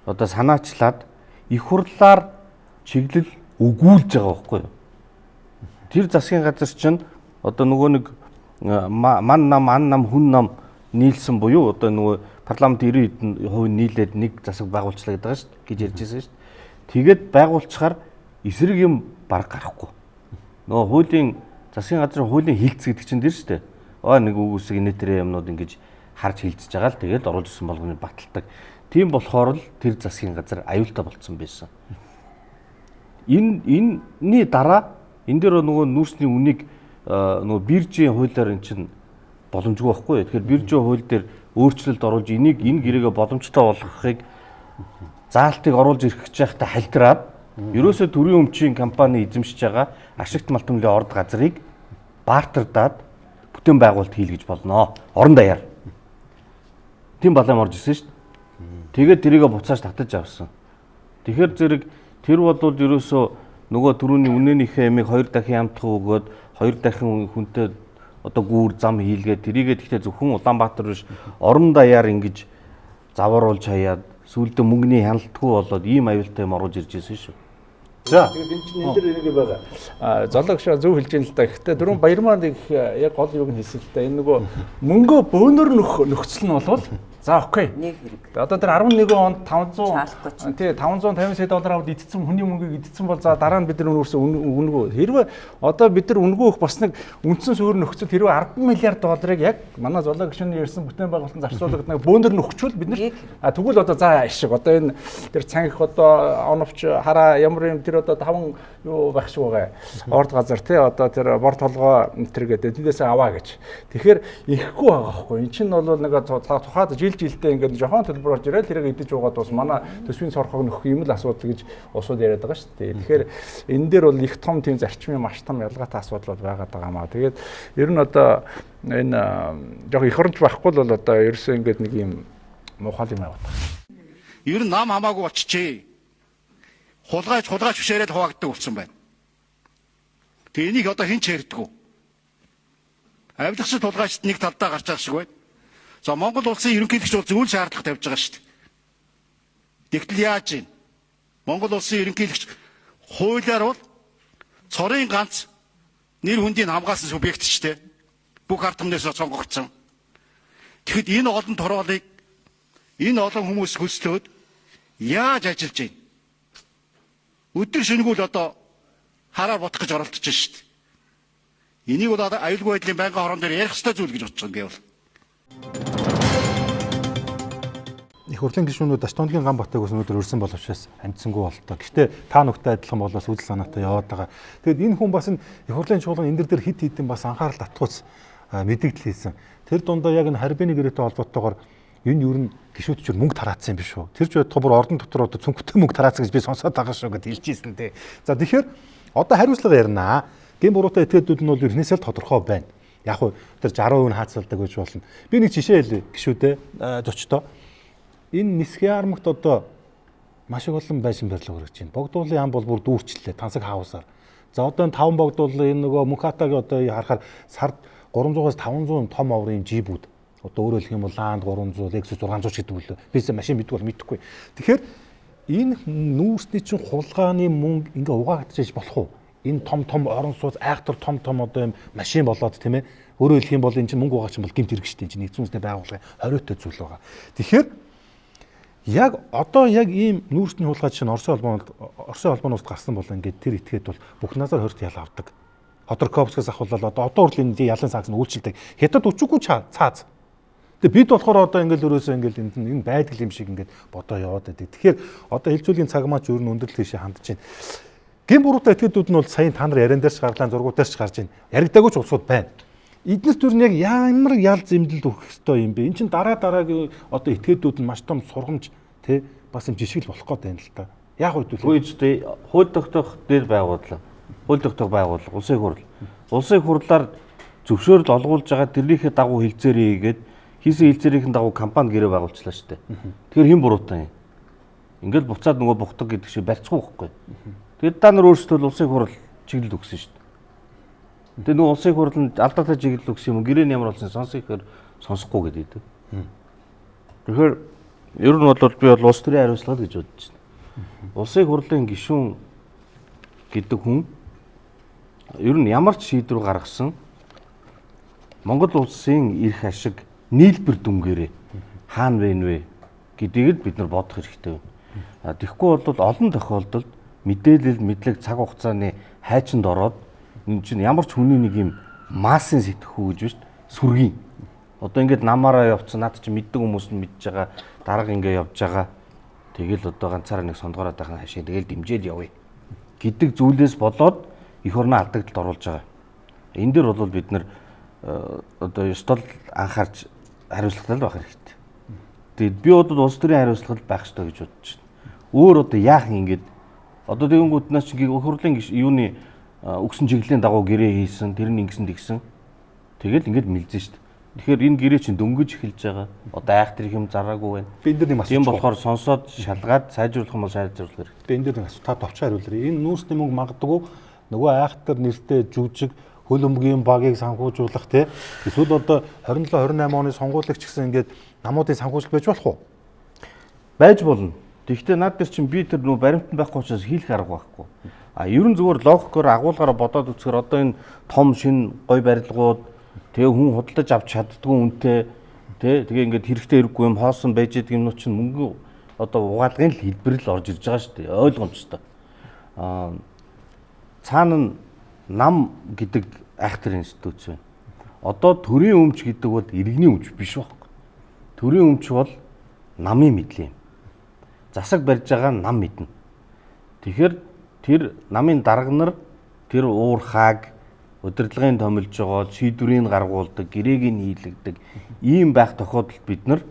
одоо санаачлаад их хурлаар чиглэл өгүүлж байгаа байхгүй. Тэр засгийн газар чинь одоо нөгөө нэг ман нам хүн нам нийлсэн буюу одоо нөгөө парламент 90% нийлээд нэг засаг байгуулчлаа гэдэг байгаа шүү гэж ярьж байсан шүү. Тэгээд байгуулчихаар эсрэг юм баг гарахгүй. Нөгөө хуулийн засгийн газрын хуулийн хилцс гэдэг чинь дэр шүү дээ. Нэг үгүйсэг инээтрээ юмнууд ингэж харж хилцэж байгаа л тэгээд оруулж ирсэн болгоны баталдаг. Тийм болохоор л тэр засгийн газар аюултай болцсон байсан. Энэний дараа энэ дээр нөгөө нүүрсний үнийг нөгөө биржийн хуулиар эн чинь боломжгүй байхгүй. Тэгэхээр биржийн хууль дээр өөрчлөлт оруулж энийг энэ гэрээгээ боломжтой болгохыг заалтыг оруулж ирэх гэж байхдаа халтраад ерөөсөө төрийн өмчийн компани эзэмшиж байгаа ашигт малтмлын орд газрыг баартардаад бүтээн байгуулалт хийлгэж болно. Орон даяар. Тийм балам орж ирсэн шүү дээ. Тэгээд тэрийгэ буцааж татаж авсан. Тэгэхээр зэрэг тэр бол ерөөсөө нөгөө түрүүний үнэнийхээ ямиг 2 дахин ямтах өгөөд 2 дахин хүнтэй одоо гүүр зам хийлгээд тэрийгээ тэгтээ зөвхөн Улаанбаатар биш орон даяар ингэж завааруулж хаяад сүүлдээ мөнгөний хяналтгүй болоод ийм аюултай юм оруулж ирж ирсэн шүү. За. Тэгээд энэ чинь энэ дэр нэг байгаа. Золог шаа зөв хэлж юм л да. Гэхдээ дөрөв баяр маань нэг яг гол юуг нь хэлсэн л да. Энэ нөгөө мөнгөө бөөнөр нөхцөл нь болвол за окей. Нэг хэрэг. Одоо тэр 11 онд 500 тий 550 сая доллар аваад идсэн хүний мөнгийг идсэн бол за дараа нь бид нар өөрөөсөө үнгөө. Хэрвээ одоо бид нар үнгөө өгөх бас нэг үндсэн суурь нөхцөл хэрвээ 10 миллиард долларыг яг манай золог гишүүний ярьсан бүтээн байгуулалтанд зарцуулдаг нэг бөөнөр нөхчүүл бид нар тэгвэл одоо за ашиг одоо энэ тэр цангих одоо оновч хараа ямар юм тэр одоо 5 юу байх шиг байгаа. Орд газар тий одоо тэр бор толгой тэр гэдэг тэндээсээ аваа гэж. Тэгэхээр ихгүй байгаа байхгүй. Энд чинь бол нэг тухайд жилдээ ингээд жохон төлбөр орж ирэл тэрийг идэж уугаад бас манай төсвийн сорхог нөх юм л асуудал гэж усууд яриад байгаа шүү дээ. Тэгэхээр энэ дээр бол их том тийм зарчмын маш том ялгаатай асуудал байгаад байгаа маа. Тэгээд ер нь одоо энэ жоох их оронч байхгүй бол одоо ерөөсөө ингээд нэг юм муухай юм яваад байгаа. Ер нь нам хамаагүй болчихжээ. Хулгайч бишээрэл хуваагддаг болсон байна. Тэгээ энийг одоо хэн ч ярьдаггүй. Авилгачд хулгайчд нэг талдаа гарч байгаа шиг байна. За Монгол улсын ерөнхийлөгч бол зөвхөн шаардлага тавьж байгаа шүү дээ. Тэгтэл яаж юм? Монгол улсын ерөнхийлөгч хуулиар бол цорын ганц нэр хүндийг хамгаалсан субъект шүү дээ. Бүх ард түмнээс сонгогдсон. Тэгэхэд энэ олон торгоолыг энэ олон хүмүүс хөслөөд яаж ажиллаж байна? Өдөр шөнөгүй л одоо хараар бодох гэж оролдож байна шүү дээ. Энийг бол аюулгүй байдлын байнгын хорон дээр ярих ёстой зүйл гэж бодож байгаа юм. Их хурлын гишүүнүүд Даштонгийн Ганбатыг ус өнөөдөр өрсөн боловчаас амжсангүй болтоо. Гэхдээ та нүхтэй адилхан болоос үзэл санаатай яваад байгаа. Тэгэд энэ хүн бас их хурлын чуулган энэ дээр хит хитэн бас анхаарал татгууц мэдээлэл хийсэн. Тэр дундаа яг энэ харьбины гэрээтэй холбоотойгоор энэ юу н гишүүдчүүд мөнгө тараацсан юм биш үү? Тэр ч байтугай бүр ордон дотор одоо цүнхтэй мөнгө тараацсан гэж би сонсоод байгаа шүү гэд хэлж ийсэн дээ. За тэгэхээр одоо хариуцлага ярина. Гин буруутай этгээдүүд нь бол ернээсээ л тодорхой байна. Яг уу тэр 60% нь хаацалдаг гэж болно. Би нэг жишээ хэлье гишүүдээ зочдоо. Энэ нисхийн армагт одоо маш их олон байшин барилга өргөж байна. Богдуулын ам бол бүр дүүрчлээ тансаг хаусаар. За одоо энэ 5 богдуул энэ нөгөө Мөнхатагийн одоо харахаар сард 300-аас 500 том оврын жибүүд. Одоо өөрөөр хэлэх юм бол Land 300, Lexus 600 гэдэг үл. Бис машин мэдгүй бол мэдэхгүй. Тэгэхээр энэ нүүрсний чинь хулгайны мөнгө ингээ угаагдчихж болох уу? Энэ том орон сууц айхтар том одоо юм машин болоод тийм ээ. Өөрөөр хэлэх юм бол энэ чинь мөнгө угаач юм бол гэмт хэрэг штеп чинь нэгдсэн үндэсний байгууллагын хориотой зүйл байгаа. Тэгэхээр яг одоо яг ийм нүүрсний хулгай чинь Оросын холбооноос гарсан бол ингээд тэр этгээд бол бүх назар хорт ял авдаг. Ходорковскоос ахуулаад одоо хүртэл энэ ялан саагс нь үйлчилдэг. Хятад өчүүгүй цааз. Тэгээ бид болохоор одоо ингээд өрөөсөө ингээд энэ байдал юм шиг ингээд бодоо яваад байдаг. Тэгэхээр одоо хилцүүлгийн цагмаач өөр нь өндөрлөл тийшээ хандж байна. Гин буруутай этгээдүүд нь бол саяын та нар яриан дээр ч гарлаа, зургууд дээр ч гарч байна. Яригдаагүй ч улсууд байна. Эднэрт түр нь яг ямар ял зэмлэл өгөх ёстой юм бэ? Энд чинь дараагийн одоо этгээдүүд нь маш том сургамж тий бас юм жишгэл болох гээд байна л та. Яг үгүй хууль тогтоох дээр байгууллага. Хууль тогтоох байгууллага, улсын хурл. Улсын хурлаар зөвшөөрөл олгуулж байгаа тэрнийхээ дагуу хилцээрээ хийгээд хийсэн хилцээрийн дагуу компани гэрээ байгуулчлаа шүү дээ. Тэгэхээр хэн буруутай юм? Ингээл буцаад нөгөө бухдаг гэдэг шиг барьцгүй байхгүй. Тэгээд та нар өөрсдөө улсын хурл чиглэл өгсөн шүү дээ. Тэгээд нөгөө улсын хурланд алдаатай чиглэл өгсөн юм гэрээ нь ямар болсон сонсохоор сонсохгүй гэдэг. Тэгэхээр ер нь бол би бол улс төрийн хариуцлага гэж бодож байна. Улсын хурлын гишүүн гэдэг хүн ер нь ямар ч шийдвэр гаргасан Монгол улсын эрх ашиг нийлбэр дүнгээрээ хаана байна вэ гэдгийг бид нар бодох хэрэгтэй байна. Тэгэхгүй бол олон тохиолдолд мэдээлэл мэдлэг цаг хугацааны хайчинд ороод энэ чинь ямар ч хүний нэг юм массын сэтгэхүй гэж биш сүргийн. Одоо ингээд намаараа явцсан над чинь мэддэг хүмүүс нь мэдж байгаа дарга ингээд явж байгаа. Тэгэл одоо ганцаараа нэг сондгороод байхын хашаа тэгэл дэмжээл явъя гэдэг зүйлээс болоод их орны алдагдлалд оруулж байгаа. Энэ дээр бол бид нар одоо ёстол анхаарч хариуцлагатай байх хэрэгтэй. Тэгээд би одоо улс төрийн хариуцлага байх ёстой гэж бодож байна. Өөр одоо яах юм ингээд одоо тэгэнгүүтнээс чи хурлын юуны өгсөн чиглэлийн дагуу гэрээ хийсэн, тэр нь ингэсэн тэгсэн. Тэгэл ингээд мэлзэн шүү дээ. Тэгэхээр энэ гэрээ чинь дөнгөж эхэлж байгаа. Одоо айхтар юм зараагүй байна. Би энэ дээр нэг асууж. Тийм болохоор сонсоод шалгаад сайжруулах юм бол сайжруулах хэрэгтэй. Би энэ дээр нэг асуу та товч хариулъя. Энэ нүүрсний мөнгө магадгүй нөгөө айхтар нэртэй жүжиг хөл өмгийн багийг санхүүжуулах тий. Эсвэл одоо 27 28 оны сонгуулагч гэсэн ингээд намуудын санхүүжил байж болох уу? байж болно. Тэгэхдээ над дээр чинь би тэр нөө баримтан байхгүй учраас хийх арга байхгүй. Ерөн зүгээр логикоор агуулгаараа бодоод үзэхээр одоо энэ том шин гой барилгууд тэгээ хүн худалдаж авч чаддгүй үнэтэй тэгээ ингээд хэрэгтэй хэрэггүй юм хоосон байж байгаа юмнууд чинь мөнгө одоо угаалгын хэлбэр л орж ирж байгаа шүү дээ. Ойлгомжтой. Цаана нь нам гэдэг айхтар институт байна. Одоо төрийн өмч гэдэг бол иргэний өмч биш байхгүй. Төрийн өмч бол намын мэдлийн юм. Засаг барьж байгаа нам мэднэ. Тэгэхээр тэр намын дарга нар тэр уурхааг удирдлагын томилж байгаа шийдвэрийг гаргуулдаг, гэрээг нь хийлгдэг ийм байх тохиолдолд бид нар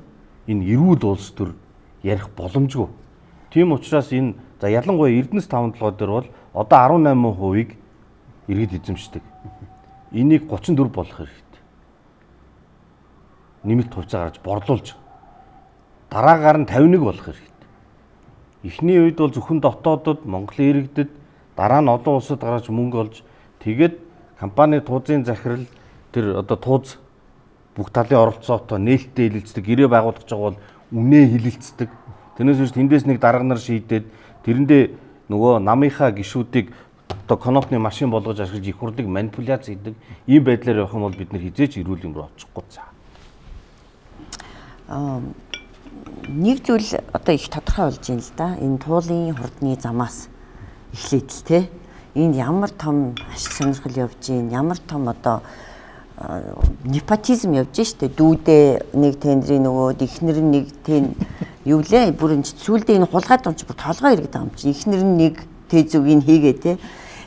энэ эрүүл улс төр ярих боломжгүй. Тийм учраас энэ за ялангуяа Эрдэнэс 5 толгой дээр бол одоо 18% иргэд эзэмшдэг. Энийг 34 болох хэрэгтэй. Нэмэлт хувьцаа гаргаж борлуулж дараагаар нь 51 болох хэрэгтэй. Эхний үед бол зөвхөн дотоодод Монголын иргэдэд дараа нь олон улсад гаргаж мөнгө олж тэгээд компани туузын захирал тэр одоо тууз бүх талын оролцоотой нээлттэй хилэлцдэг гэрээ байгуулах гэж байгаа бол үнэ хилэлцдэг. Тэрнээс биш тэндээс нэг дарга нар шийдээд тэрэндээ нөгөө намынхаа гишүүдийг одоо конопны машин болгож ашиглаж их хурлыг манипуляц хийдэг. Ийм байдлаар явах юм бол бид нар хизээч эрүүл юм руу очихгүй цаа. Нэг зүйл одоо их тодорхой болж байна л да. Энэ туулын хурдны замаас эхлээд л те. Энд ямар том ашиг сонирхол явж гин, ямар том одоо непотизм явж штэ. Дүүдээ нэг тендерийн нөгөөд эхнэр нь нэг тэн юу лээ бүр энэ сүүлдээ энэ хулгайд онч бүр толгой иргэд байгаа юм чи. Эхнэр нь нэг тэзүгийг хийгээ те.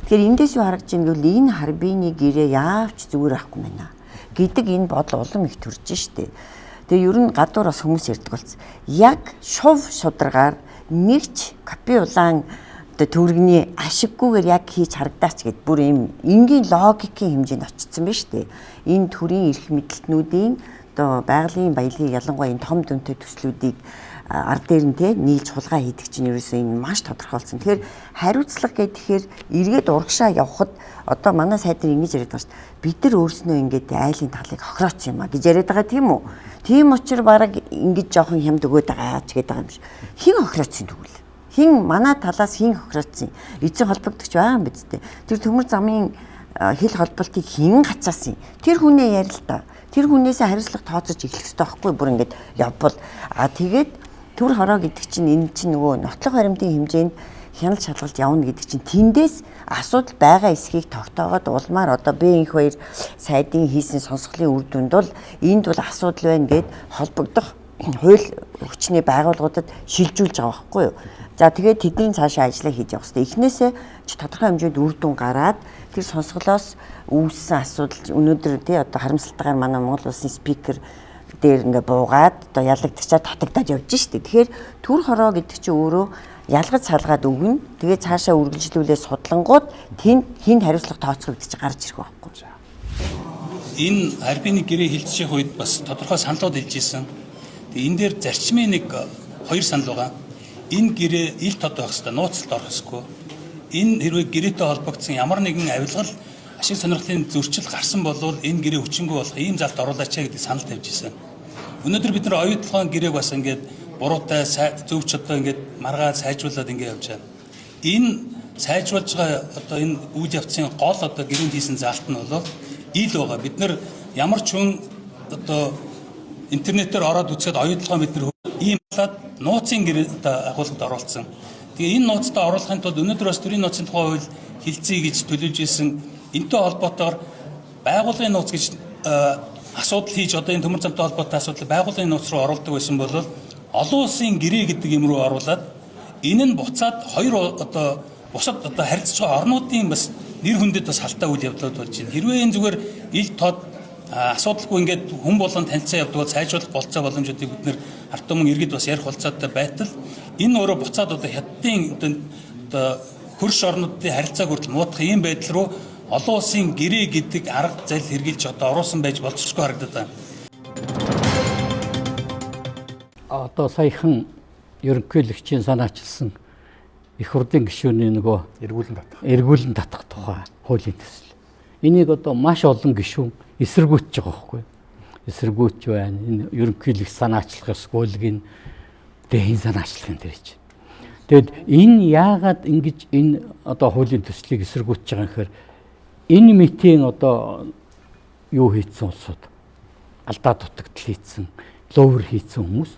Тэгэхээр эндээс юу харагдаж байна гэвэл энэ харбины гэрээ яавч зүгээр ахгүй байна гэдэг энэ бодол улам их төрж штэ. Тэгээ ер нь гадуур бас хүмүүс ярьдаг болсон. Яг шув шударгаар нэгч копи улаан одоо төгрөгний ашиггүйгээр яг хийж харагдаач гэд бүр юм энгийн логикийн хэмжээнд очсон байна шүү дээ. Энэ төрийн эрх мэдэлтнүүдийн одоо байгалийн баялагийг ялангуяа энэ том дүнтэй төслүүдийг ард дээр нь нийлж хулгай хийдэг чинь ерөөсөө энэ маш тодорхойлсон. Тэгэхээр хариуцлага гэхээр эргээд урагшаа явхад одоо манай сайдын ингэж яриад байгаа шүү дээ. Бид нар өөрснөө ингээд айлын талыг хохирооцсон юм а гэж яриад байгаа тийм үү? Тийм учраас бараг ингэж жоохон хямд өгөөд байгаа ч гэдэг юм шиг. Хин хохирооцсон тэгвэл. Хин манай талаас хин хохирооцсон. Эцэг холбогдогч байгаа юм биз дээ. Тэр төмөр замын хил холболтыг хин гацаасан. Тэр хүнээ ярил та. Тэр хүнээсээ хариуцлага тооцож эхлэх хэрэгтэй байхгүй бүр ингээд явбал тэгээд төр хороо гэдэг чинь энэ чинь нөгөө нотлох баримтын хэмжээнд хяналт шалгалт явна гэдэг чинь тэндээс асуудал байгаа эсхийг тогтоогоод улмаар одоо Б2 сайдын хийсэн сонсголын үр дүнд бол энд бол асуудал байна гэд холбогдох хууль хүчний байгууллагуудад шилжүүлж байгаа байхгүй юу. За тэгээд тэдний цаашаа ажиллаа хийж явах хэрэгтэй. Эхнээсээ ч тодорхой хэмжээнд үр дүн гараад тэр сонсголоос үүссэн асуудал өнөөдөр тий одоо харамсалтайгаар манай Монгол улсын спикер дээр ингээ буугаад одоо ялагдчихад татагдаад явж штэ. Тэгэхээр төр хороо гэдэг чинь өөрөө ялгаж салгаад өгнө. Тэгээд цаашаа үргэлжлүүлээ судлангууд тэнд хин хариуцлага тооцох гэдэг чинь гарч ирэх байхгүй. Энэ арбины гэрээ хилцчих үед бас тодорхой саналууд илж исэн. Тэгээ энэ дээр зарчмын нэг хоёр санал байгаа. Энэ гэрээ ил тод байх хэвээр нууцлалд орох ёсгүй. Энэ хэрвээ гэрээтэй холбогдсон ямар нэгэн авилгал ашиг сонирхлын зөрчил гарсан бол энэ гэрээ хүчингүй болох ийм залт оруулаач гэдэг санал тавьж исэн. Өнөөдөр бид нар оюутлогын гэрээг бас ингээд буруутай зөвч одоо ингээд маргаад сайжруулад ингээд явж байна. Энэ сайжруулж байгаа одоо энэ үйл явцын гол одоо гэрээнд хийсэн залт нь бол ил байгаа. Бид нар ямар ч хүн одоо интернетээр ороод үзэхэд оюутлогоо бид нар ийм болоод нууцын гэрээ одоо агуулгад оруулсан. Тэгээ энэ нууцтай оруулахын тулд өнөөдөр бас төрийн нууцын тухай хууль хилцээ гэж төлөвлөж исэн. Энтэй холбоотойгоор байгууллагын нууц гэж асуудал хийж одоо энэ төмөр замтай холбоотой асуудал байгууллагын нууц руу оруулдаг байсан бол олон улсын гэрээ гэдэг юм руу оруулаад энэ нь буцаад хоёр одоо бусад одоо харилцаж байгаа орнуудын бас нэр хүндэд бас халтаа үйл явдлууд болж байна. Хэрвээ энэ зүгээр ил тод асуудалгүй ингээд хүн болон танилцаа явдаг бол сайжруулах болцоо боломжуудыг бид нэр ард түмэн иргэд бас ярих болцоотой байтал энэ өөрөө буцаад одоо хятадын одоо хөрш орнуудын харилцааг хүртэл муудах ийм байдал руу олон улсын гэрээ гэдэг арга зал хэрглэж одоо оруулсан байж болцсохгүй харагдаад байна. Одоо саяхан ерөнхийлөгчийн санаачилсан их хурлын гишүүний нөгөө эргүүлэн татах тухай хуулийн төсөл. Энийг одоо маш олон гишүүн эсэргүүцэж байгаа байхгүй. Эсэргүүцж байна. Энэ ерөнхийлөгч санаачлах ёсгүйг нь Тэгээ хэн санаачлах юм дээр чинь. Тэгэд энэ яагаад ингэж энэ одоо хуулийн төслийг эсэргүүцэж байгаа юм гэхээр энэ мэтийн одоо юу хийцэн улсууд алдаа дутагдал хийцэн, ловер хийцэн хүмүүс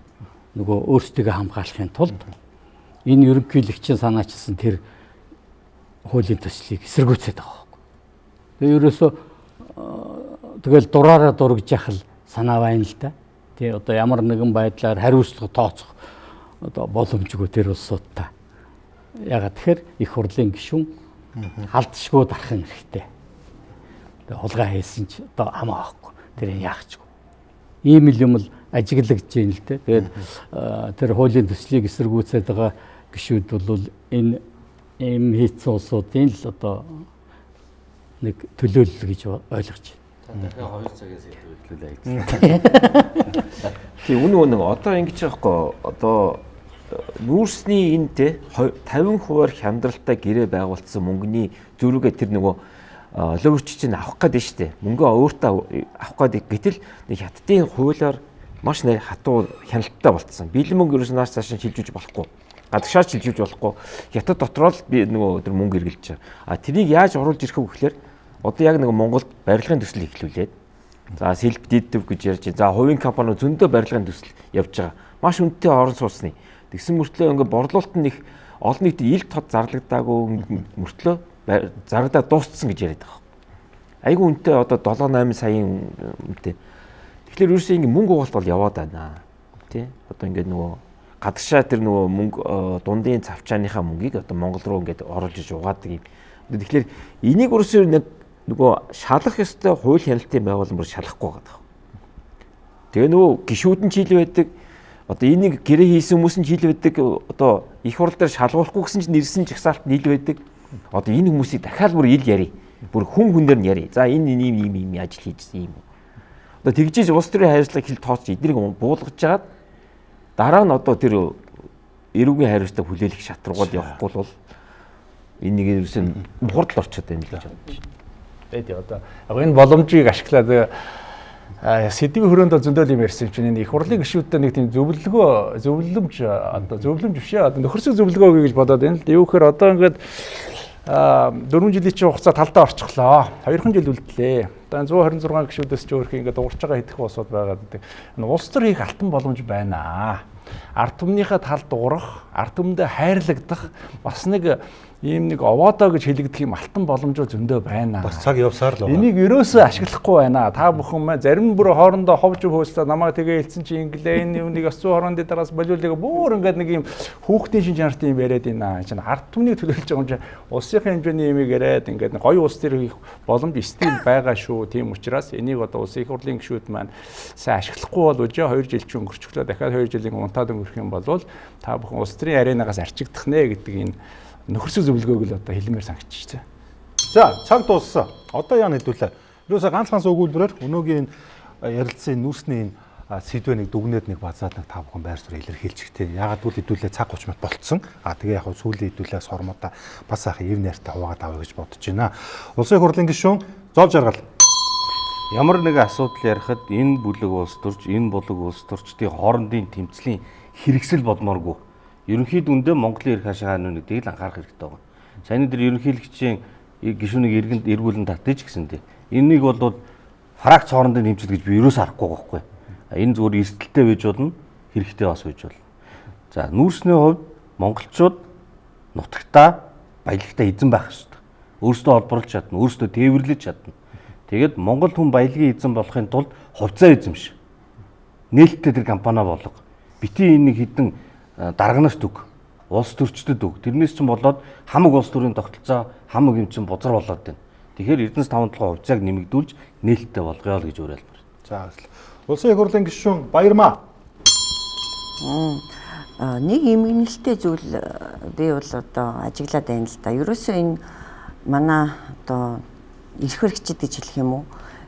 нөгөө өөрсдөө хамгаалахын тулд энэ ерөнхийлөгчийн санаачилсан тэр хуулийн төслийг эсэргүүцээд байгаа байхгүй. Тэгээ ерөөсөө тэгэл дураараа дургиж яхал санаа байна л да. Тий одоо ямар нэгэн байдлаар хариуцлага тооцох одоо боломжгүй тэр улсуудтай. Ягаад тэгэхээр их хурлын гишүүн халдшгүй дарах хэрэгтэй. Тэгээ хулгай хийсэн ч одоо хамаа авахгүй. Тэр яах ч. Ийм л юм л ажиглагдж байна л дээ. Тэгээд тэр хуулийн төслийг эсэргүүцээд байгаа гишүүд бол энэ ийм хийцэн улсуудын л одоо нэг төлөөлөл гэж ойлгож байна. Тэгэхээр 2 цагаас илүү хэлүүлээ. Тийм үнэн одоо ингэж байхгүй одоо нүүрсний энэ те 50% хямдралтай гэрээ байгуулсан мөнгөний зөрүүгээ тэр нөгөө ловч чинь авах гэдэг нь шүү дээ. Мөнгөө өөртөө авах гэдэг гэтэл нэг хятадын хуулиар маш нэг хатуу хяналттай болцсон. Бэлэн мөнгө ерөөс нааш цааш шилжүүлж болохгүй. Гадагшаа шилжүүлж болохгүй. Хятад дотроо л би нөгөө тэр мөнгө эргэлж байгаа. А тэрийг яаж оруулж ирэх вэ гэхээр одоо яг нэг Монголд барилгын төсөл эхлүүлээд за self-deductive гэж ярьж за хувийн компаниуд зөндөө барилгын төсөл явж байгаа. Маш үнэтэй орон сууцны. Тэгсэн мөртлөө ингээ борлуулалт нь их олон нийтэд ил тод зарлагдаагүй мөртлөө зарагдаа дууссан гэж яриад байгаа. Айгүй үнэтэй одоо 7-8 саяын үнэтэй. Тэгэхээр ерөөсөө ингээ мөнгө угаалт бол яваад байна. Тэ? Одоо ингээ нөгөө гадагшаа тэр нөгөө мөнгө дундын цавчааныхаа мөнгийг одоо Монгол руу ингээ оруулж иж угаадаг юм. Тэгэхээр энийг ерөөсөө нөгөө шалах ёстой хууль хяналтын байгууллага шалахгүй байгаа. Тэгээ нөгөө гишүүд нь чийл байдаг. Одоо энийг гэрээ хийсэн хүмүүс нь чийл байдаг. Одоо их хурл дээр шалгуулахгүй гэсэн чинь нэрсэн жагсаалт нийл байдаг. Одоо энэ хүмүүсийг дахиад бүр ил яри. Бүр хүн дээр нь яри. За энэ ийм ажил хийжсэн юм. Одоо тэгжиж улс төрийн хайрцагыг хил тооцож эднийг буулгаж жагаад дараа нь одоо тэр эрүүгийн хайрцаг хүлээлгэх шат руугаад явахгүй бол энийг ерөөсөн хурдл орчод байна л гэж бодож байна. Тэгээд одоо энэ боломжийг ашиглаад сэдвийн хөрөөнд зөндөл юм ярьсан чинь энэ их хурлын гишүүдтэй нэг тийм зөвлөмж биш одоо нөхөрсөг зөвлөгөө гэж бодоод байна л да. Юу гэхээр одоо ингээд 4 жилийн чинь хугацаа талдаа орчихлоо. 2 жил үлдлээ. Одоо 126 гишүүдээс ч өөрхий ингээд уурч байгаа хэдхэн улсууд байгаа гэдэг. Энэ улс төр хийх алтан боломж байна. Ард түмнийхээ талд дуурах, ард түмэндээ хайрлагдах бас нэг ийм нэг овоодоо гэж хэлэгдэх юм алтан боломжууд зөндөө байна. Бас цаг явсаар л байна. Энийг ерөөсөө ашиглахгүй байна. Та бүхэн маань зарим бүр хоорондоо ховж хөөслөө намайг тэгээ хэлсэн чи инглээ энэ юуныг асуу хоорондын дараас болиулыг бүр ингээд нэг юм хүүхдийн шин чанартай юм яриад байна. Чинь ард түмнийг төлөөлж байгаа юм чинь улсын хэмжээний юм яриад ингээд гоё улс төр хийх боломж стил байгаа шүү. Тийм учраас энийг одоо улсын их хурлын гишүүд маань сайн ашиглахгүй бол үжээ 2 жил ч өнгөрчихлөө дахиад 2 жилийн унтаад өнгөрөх юм бол та бүхэн улс төрийн аренагаас арчигдах нэ гэдэг энэ нөхөрсөг зөвлөгөөг л одоо хэлмээр санагдчихжээ. За цаг дууссан. Одоо яа нэдүүлээ. Юусе ганц өгүүлбэрээр өнөөгийн ярилцсан нүүрсний сэдвээ нэг дүгнээд нэг базаад нэг та бүхэн байр суурь илэрхийлчих тий. Ягаад гэвэл хэдүүлээ цаг 30 минут болцсон. Тэгээ яг сүүлийн хэдүүлээс хормуудаа бас ахын ив найртай хуваагаад авъя гэж бодож байна. Улсын хурлын гишүүн Зов Жаргал. Ямар нэгэн асуудал ярихад энэ бүлэг улс төрч, энэ бүлэг улс төрчдийн хоорондын тэмцлийн хэрэгсэл бодмооргүй. Ерөнхийд үндэ Монголын эрх ашиг хааны нэгдийг л анхаарах хэрэгтэй байна. Саяны дээр ерөнхийлөгчийн гишүүнийг эргүүлэн татъя ч гэсэнтэй. Энийг бол фракц хоорондын тэмцэл гэж би ерөөс харахгүй байхгүй. Энэ зүгээр эрсдэлтэй байж болно, хэрэгтэй бас байж болно. За нүүрсний хувьд монголчууд нутагтаа баялагтай эзэн байх хэрэгтэй. Өөрсдөө олборлож чадна, өөрсдөө тээвэрлэж чадна. Тэгээд Монгол хүн баялагын эзэн болохын тулд хувьцаа эзэмш. Нээлттэй тэр компани болго. Бити энэ нэг хідэн дарганарт өг, улс төрчдөд өг. Тэрнээс чинь болоод хамаг улс төрийн тогтолцоо хамаг юм чинь бузар болоод байна. Тэгэхээр Эрдэнэс 5 толгой хувьцааг нэмэгдүүлж нээлттэй болгоё л гэж уриалмаар. За улсын их хурлын гишүүн Баярмаа. Нэг эмгэнэлтэй зүйл би бол одоо ажиглаад байна л да. Ерөөсөө энэ манай одоо эрх хэрэгчид гэж хэлэх юм уу?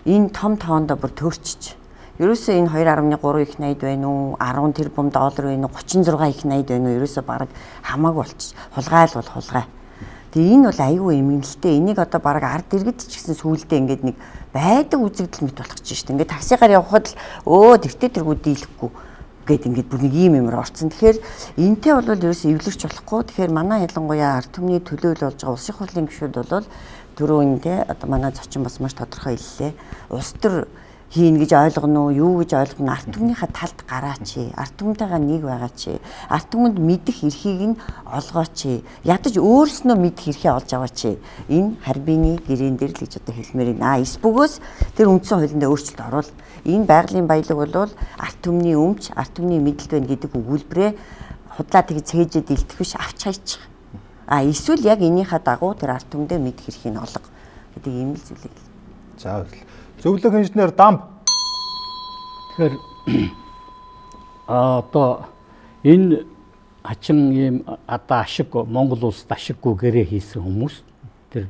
Энэ том тоондоо бүр төрчиж. Ерөөсөө энэ 2.3 их найд байна уу? 10 тэрбум доллар байна уу? 36 их найд байна уу? Ерөөсөө бараг хамаагүй болчих. Хулгайл бол хулгай. Тэгээ энэ бол аюу эмгэнэлтэй. Энийг одоо бараг ард иргэд ч гэсэн сүулдэ ингээд нэг байдаг үзэгдэл мэт болгочих шүү дээ. Ингээд таксигаар явхад л тэртээ тэргүү дийлэхгүй гэд ингээд бүр нэг ийм юмар орцсон. Тэгэхээр энтэй бол ерөөсөө эвлэрч болохгүй. Тэгэхээр манай ялангуяа ард түмний төлөөлөл болж байгаа улсын хурлын гишүүд бол түрүүндээ одоо манай зочин бас маш тодорхой хэллээ. Улс төр хийн гэж ойлгоно уу, юу гэж ойлгоно, ард түмнийхээ талд гараач, ард түмнтэйгээ нэг байгаач, ард түмэнд мэдэх эрхийг нь олгооч, ядаж өөрснөө мэдэх эрхээ олж аваач. Энэ харьбины гэрээн дээр л гэж одоо хэлмээр байна. Эсбөгөөс тэр үндсэн хуулинд өөрчлөлт оруул. Энэ байгалийн баялаг бол ард түмний өмч, ард түмний мэдлэг байна гэдэг өгүүлбэрээ худлаа тэгж цээжэд илтгэх биш авч хайчих. Эсвэл яг энийхээ дагуу тэр ард түмдээ мэдэх эрхийг нь олго гэдэг ийм л зүйлийг. За зөвлөх инженер Дам. Тэгэхээр одоо энэ хачин ийм одоо ашиг Монгол улсад ашиггүй гэрээ хийсэн хүмүүс тэр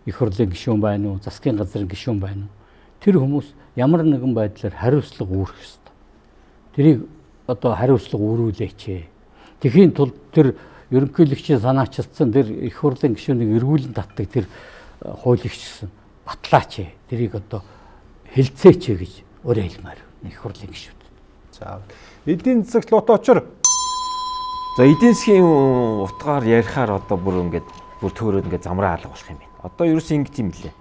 их хурлын гишүүн байна уу, засгийн газрын гишүүн байна уу? Тэр хүмүүс ямар нэгэн байдлаар хариуцлага үүрэх ёстой. Тэрийг одоо хариуцлага үүрүүлээч. Тэхийн тулд тэр ерөнхийлөгчийн санаачилсан тэр их хурлын гишүүнийг эргүүлэн татдаг тэр хуулийн батлаач. Тэрийг одоо хэлцээч гэж өөрөө хэлмээр их хурлын гишүүд. За эдийн засагт лотоочор. За эдийн засгийн утгаар ярихаар одоо бүр ингээд бүр төөрөөд ингээд замраа алга болох юм байна. Одоо ерөөс ингэж юм лээ.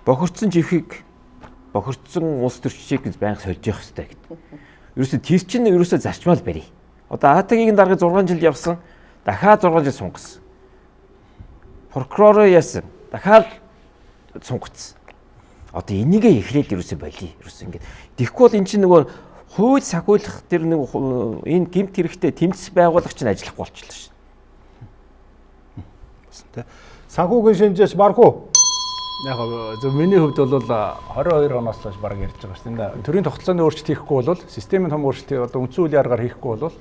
Бохирдсон живхийг бохирдсон улс төрчийг байнга сольж явах хэрэгтэй гэдэг. Ерөөсөө тэр чинь ерөөсөө зарчмал барь. Одоо АТГ-ийн дарга 6 жил явсан. Дахиад 6 жил сунгасан. Прокуророо яасан. Дахиад сунгацсан. Одоо энийгээ эхлээд ерөөсөө болий. Ерөөсөө ингээд. Тэгэхгүй бол эн чинь нөгөө хууль сахиулах тэр нэг энэ гэмт хэрэгтэй тэмцэс байгуулагч нь ажиллахгүй болчихлоо шин. Тэ. Санхүүгийн шинжээч барах. Яг зөв миний хувьд бол 22 оноос хойш баг ярьж байгаа шүү дээ. Төрийн тогтолцооны өөрчлөлт хийхгүй бол системийн том өөрчлөлт одоо үндсэн хуулийн аргаар хийхгүй бол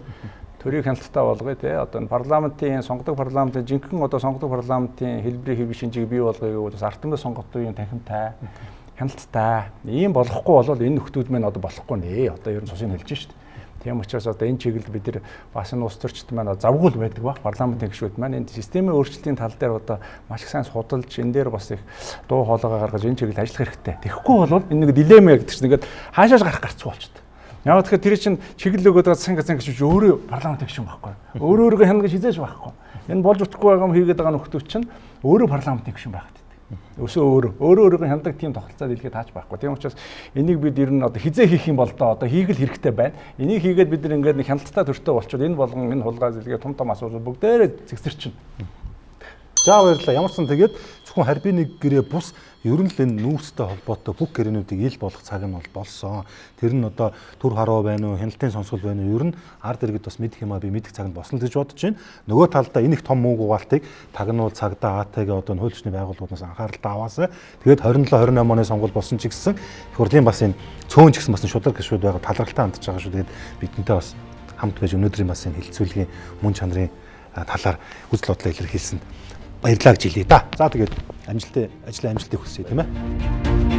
төрийг хяналттай болгоё тий. Одоо парламентын сонгодог парламентын жинхэнэ одоо сонгодог парламентын хэлбэрийн хэв шинжийг бий болгоё гэж ард түмний сонгогдсон юм танхимтай хяналттай ийм болохгүй бол энэ нөхдүүд мэн одоо болохгүй нэ. Одоо ер нь цусыг хэлж шүү дээ. Тийм учраас одоо энэ чиглэлд бид нар бас энэ улс төрчд маань завгуул байдаг ба парламентын гишүүд маань энэ системийн өөрчлөлтийн тал дээр одоо маш их сайн судалж энэ дээр бас их дуу хоолойгоо гаргаж энэ чиглэлд ажиллах хэрэгтэй. Тэгэхгүй бол энэ нэг дилемма гэдэг чинь ингээд хаашааш гарах гарцгүй болчихдог. Яг тэгэхээр тэр чинь чиглэл өгөөд засгийн газрын гишүүд өөрөө парламентын гишүүн байхгүй. Өөрөө хянагч хизээж байхгүй. Энэ болж утгагүй байгаа юм хийгээд байгаа нөхдүүд чинь өөрөө парламентын гишүүн байх. Өөрөө хяндаг тийм тогтолцоо дэлгэхэд тааж байхгүй. Тийм учраас энийг бид ер нь одоо хизээ хийх юм бол одоо хийх л хэрэгтэй байна. Энийг хийгээд бид нэг хяналттай төртөө болчиход энэ болгон энэ хулгай зэлгээ том асуудал бүгдээрээ цэгцэрчин. За баярлалаа. Ямар ч сан тэгээд зөвхөн харьбины гэрээ бус ер нь л энэ нүүрстэй холбоотой бүх гэрээнүүдийг ил болгох цаг нь бол болсон. Тэр нь одоо төр харуу байна уу, хяналтын сонсгол байна уу? Ер нь ард иргэд бас мэдэх юм а би мэдэх цаг нь босно гэж бодож байна. Нөгөө талдаа энэ их том мөнгө угаалтыг тагнуул цагдаа АТГ одоо энэ хуульчны байгууллагуудаас анхааралтай аваасаа. Тэгээд 27 28 оны сонгуул болсон ч гэсэн их хурлын бас энэ цөөн ч гэсэн бас шудраг гишүүд байгаа талархалтай хандж байгаа шүү. Тэгээд бидэнтэй бас хамт байж өнөөдрийн бас энэ хилцүүлгийн мөн чанарын талаар үзэл бодлоо илэрхийлсэн. Баярлалаа гэж хэлье да. За тэгээд амжилттай ажлын амжилтыг хүсье тийм ээ.